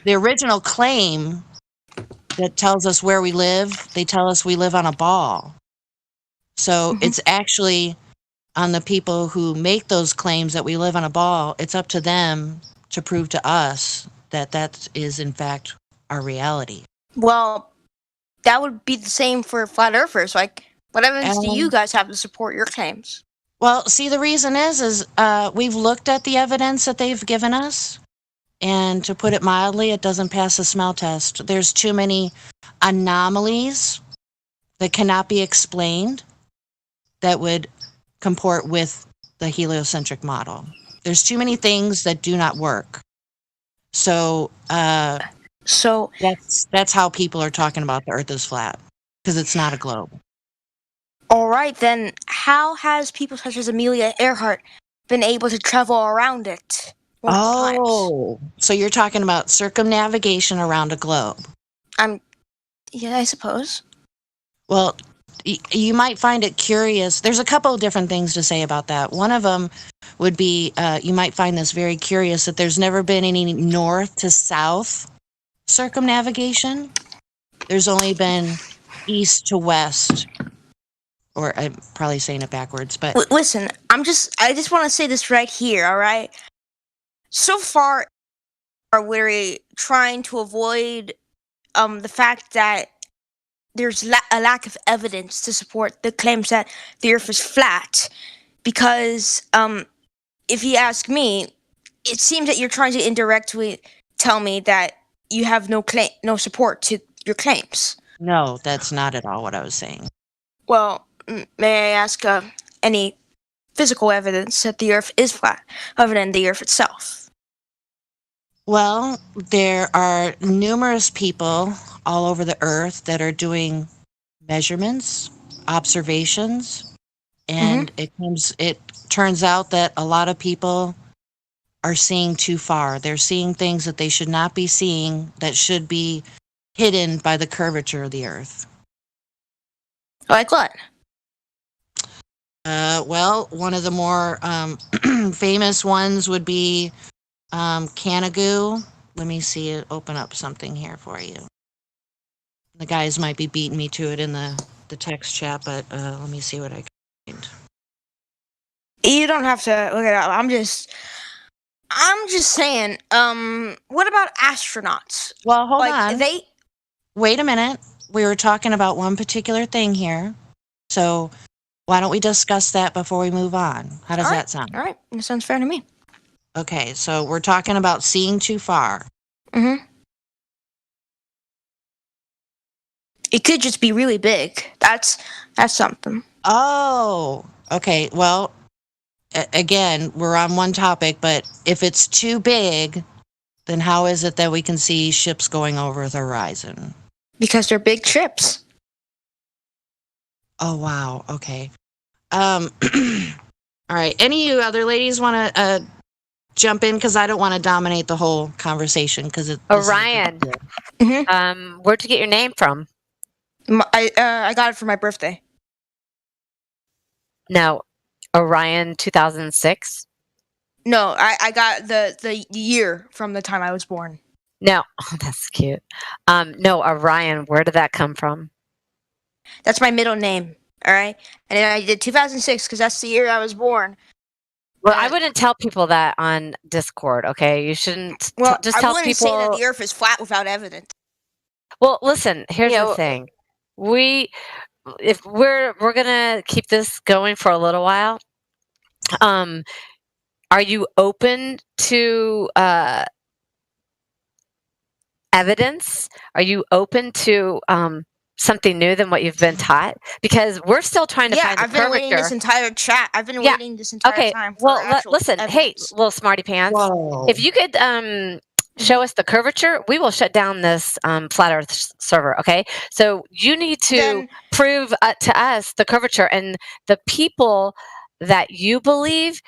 the original claim that tells us where we live. They tell us we live on a ball. So it's actually on the people who make those claims that we live on a ball. It's up to them to prove to us that that is in fact our reality. Well, that would be the same for flat earthers. Like, what evidence do you guys have to support your claims? Well, see, the reason is we've looked at the evidence that they've given us, and to put it mildly, it doesn't pass the smell test. There's too many anomalies that cannot be explained that would comport with the heliocentric model. There's too many things that do not work. So that's how people are talking about the Earth is flat, because it's not a globe. All right, then how has people such as Amelia Earhart been able to travel around it multiple times. Oh, so you're talking about circumnavigation around a globe. Yeah, I suppose. Well, you might find it curious. There's a couple of different things to say about that. One of them would be you might find this very curious that there's never been any north to south circumnavigation. There's only been east to west. Or I'm probably saying it backwards, but Listen, I just want to say this right here, all right? So far, we're trying to avoid the fact that there's a lack of evidence to support the claims that the Earth is flat, because if you ask me, it seems that you're trying to indirectly tell me that you have no support to your claims. no, that's not at all what I was saying. Well, may I ask any physical evidence that the Earth is flat, other than the Earth itself? Well, there are numerous people all over the earth that are doing measurements, observations, and it turns out that a lot of people are seeing too far. They're seeing things that they should not be seeing, that should be hidden by the curvature of the earth. Like what? Well, one of the more famous ones would be Canagoo. Let me see, open up something here for you. The guys might be beating me to it in the text chat, but let me see what I can find. You don't have to look it up. I'm just saying. What about astronauts? Well, hold on. They Wait a minute. We were talking about one particular thing here. So why don't we discuss that before we move on? How does that sound? All right. That sounds fair to me. Okay, so we're talking about seeing too far. Mm-hmm. It could just be really big. That's something. Oh, okay. Well, again, we're on one topic, but if it's too big, then how is it that we can see ships going over the horizon? Because they're big ships. Oh, wow. Okay. All right. Any of you other ladies want to jump in? Because I don't want to dominate the whole conversation. Because Orion, where'd you get your name from? I got it for my birthday. No, Orion 2006. No, I got the year from the time I was born. No, oh, that's cute. No, Orion. Where did that come from? That's my middle name. All right, and then I did 2006 because that's the year I was born. Well, I wouldn't tell people that on Discord. Okay, you shouldn't. Just tell I wouldn't people. say that the Earth is flat without evidence. Well, listen. Here's the thing. If we're gonna keep this going for a little while, are you open to evidence? Are you open to something new than what you've been taught? Because we're still trying to find the I've been curvature. waiting this entire chat. I've been waiting this entire time. For Well, actual listen. evidence. Hey, little smarty pants. Whoa. If you could show us the curvature, we will shut down this flat Earth server. Okay. So you need to prove to us the curvature, and the people that you believe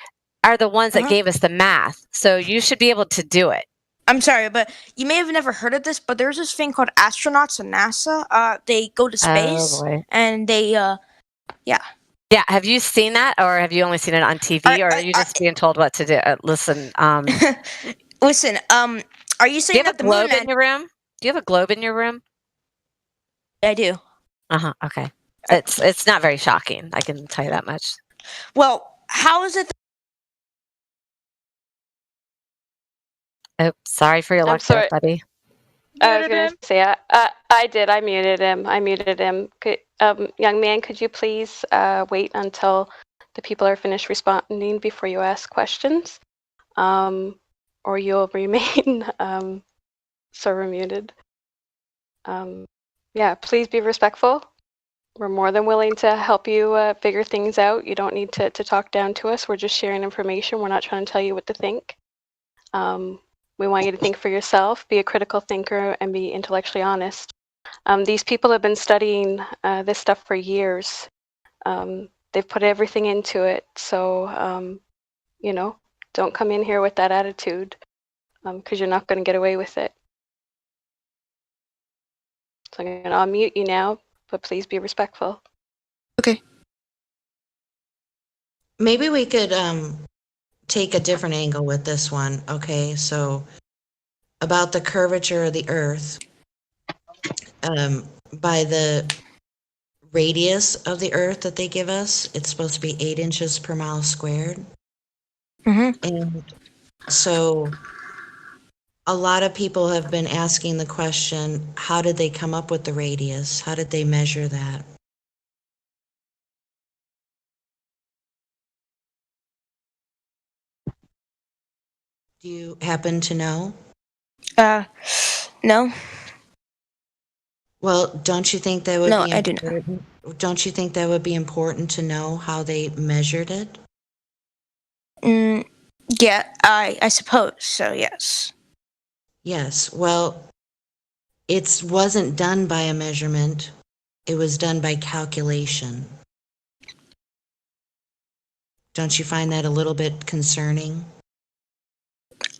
are the ones that gave us the math. So you should be able to do it. I'm sorry, but you may have never heard of this, but there's this thing called astronauts in NASA. They go to space and they, yeah. Yeah. Have you seen that, or have you only seen it on TV, or are you just being told what to do? Listen. Listen. Are you saying that the globe in your room? Do you have a globe in your room? I do. Okay. It's not very shocking. I can tell you that much. Well, how is it? Oh, sorry for your luck there, buddy. I was going to say, I did. I muted him. Young man, could you please wait until the people are finished responding before you ask questions? Or you'll remain server muted. Yeah, please be respectful. We're more than willing to help you figure things out. You don't need to talk down to us. We're just sharing information. We're not trying to tell you what to think. We want you to think for yourself, be a critical thinker, and be intellectually honest. These people have been studying this stuff for years. They've put everything into it. So don't come in here with that attitude, because you're not going to get away with it. So I'm going to unmute you now, but please be respectful. Okay. Maybe we could take a different angle with this one. Okay, so about the curvature of the Earth, by the radius of the Earth that they give us, it's supposed to be 8 inches per mile squared. And so a lot of people have been asking the question, how did they come up with the radius? How did they measure that? Do you happen to know? No. Well, don't you think that would No, be I do not. important? Don't you think that would be important to know how they measured it? Yeah, I suppose so, yes. Yes. Well, it wasn't done by a measurement. It was done by calculation. Don't you find that a little bit concerning?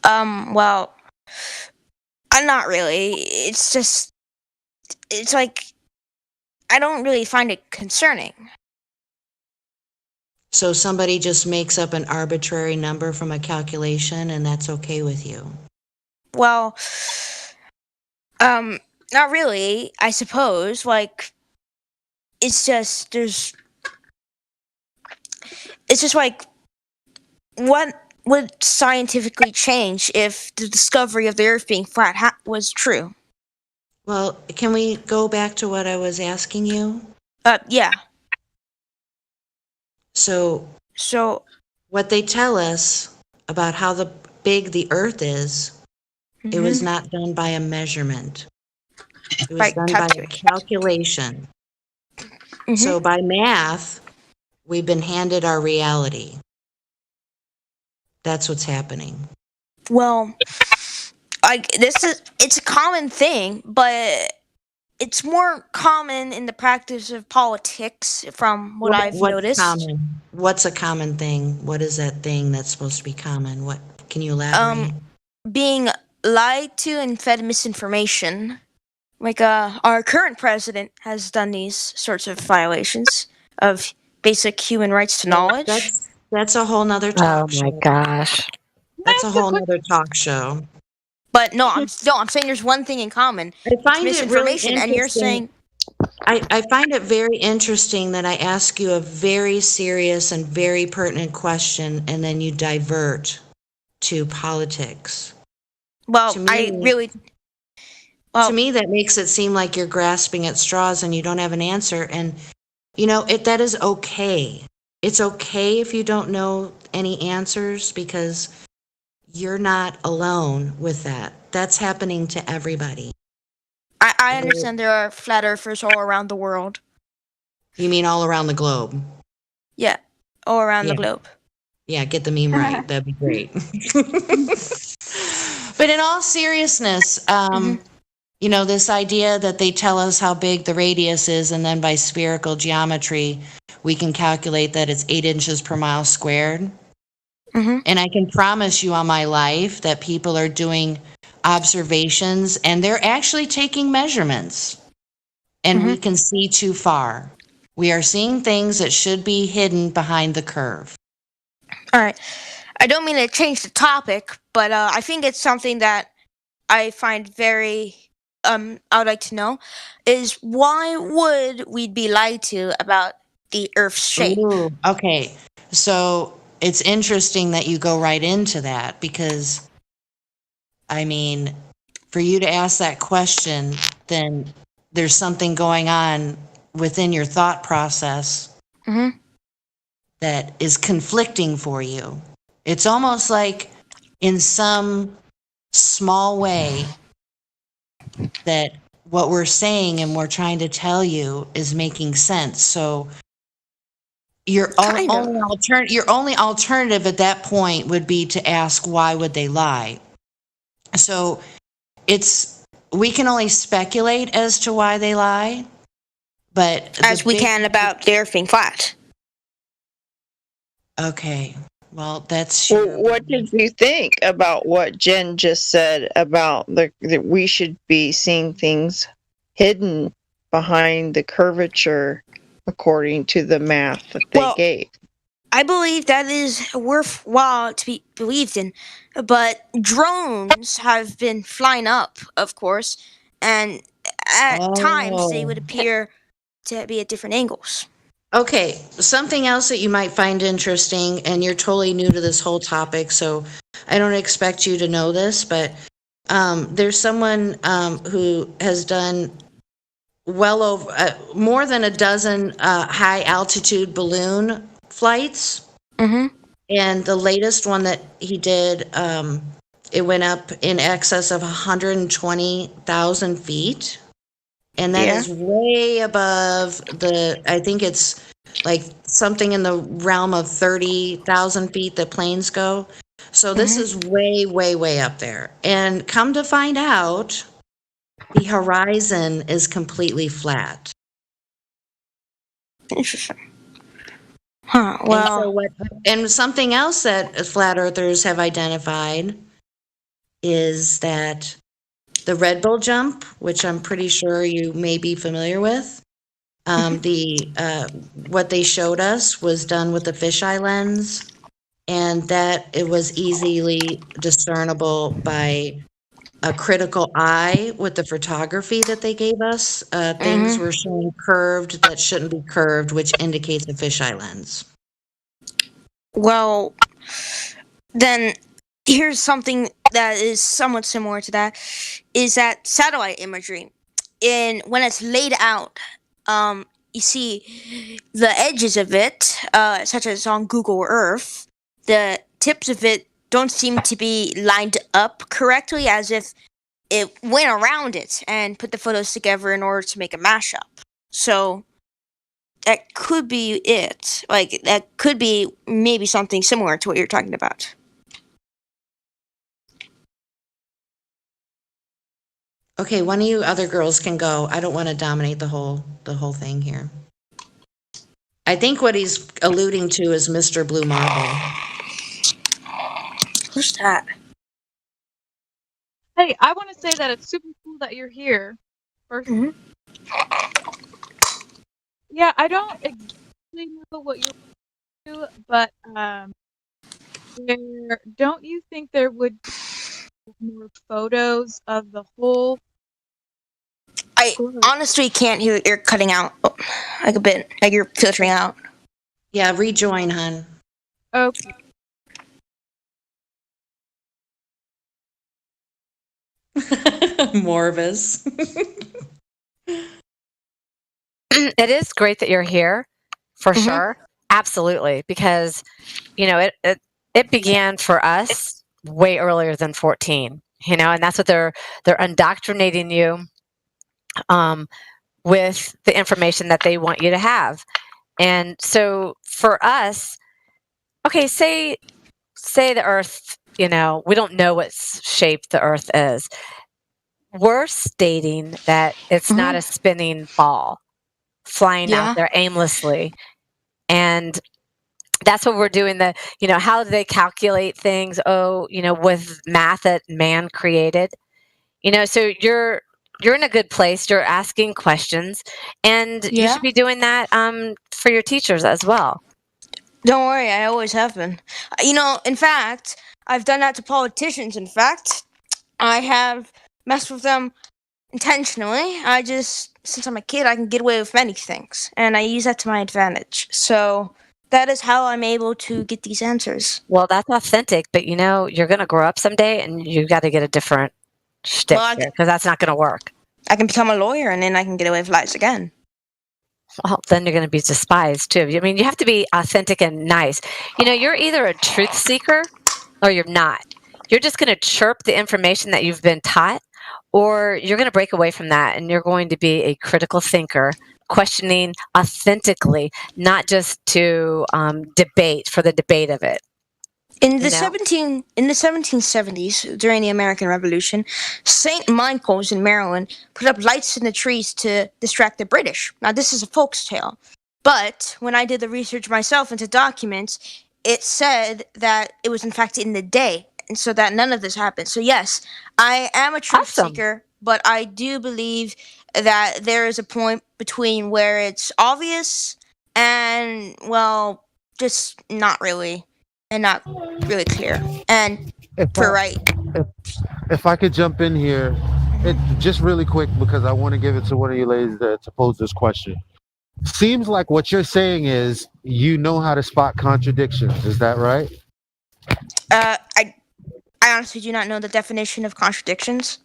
Well, I'm not really. It's just, it's like, I don't really find it concerning. So somebody just makes up an arbitrary number from a calculation and that's okay with you? Well, not really, I suppose. Like, it's just like, what would scientifically change if the discovery of the Earth being flat was true? Well, can we go back to what I was asking you? Yeah. So what they tell us about how big the Earth is, it was not done by a measurement. It was done by a calculation. So by math, we've been handed our reality. That's what's happening. Well, it's a common thing, but it's more common in the practice of politics from what I've noticed. Common? What's a common thing? What is that thing that's supposed to be common? What can you elaborate? Being lied to and fed misinformation. Like our current president has done these sorts of violations of basic human rights to knowledge. That's a whole nother talk show. Oh my gosh. That's a whole nother talk show. But I'm saying there's one thing in common. I find it's misinformation, it really and you're saying. I find it very interesting that I ask you a very serious and very pertinent question, and then you divert to politics. Well, to me, to me, that makes it seem like you're grasping at straws and you don't have an answer. And that is okay. It's okay if you don't know any answers, because you're not alone with that. That's happening to everybody. I understand there are flat earthers all around the world. You mean all around the globe? Yeah, all around the globe. Yeah, get the meme right. That'd be great. But in all seriousness, this idea that they tell us how big the radius is, and then by spherical geometry, we can calculate that it's 8 inches per mile squared. And I can promise you on my life that people are doing observations and they're actually taking measurements. And we can see too far. We are seeing things that should be hidden behind the curve. All right. I don't mean to change the topic, but I think it's something that I find very, I would like to know, is why would we be lied to about the Earth's shape? Ooh, okay. So it's interesting that you go right into that, because, I mean, for you to ask that question, then there's something going on within your thought process that is conflicting for you. It's almost like in some small way that what we're saying and we're trying to tell you is making sense. So your only alternative at that point would be to ask, why would they lie? So we can only speculate as to why they lie, but as we can about the Earth being flat. Okay. Well, that's Well, what did you think about what Jen just said about that we should be seeing things hidden behind the curvature according to the math that they gave? I believe that is worthwhile to be believed in, but drones have been flying up, of course, and at times they would appear to be at different angles. Okay, something else that you might find interesting, and you're totally new to this whole topic, so I don't expect you to know this, but there's someone who has done well over more than a dozen high altitude balloon flights. Mm-hmm. And the latest one that he did, it went up in excess of 120,000 feet. And that is way above I think it's like something in the realm of 30,000 feet that planes go. So this is way, way, way up there. And come to find out, the horizon is completely flat. Interesting. Huh, well. And something else that flat earthers have identified is that the Red Bull jump, which I'm pretty sure you may be familiar with, what they showed us was done with the fisheye lens, and that it was easily discernible by a critical eye with the photography that they gave us. Things were showing curved that shouldn't be curved, which indicates a fisheye lens. Well, then here's something that is somewhat similar to that, is that satellite imagery. When it's laid out, you see the edges of it, such as on Google Earth, the tips of it don't seem to be lined up correctly, as if it went around it and put the photos together in order to make a mashup. So that could be it. Like, that could be maybe something similar to what you're talking about. Okay, one of you other girls can go. I don't want to dominate the whole thing here. I think what he's alluding to is Mr. Blue Marble. Who's that? Hey, I want to say that it's super cool that you're here. First. Yeah, I don't exactly know what you're doing, but don't you think there would be more photos of the whole? I honestly can't hear. You're cutting out like a bit, like you're filtering out. Yeah, rejoin, hun. Okay. Morvis. It is great that you're here, for sure. Absolutely, because it began for us way earlier than 14. And that's what they're indoctrinating you with the information that they want you to have. And so for us, okay, say the Earth, we don't know what shape the Earth is. We're stating that it's not a spinning ball flying out there aimlessly. And that's what we're doing. How do they calculate things? With math that man created. So you're in a good place. You're asking questions, and you should be doing that for your teachers as well. Don't worry, I always have been. In fact, I've done that to politicians. In fact, I have messed with them intentionally. Since I'm a kid, I can get away with many things, and I use that to my advantage. So that is how I'm able to get these answers. Well, that's authentic, but you're going to grow up someday, and you got to get a different shtick because that's not going to work. I can become a lawyer, and then I can get away with lies again. Well, then you're going to be despised too. I mean, you have to be authentic and nice. You're either a truth seeker or you're not. You're just going to chirp the information that you've been taught, or you're going to break away from that, and you're going to be a critical thinker, questioning authentically, not just to debate for the debate of it. In the 1770s, during the American Revolution, St. Michael's in Maryland put up lights in the trees to distract the British. Now, this is a folk's tale, but when I did the research myself into documents, it said that it was in fact in the day, and so that none of this happened. So yes, I am a truth seeker, but I do believe that there is a point between where it's obvious and, well, just not really, and not really clear. And If I could jump in here, just really quick, because I want to give it to one of you ladies to pose this question. Seems like what you're saying is you know how to spot contradictions. Is that right? I honestly do not know the definition of contradictions.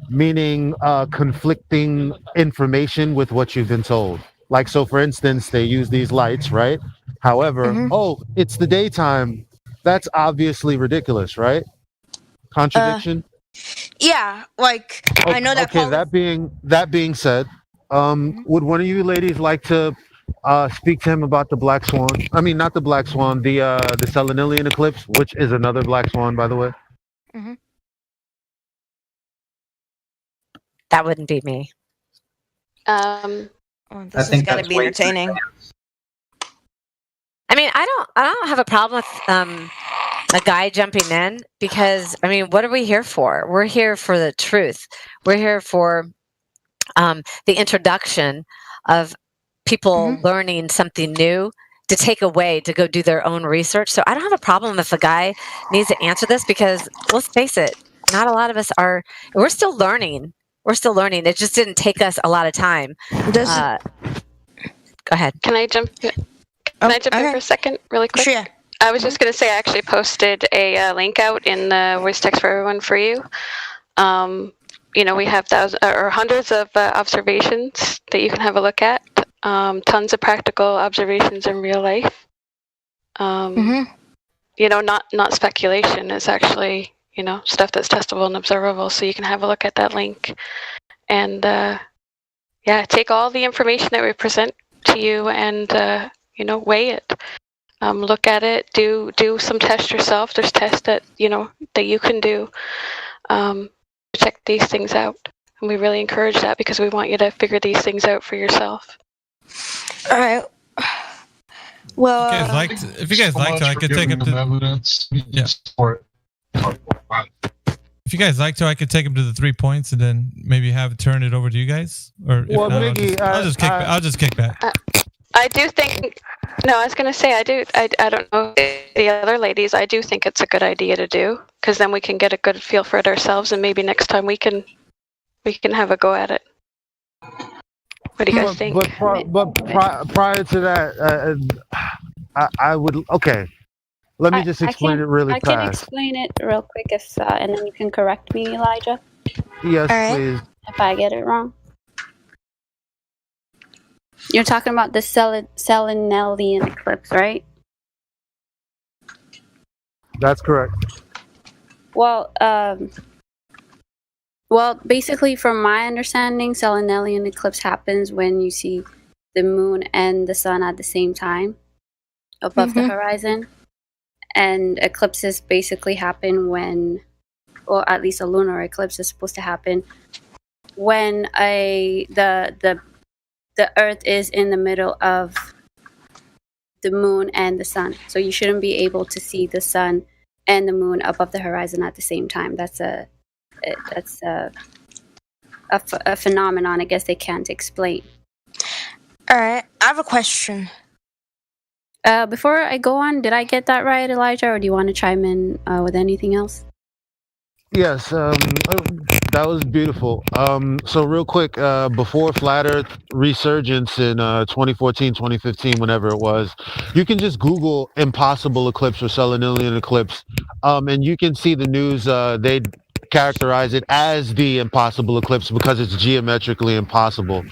Meaning conflicting information with what you've been told. Like, so for instance, they use these lights, right? However, oh, it's the daytime. That's obviously ridiculous, right? Contradiction? Yeah, like, I know that. Okay, that being said, would one of you ladies like to speak to him about the black swan? I mean, not the black swan, the Selenilian eclipse, which is another black swan, by the way. That wouldn't be me. This has got to be entertaining. I mean, I don't have a problem with a guy jumping in, because I mean, what are we here for? We're here for the truth. We're here for the introduction of people learning something new to take away to go do their own research. So I don't have a problem if a guy needs to answer this, because let's face it, not a lot of us are. We're still learning. We're still learning. It just didn't take us a lot of time. Go ahead. Can I jump? Can I jump in for a second, really quick? Sure. I was just going to say, I actually posted a link out in the voice text for everyone for you. You know, we have hundreds of observations that you can have a look at. Tons of practical observations in real life. You know, not speculation. It's actually, you know, stuff that's testable and observable. So you can have a look at that link, and yeah, take all the information that we present to you and you know, weigh it. Look at it. Do some tests yourself. There's tests that that you can do. Check these things out, and we really encourage that because we want you to figure these things out for yourself. All right. Well, if you guys liked, I could take him to evidence. Yeah. If you guys like to, I could take him to the 3 points and then maybe turn it over to you guys. Or if well, not, Miggy, I'll just kick back. I do think. No, I was going to say I do. I don't know the other ladies. I do think it's a good idea to do, because then we can get a good feel for it ourselves, and maybe next time we can have a go at it. What do you guys think? But prior to that, I would. Okay, let me just explain it really fast. I can explain it real quick, and then you can correct me, Elijah. Yes, please. If I get it wrong. You're talking about the Selenilian eclipse, right? That's correct. Well, basically, from my understanding, Selenilian eclipse happens when you see the moon and the sun at the same time above the horizon. And eclipses basically happen when, or at least a lunar eclipse is supposed to happen when the Earth is in the middle of the moon and the sun. So you shouldn't be able to see the sun and the moon above the horizon at the same time. That's a phenomenon I guess they can't explain. All right, I have a question. Before I go on, did I get that right, Elijah, or do you want to chime in with anything else? Yes, that was beautiful. So real quick, before Flat Earth resurgence in 2014, 2015, whenever it was, you can just Google impossible eclipse or Selenilian eclipse, and you can see the news. They characterize it as the impossible eclipse because it's geometrically impossible.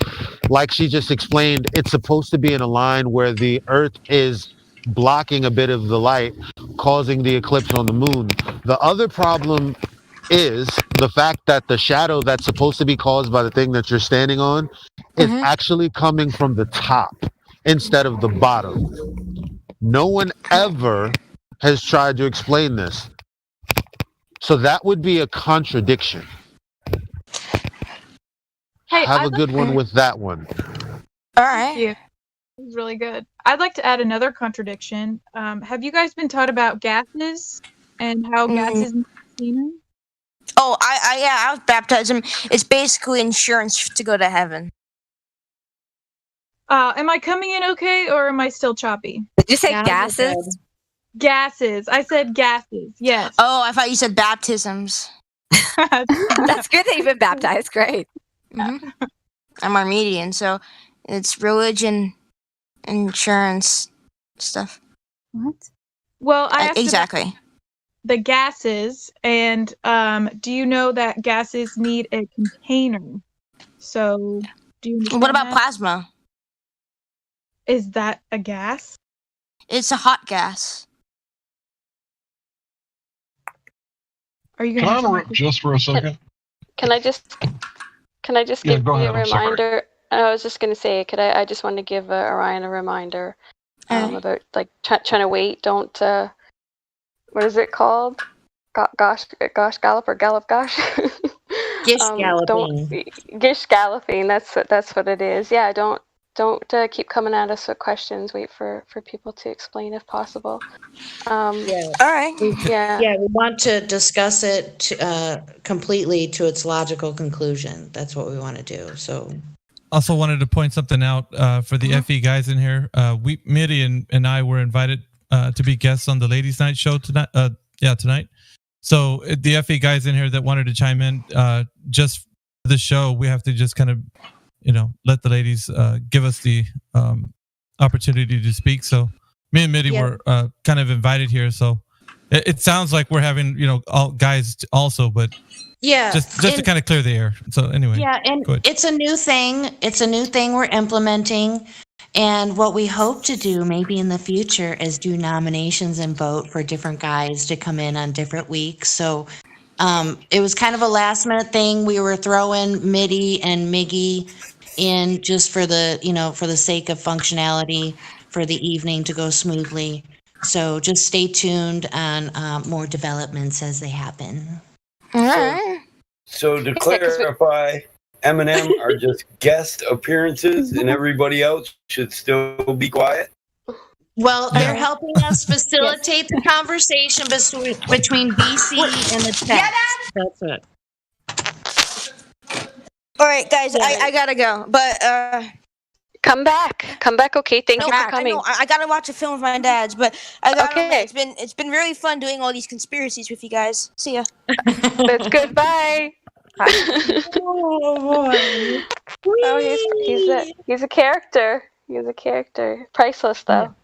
Like she just explained, it's supposed to be in a line where the Earth is blocking a bit of the light, causing the eclipse on the moon. The other problem is the fact that the shadow that's supposed to be caused by the thing that you're standing on is actually coming from the top instead of the bottom. No one ever has tried to explain this. So that would be a contradiction. Hey, Have a good one with that one. All right. It was really good. I'd like to add another contradiction. Have you guys been taught about gases and how gases make scenery? Oh, I was baptism. It's basically insurance to go to heaven. Am I coming in okay, or am I still choppy? Did you say gases? Gases. I said gases. Yes. Oh, I thought you said baptisms. That's good that you've been baptized. Great. Mm-hmm. I'm Armenian, so it's religion, insurance stuff. What? Well, I asked exactly about the gases, and do you know that gases need a container? So, do you understand What about that? plasma? Is that a gas? It's a hot gas. Are you Can going I to interrupt just for a second? Can I just Yeah, give go you ahead. a I'm sorry. reminder? I was just going to say, I just want to give Orion a reminder about like trying to wait. Don't what is it called? Gosh gallop or gallop gosh. Gish galloping. Gish galloping. That's what it is. Yeah. Don't keep coming at us with questions. Wait for people to explain if possible. Yeah. All right. Yeah. Yeah, we want to discuss it completely to its logical conclusion. That's what we want to do. So, Also wanted to point something out for the FE guys in here. Miri and I were invited to be guests on the Ladies' Night show tonight. Tonight. So the FE guys in here that wanted to chime in, just for the show, we have to just kind of, let the ladies give us the opportunity to speak. So me and Miri were kind of invited here. So it sounds like we're having, all guys also, but yeah, just to kind of clear the air. So anyway. yeah, and go ahead. it's a new thing. It's a new thing we're implementing. And what we hope to do maybe in the future is do nominations and vote for different guys to come in on different weeks. So it was kind of a last minute thing. We were throwing Mitty and Miggy in just for the, for the sake of functionality for the evening to go smoothly. So just stay tuned on more developments as they happen. All right. So to clarify, Eminem are just guest appearances, and everybody else should still be quiet. Well, they're helping us facilitate the conversation between BC and the text. That's it. All right, guys, I gotta go, but come back. Okay, thank you for coming. I gotta watch a film with my dad's, but I gotta. It's been really fun doing all these conspiracies with you guys. See ya. That's good. Bye. Oh, he's a character. He's a character. Priceless though.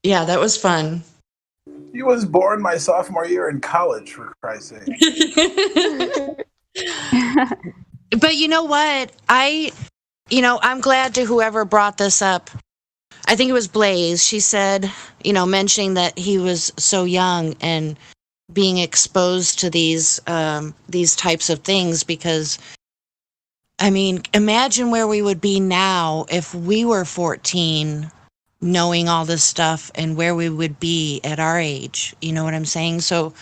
Yeah, that was fun. He was born my sophomore year in college, for Christ's sake. But you know what? I'm glad to whoever brought this up. I think it was Blaze. She said, mentioning that he was so young and being exposed to these types of things, because imagine where we would be now if we were 14 knowing all this stuff, and where we would be at our age. You know what I'm saying? So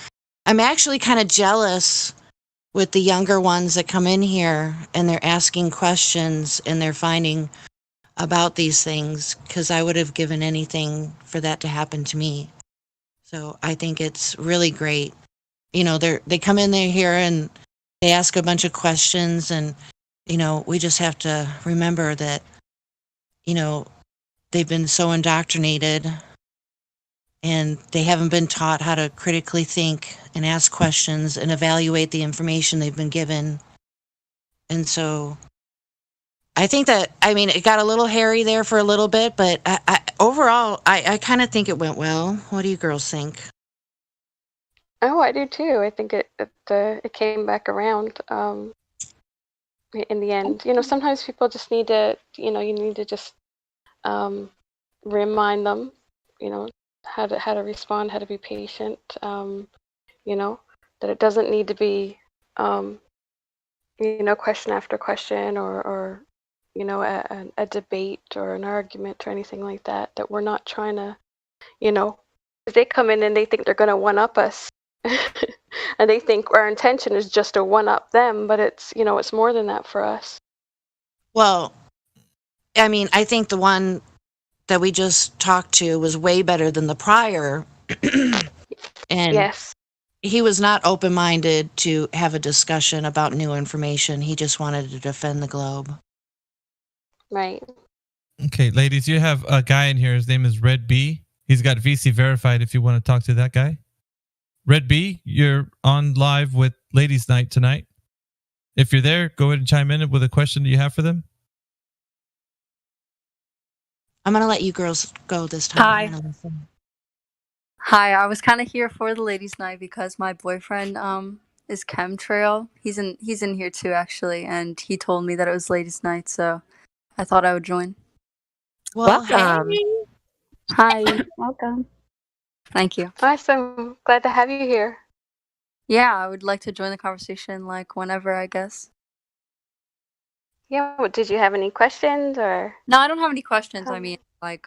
I'm actually kind of jealous with the younger ones that come in here and they're asking questions and they're finding about these things, because I would have given anything for that to happen to me. So I think it's really great. They come in there here and they ask a bunch of questions, and, we just have to remember that, they've been so indoctrinated and they haven't been taught how to critically think and ask questions and evaluate the information they've been given. And so I think that, it got a little hairy there for a little bit, but overall, I kind of think it went well. What do you girls think? Oh, I do too. I think it came back around in the end. Sometimes people just need to, you need to just remind them, how to respond, how to be patient. That it doesn't need to be, question after question or a debate or an argument or anything like that. That we're not trying to, they come in and they think they're going to one up us. And they think our intention is just to one up them, but it's it's more than that for us. Well, I think the one that we just talked to was way better than the prior. And Yes. he was not open-minded to have a discussion about new information. He just wanted to defend the globe. Right. Okay, ladies, you have a guy in here. His name is Red B. He's got VC verified if you want to talk to that guy. Red B, you're on live with Ladies Night tonight. If you're there, go ahead and chime in with a question that you have for them. I'm going to let you girls go this time. Hi. I'm gonna listen. Hi, I was kind of here for the ladies' night because my boyfriend is chemtrail. He's in here too actually, and he told me that it was ladies' night, so I thought I would join. Well, Welcome. hey. Hi, welcome. Thank you. Awesome. Glad to have you here. Yeah, I would like to join the conversation like whenever, I guess. Yeah. Did you have any questions or? No, I don't have any questions. I mean, like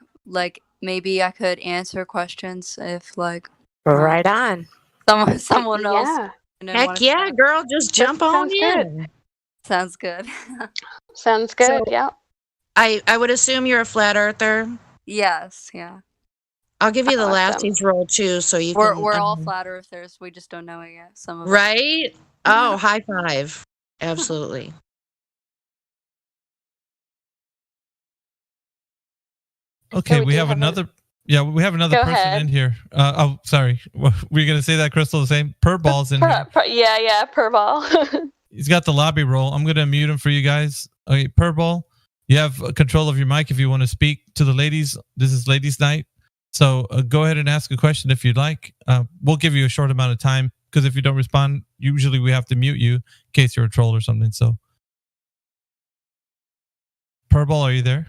maybe I could answer questions if like Right on. someone else. Yeah. didn't Heck wanna yeah, talk. girl, just jump on sounds good. in. Sounds good. Sounds good. So- Yeah. I would assume you're a flat earther. Yes, yeah. I'll give you the Awesome. Lassies roll too, so you We're can. all flat earthers. We just don't know it yet. Some of us. Right? Oh, high five. Absolutely. Okay, we we do have have another. Yeah, we have another Go person ahead. in here. Oh, sorry. Were you going to say that, Crystal? The same? Purrball's in here. Yeah, per ball. He's got the lobby roll. I'm going to mute him for you guys. Okay, Purrball, you have control of your mic if you want to speak to the ladies. This is Ladies Night. So go ahead and ask a question if you'd like. We'll give you a short amount of time because if you don't respond, usually we have to mute you in case you're a troll or something. So, Purrball, are you there?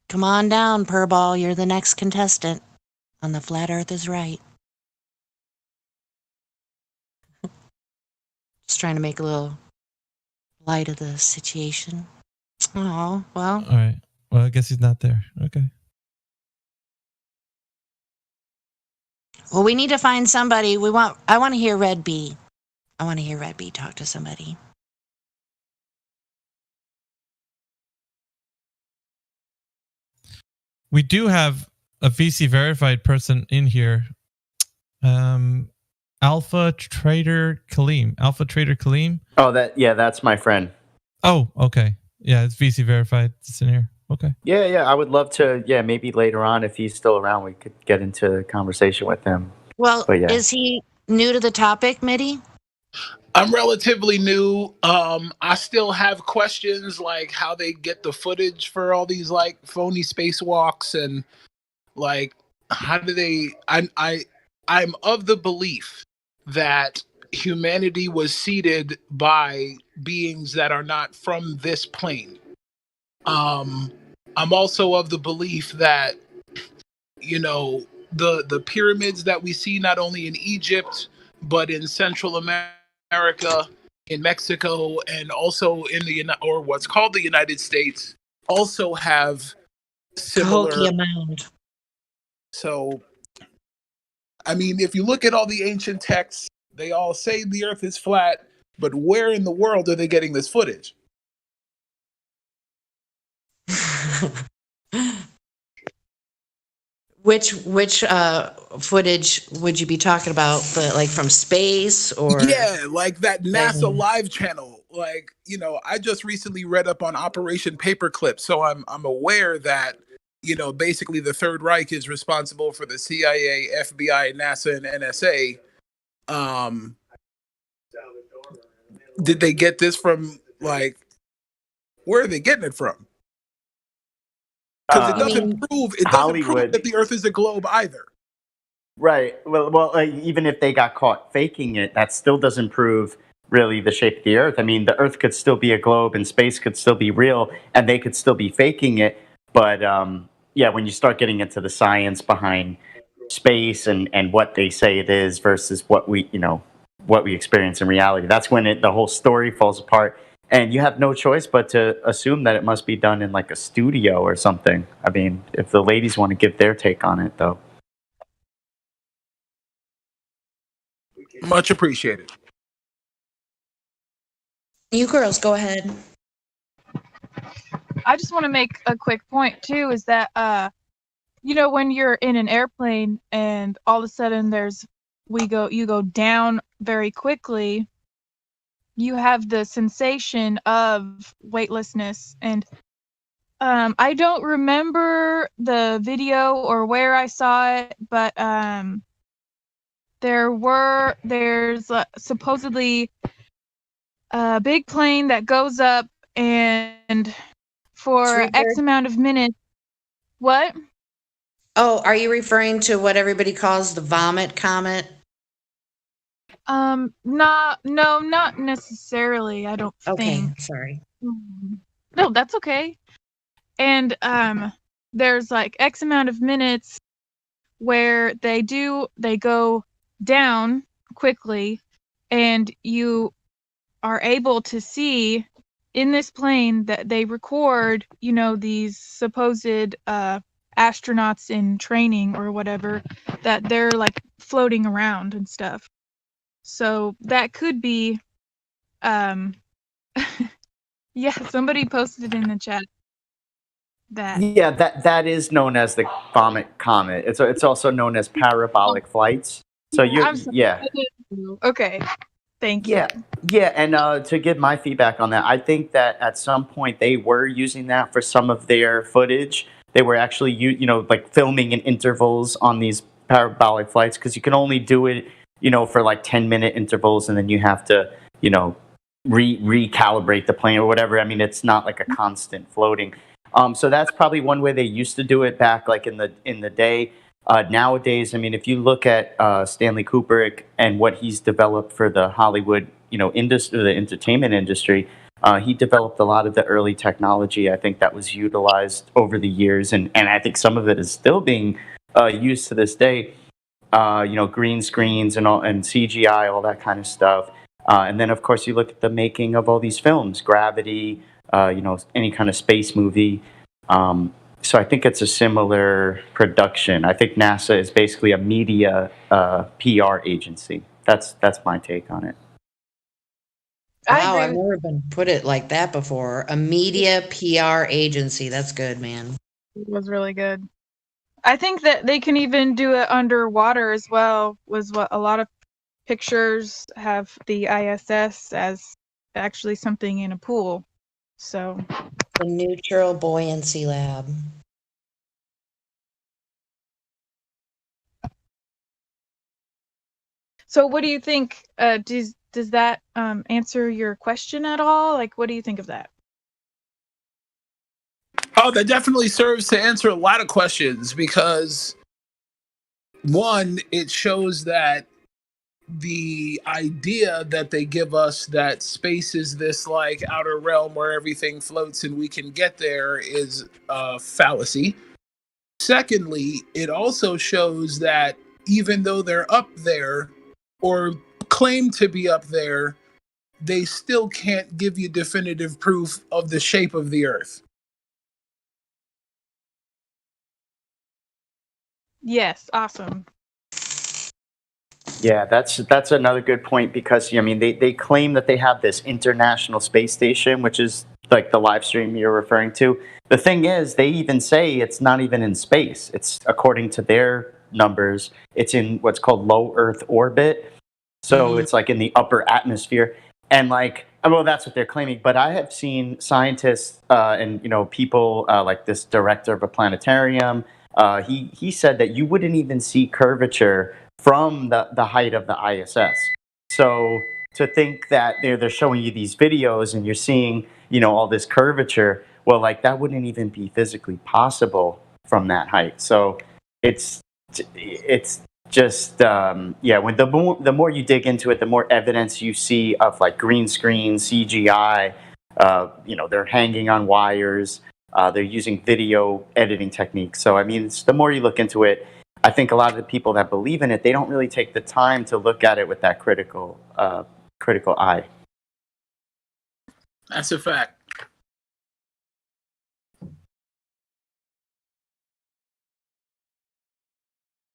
Come on down, Purrball. You're the next contestant on The Flat Earth is Right. Just trying to make a little light of the situation. Oh, well. All right. Well, I guess he's not there. Okay. Well, we need to find somebody. I want to hear Red B. I want to hear Red B talk to somebody. We do have a VC verified person in here. Alpha Trader Kaleem. Alpha Trader Kaleem. Oh, that's my friend. Oh, okay. Yeah, it's VC verified. It's in here. Okay. Yeah. I would love to. Yeah, maybe later on, if he's still around, we could get into a conversation with him. Well, But yeah. is he new to the topic, Mitty? I'm relatively new. I still have questions like how they get the footage for all these like phony spacewalks and like how do they? I'm of the belief that humanity was seeded by beings that are not from this plane. I'm also of the belief that the pyramids that we see not only in Egypt but in Central America, in Mexico, and also in what's called the United States, also have similar. Cahokia Mound. So, I mean, if you look at all the ancient texts, they all say the Earth is flat, but where in the world are they getting this footage? Which footage would you be talking about? Like from space or? Yeah, like that NASA Live channel. Like, I just recently read up on Operation Paperclip, so I'm aware that basically the Third Reich is responsible for the CIA, FBI, NASA, and NSA. Did they get this from where are they getting it from? Because it doesn't prove Hollywood. that the Earth is a globe either. Right. Well, even if they got caught faking it, that still doesn't prove really the shape of the Earth. I mean, the Earth could still be a globe, and space could still be real, and they could still be faking it. But when you start getting into the science behind space and what they say it is versus what we experience in reality, that's when the whole story falls apart. And you have no choice but to assume that it must be done in like a studio or something. I mean, if the ladies want to give their take on it, though. Much appreciated. You girls, go ahead. I just want to make a quick point too, is that when you're in an airplane and all of a sudden you go down very quickly, you have the sensation of weightlessness. And I don't remember the video or where I saw it, but there's supposedly a big plane that goes up, and for X amount of minutes. What? Oh, are you referring to what everybody calls the vomit comet? Not necessarily. I don't think. Okay, sorry. No, that's okay. And there's like X amount of minutes where they go down quickly, and you are able to see in this plane that they record, these supposed astronauts in training or whatever, that they're like floating around and stuff. So that could be, yeah, somebody posted in the chat that. Yeah, that is known as the vomit comet. It's also known as parabolic flights. So yeah. Okay. Thank you. Yeah, and to give my feedback on that, I think that at some point they were using that for some of their footage. They were actually, like filming in intervals on these parabolic flights, because you can only do it, for like 10-minute intervals, and then you have to, recalibrate the plane or whatever. I mean, it's not like a constant floating. So that's probably one way they used to do it back, like in the day. Nowadays, I mean, if you look at Stanley Kubrick and what he's developed for the Hollywood, industry, the entertainment industry, he developed a lot of the early technology, I think, that was utilized over the years, and I think some of it is still being used to this day. Green screens and CGI, all that kind of stuff. And then, of course, you look at the making of all these films, Gravity, any kind of space movie. So I think it's a similar production. I think NASA is basically a media PR agency. That's my take on it. Wow, I've never been put it like that before. A media PR agency. That's good, man. It was really good. I think that they can even do it underwater as well, was what a lot of pictures have the ISS as actually something in a pool. So the Neutral Buoyancy Lab. So what do you think? Does that answer your question at all? Like, what do you think of that? Oh, that definitely serves to answer a lot of questions, because one, it shows that the idea that they give us that space is this like outer realm where everything floats and we can get there is a fallacy. Secondly, it also shows that even though they're up there or claim to be up there, they still can't give you definitive proof of the shape of the Earth. Yes, awesome. Yeah, that's another good point, because I mean they claim that they have this International Space Station, which is like the live stream you're referring to. The thing is, they even say it's not even in space. It's, according to their numbers, it's in what's called low Earth orbit. So it's like in the upper atmosphere. And like, well, that's what they're claiming. But I have seen scientists and people like this director of a planetarium. He said that you wouldn't even see curvature from the height of the ISS. So to think that they're showing you these videos and you're seeing, all this curvature, well, like that wouldn't even be physically possible from that height. So it's just, when the more you dig into it, the more evidence you see of like green screen, CGI, they're hanging on wires, they're using video editing techniques. So, I mean, the more you look into it, I think a lot of the people that believe in it, they don't really take the time to look at it with that critical eye. That's a fact.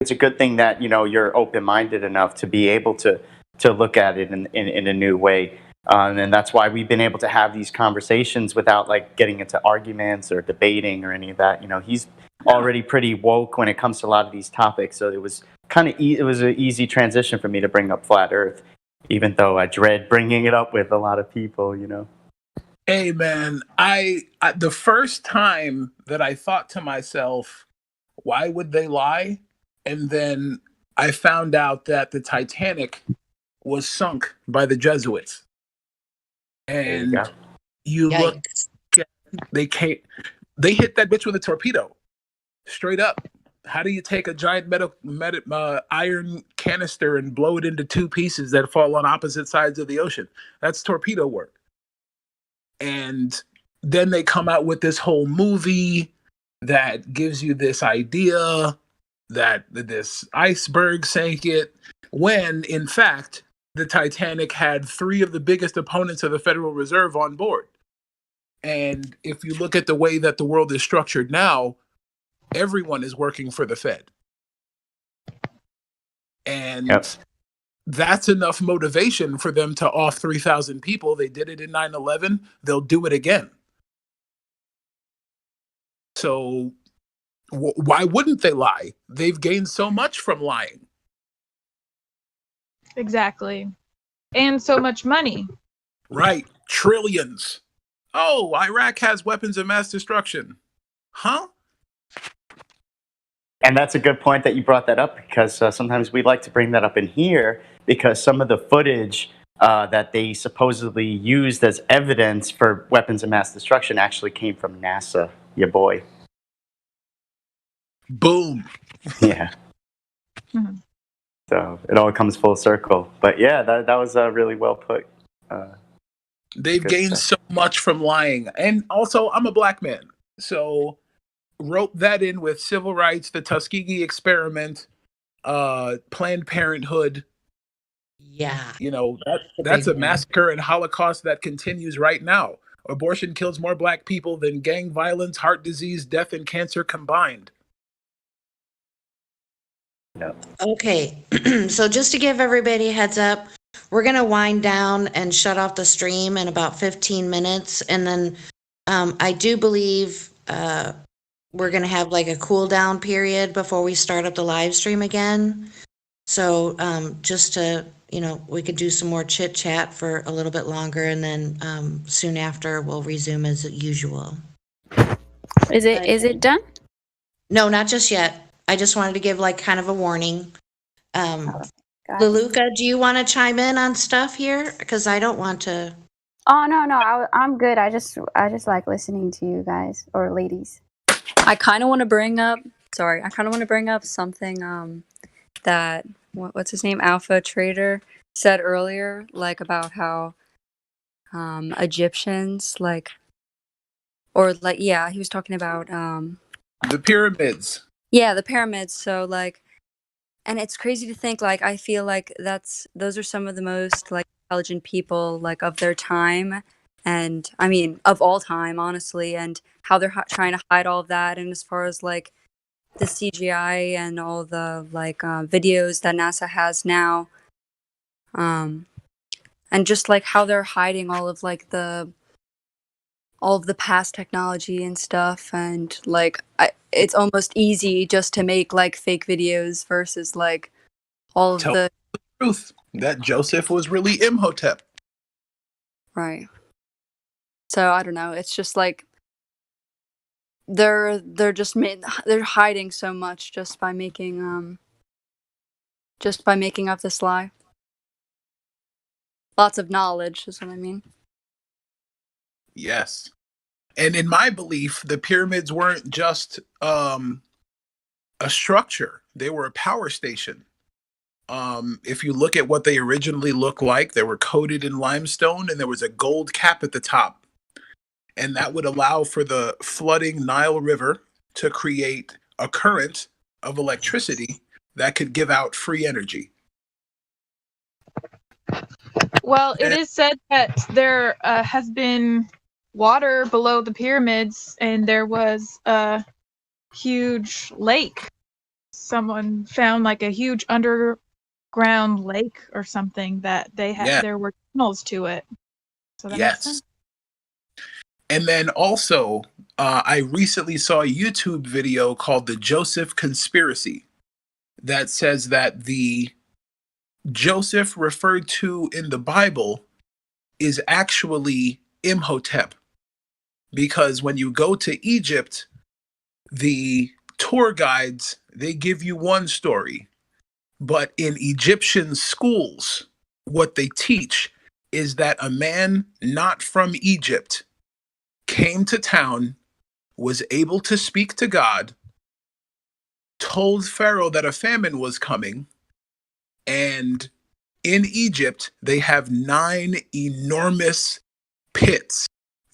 It's a good thing that, you're open-minded enough to be able to look at it in a new way. And that's why we've been able to have these conversations without like getting into arguments or debating or any of that. You know, he's already pretty woke when it comes to a lot of these topics. So it was kind of it was an easy transition for me to bring up flat Earth, even though I dread bringing it up with a lot of people. You know. Hey man, I the first time that I thought to myself, why would they lie? And then I found out that the Titanic was sunk by the Jesuits. And you look, they hit that bitch with a torpedo, straight up. How do you take a giant iron canister and blow it into two pieces that fall on opposite sides of the ocean? That's torpedo work. And then they come out with this whole movie that gives you this idea that this iceberg sank it, when in fact the Titanic had three of the biggest opponents of the Federal Reserve on board. And if you look at the way that the world is structured now, everyone is working for the Fed. And that's enough motivation for them to off 3,000 people. They did it in 9/11. They'll do it again. So why wouldn't they lie? They've gained so much from lying. Exactly. And so much money. Right. Trillions. Oh, Iraq has weapons of mass destruction. Huh? And that's a good point that you brought that up, because sometimes we like to bring that up in here, because some of the footage that they supposedly used as evidence for weapons of mass destruction actually came from NASA, your boy. Boom. Yeah. So it all comes full circle. But yeah, that was really well put. They've gained so much from lying. And also, I'm a black man. So rope that in with civil rights, the Tuskegee experiment, Planned Parenthood. Yeah. You know, that's a massacre and Holocaust that continues right now. Abortion kills more black people than gang violence, heart disease, death, and cancer combined. Okay, so just to give everybody a heads up, we're going to wind down and shut off the stream in about 15 minutes. And then I do believe we're going to have like a cool down period before we start up the live stream again. So just to, you know, we could do some more chit chat for a little bit longer, and then soon after we'll resume as usual. Is it done? No, not just yet. I just wanted to give like kind of a warning. Leluka, do you want to chime in on stuff here? Because I don't want to. Oh no, I'm good. I just like listening to you guys or ladies. I kind of want to bring up. Sorry, I kind of want to bring up something that what's his name, Alpha Trader, said earlier, like about how Egyptians he was talking about the pyramids. Yeah, the pyramids. So like, and it's crazy to think, like, I feel like those are some of the most like intelligent people like of their time, and I mean of all time, honestly, and how they're trying to hide all of that. And as far as like the CGI and all the like videos that NASA has now, and just like how they're hiding all of the past technology and stuff, and like it's almost easy just to make like fake videos versus like all of the truth that Joseph was really Imhotep. Right. So I don't know. It's just like they're hiding so much just by making up this lie. Lots of knowledge is what I mean. Yes. And in my belief, the pyramids weren't just a structure. They were a power station. If you look at what they originally looked like, they were coated in limestone and there was a gold cap at the top. And that would allow for the flooding Nile River to create a current of electricity that could give out free energy. Well, it is said that there has been water below the pyramids, and there was a huge lake. Someone found like a huge underground lake or something that they had. Yeah. There were tunnels to it. So that makes Yes. sense. And then also, I recently saw a YouTube video called The Joseph Conspiracy that says that the Joseph referred to in the Bible is actually Imhotep. Because when you go to Egypt, the tour guides, they give you one story. But in Egyptian schools, what they teach is that a man not from Egypt came to town, was able to speak to God, told Pharaoh that a famine was coming, and in Egypt, they have 9 enormous pits,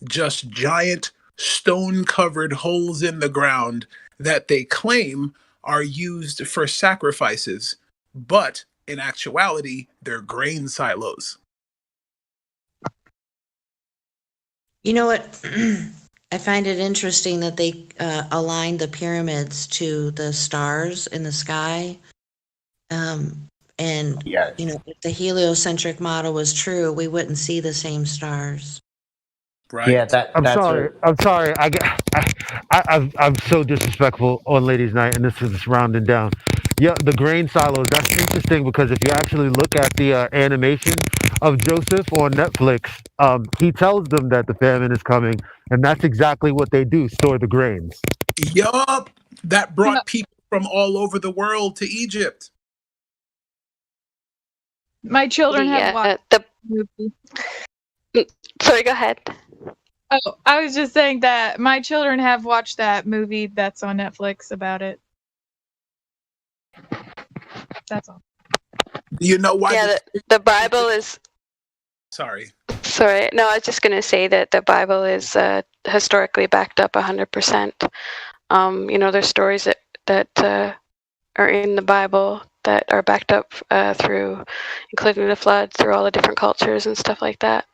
just giant stone-covered holes in the ground that they claim are used for sacrifices, but in actuality, they're grain silos. You know what? I find it interesting that they aligned the pyramids to the stars in the sky. And, Yes. you know, if the heliocentric model was true, we wouldn't see the same stars. Right. Yeah, I'm that's sorry. I'm sorry. I'm so disrespectful on Ladies' Night, and this is rounding down. Yeah, the grain silos. That's interesting because if you actually look at the animation of Joseph on Netflix, he tells them that the famine is coming, and that's exactly what they do: store the grains. Yup. That brought people from all over the world to Egypt. My children have watched the movie. Sorry, go ahead. Oh, I was just saying that my children have watched that movie that's on Netflix about it. That's all. You know why? Yeah, the Bible is. Sorry. Sorry, no, I was just going to say that the Bible is historically backed up 100%. You know, there's stories that are in the Bible that are backed up through, including the flood, through all the different cultures and stuff like that.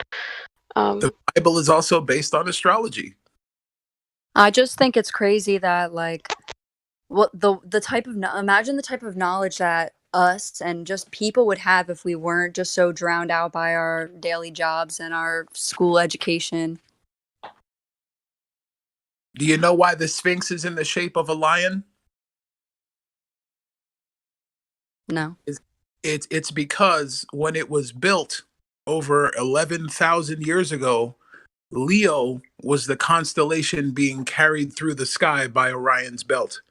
The Bible is also based on astrology. I just think it's crazy that like what the type of imagine the type of knowledge that us and just people would have if we weren't just so drowned out by our daily jobs and our school education. Do you know why the Sphinx is in the shape of a lion? No. It's because when it was built over 11,000 years ago, Leo was the constellation being carried through the sky by Orion's belt.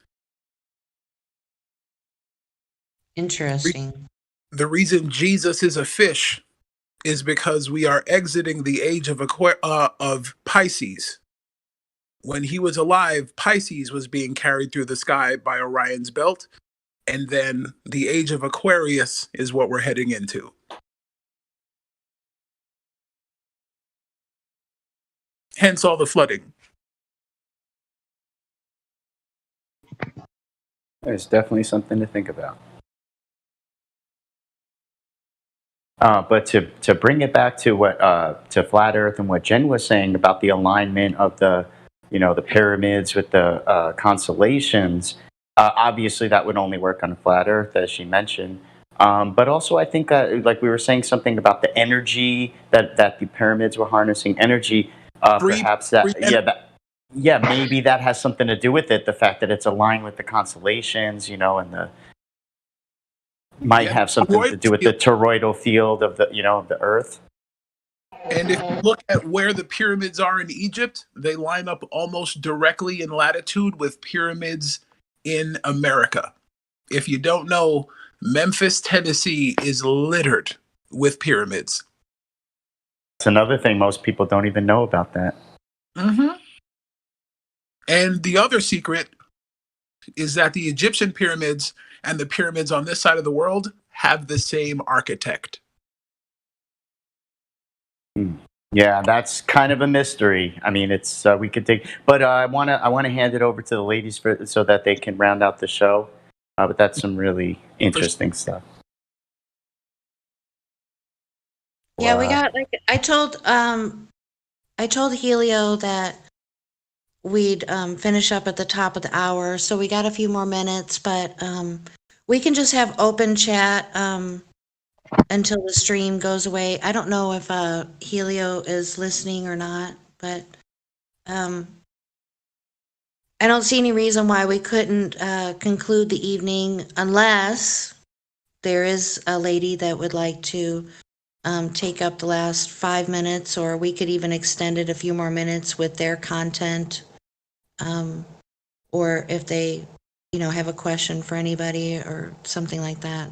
Interesting. The reason Jesus is a fish is because we are exiting the age of Pisces. When he was alive, Pisces was being carried through the sky by Orion's belt, and then the age of Aquarius is what we're heading into. Hence all the flooding. There's definitely something to think about. But to bring it back to what to Flat Earth and what Jen was saying about the alignment of the pyramids with the constellations, obviously that would only work on Flat Earth, as she mentioned. But also, I think like we were saying something about the energy that the pyramids were harnessing energy. Perhaps maybe that has something to do with it. The fact that it's aligned with the constellations, and might have something to do with the toroidal field of the Earth. And if you look at where the pyramids are in Egypt, they line up almost directly in latitude with pyramids in America. If you don't know, Memphis, Tennessee is littered with pyramids. It's another thing most people don't even know about that. Mm-hmm. And the other secret is that the Egyptian pyramids and the pyramids on this side of the world have the same architect. Yeah, that's kind of a mystery. I mean, it's we could take, but I want to hand it over to the ladies so that they can round out the show. But that's some really interesting stuff. Yeah, we got I told Helio that we'd finish up at the top of the hour, so we got a few more minutes, but we can just have open chat until the stream goes away. I don't know if Helio is listening or not, but I don't see any reason why we couldn't conclude the evening unless there is a lady that would like to take up the last 5 minutes, or we could even extend it a few more minutes with their content, or if they, have a question for anybody or something like that.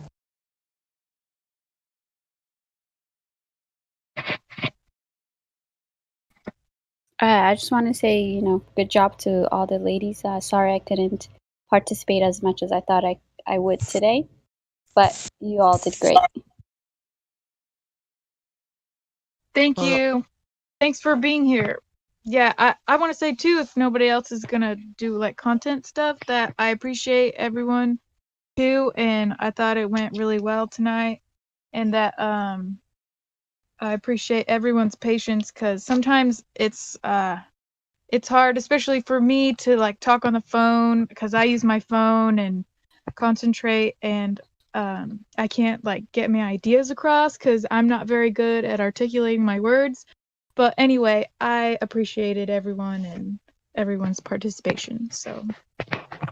I just want to say, good job to all the ladies. Sorry I couldn't participate as much as I thought I would today, but you all did great. Thank you. Thanks for being here. Yeah, I want to say too, if nobody else is gonna do like content stuff, that I appreciate everyone too, and I thought it went really well tonight, and that I appreciate everyone's patience, because sometimes it's hard, especially for me, to like talk on the phone, because I use my phone and concentrate, and I can't like get my ideas across because I'm not very good at articulating my words. But anyway, I appreciated everyone and everyone's participation. So,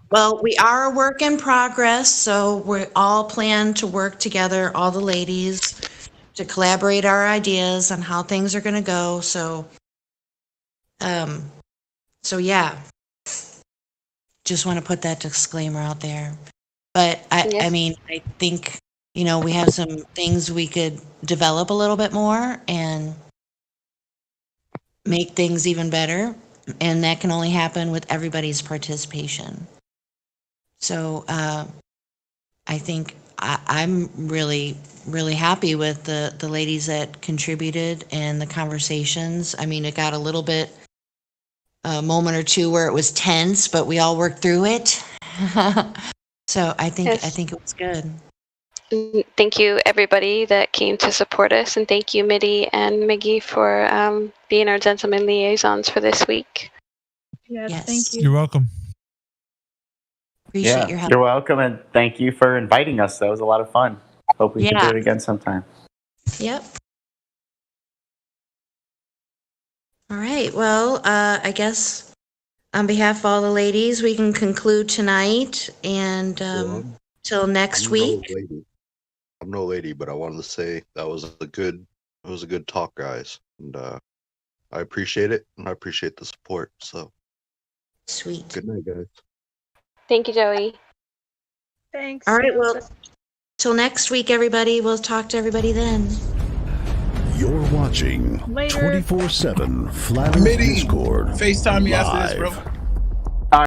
well, we are a work in progress, so we all plan to work together, all the ladies, to collaborate our ideas on how things are going to go. So yeah, just want to put that disclaimer out there. But I mean, I think, we have some things we could develop a little bit more and make things even better. And that can only happen with everybody's participation. So I think I'm really, really happy with the ladies that contributed and the conversations. I mean, it got a little bit, a moment or two where it was tense, but we all worked through it. So I think it was good. Thank you, everybody that came to support us, and thank you, Mitty and Miggy, for being our gentleman liaisons for this week. Yes, thank you. You're welcome. Appreciate your help. You're welcome, and thank you for inviting us. That was a lot of fun. Hope we can Yeah. do it again sometime. Yep. All right. Well, I guess on behalf of all the ladies, we can conclude tonight, and till next week. I'm no lady, but I wanted to say that was a good talk, guys, and I appreciate it, and I appreciate the support. So sweet. Good night, guys. Thank you, Joey. Thanks. All right. Well, till next week, everybody. We'll talk to everybody then. You're watching Later. 24/7 Flat Earth Mitty, Discord FaceTime me after this, live. bro.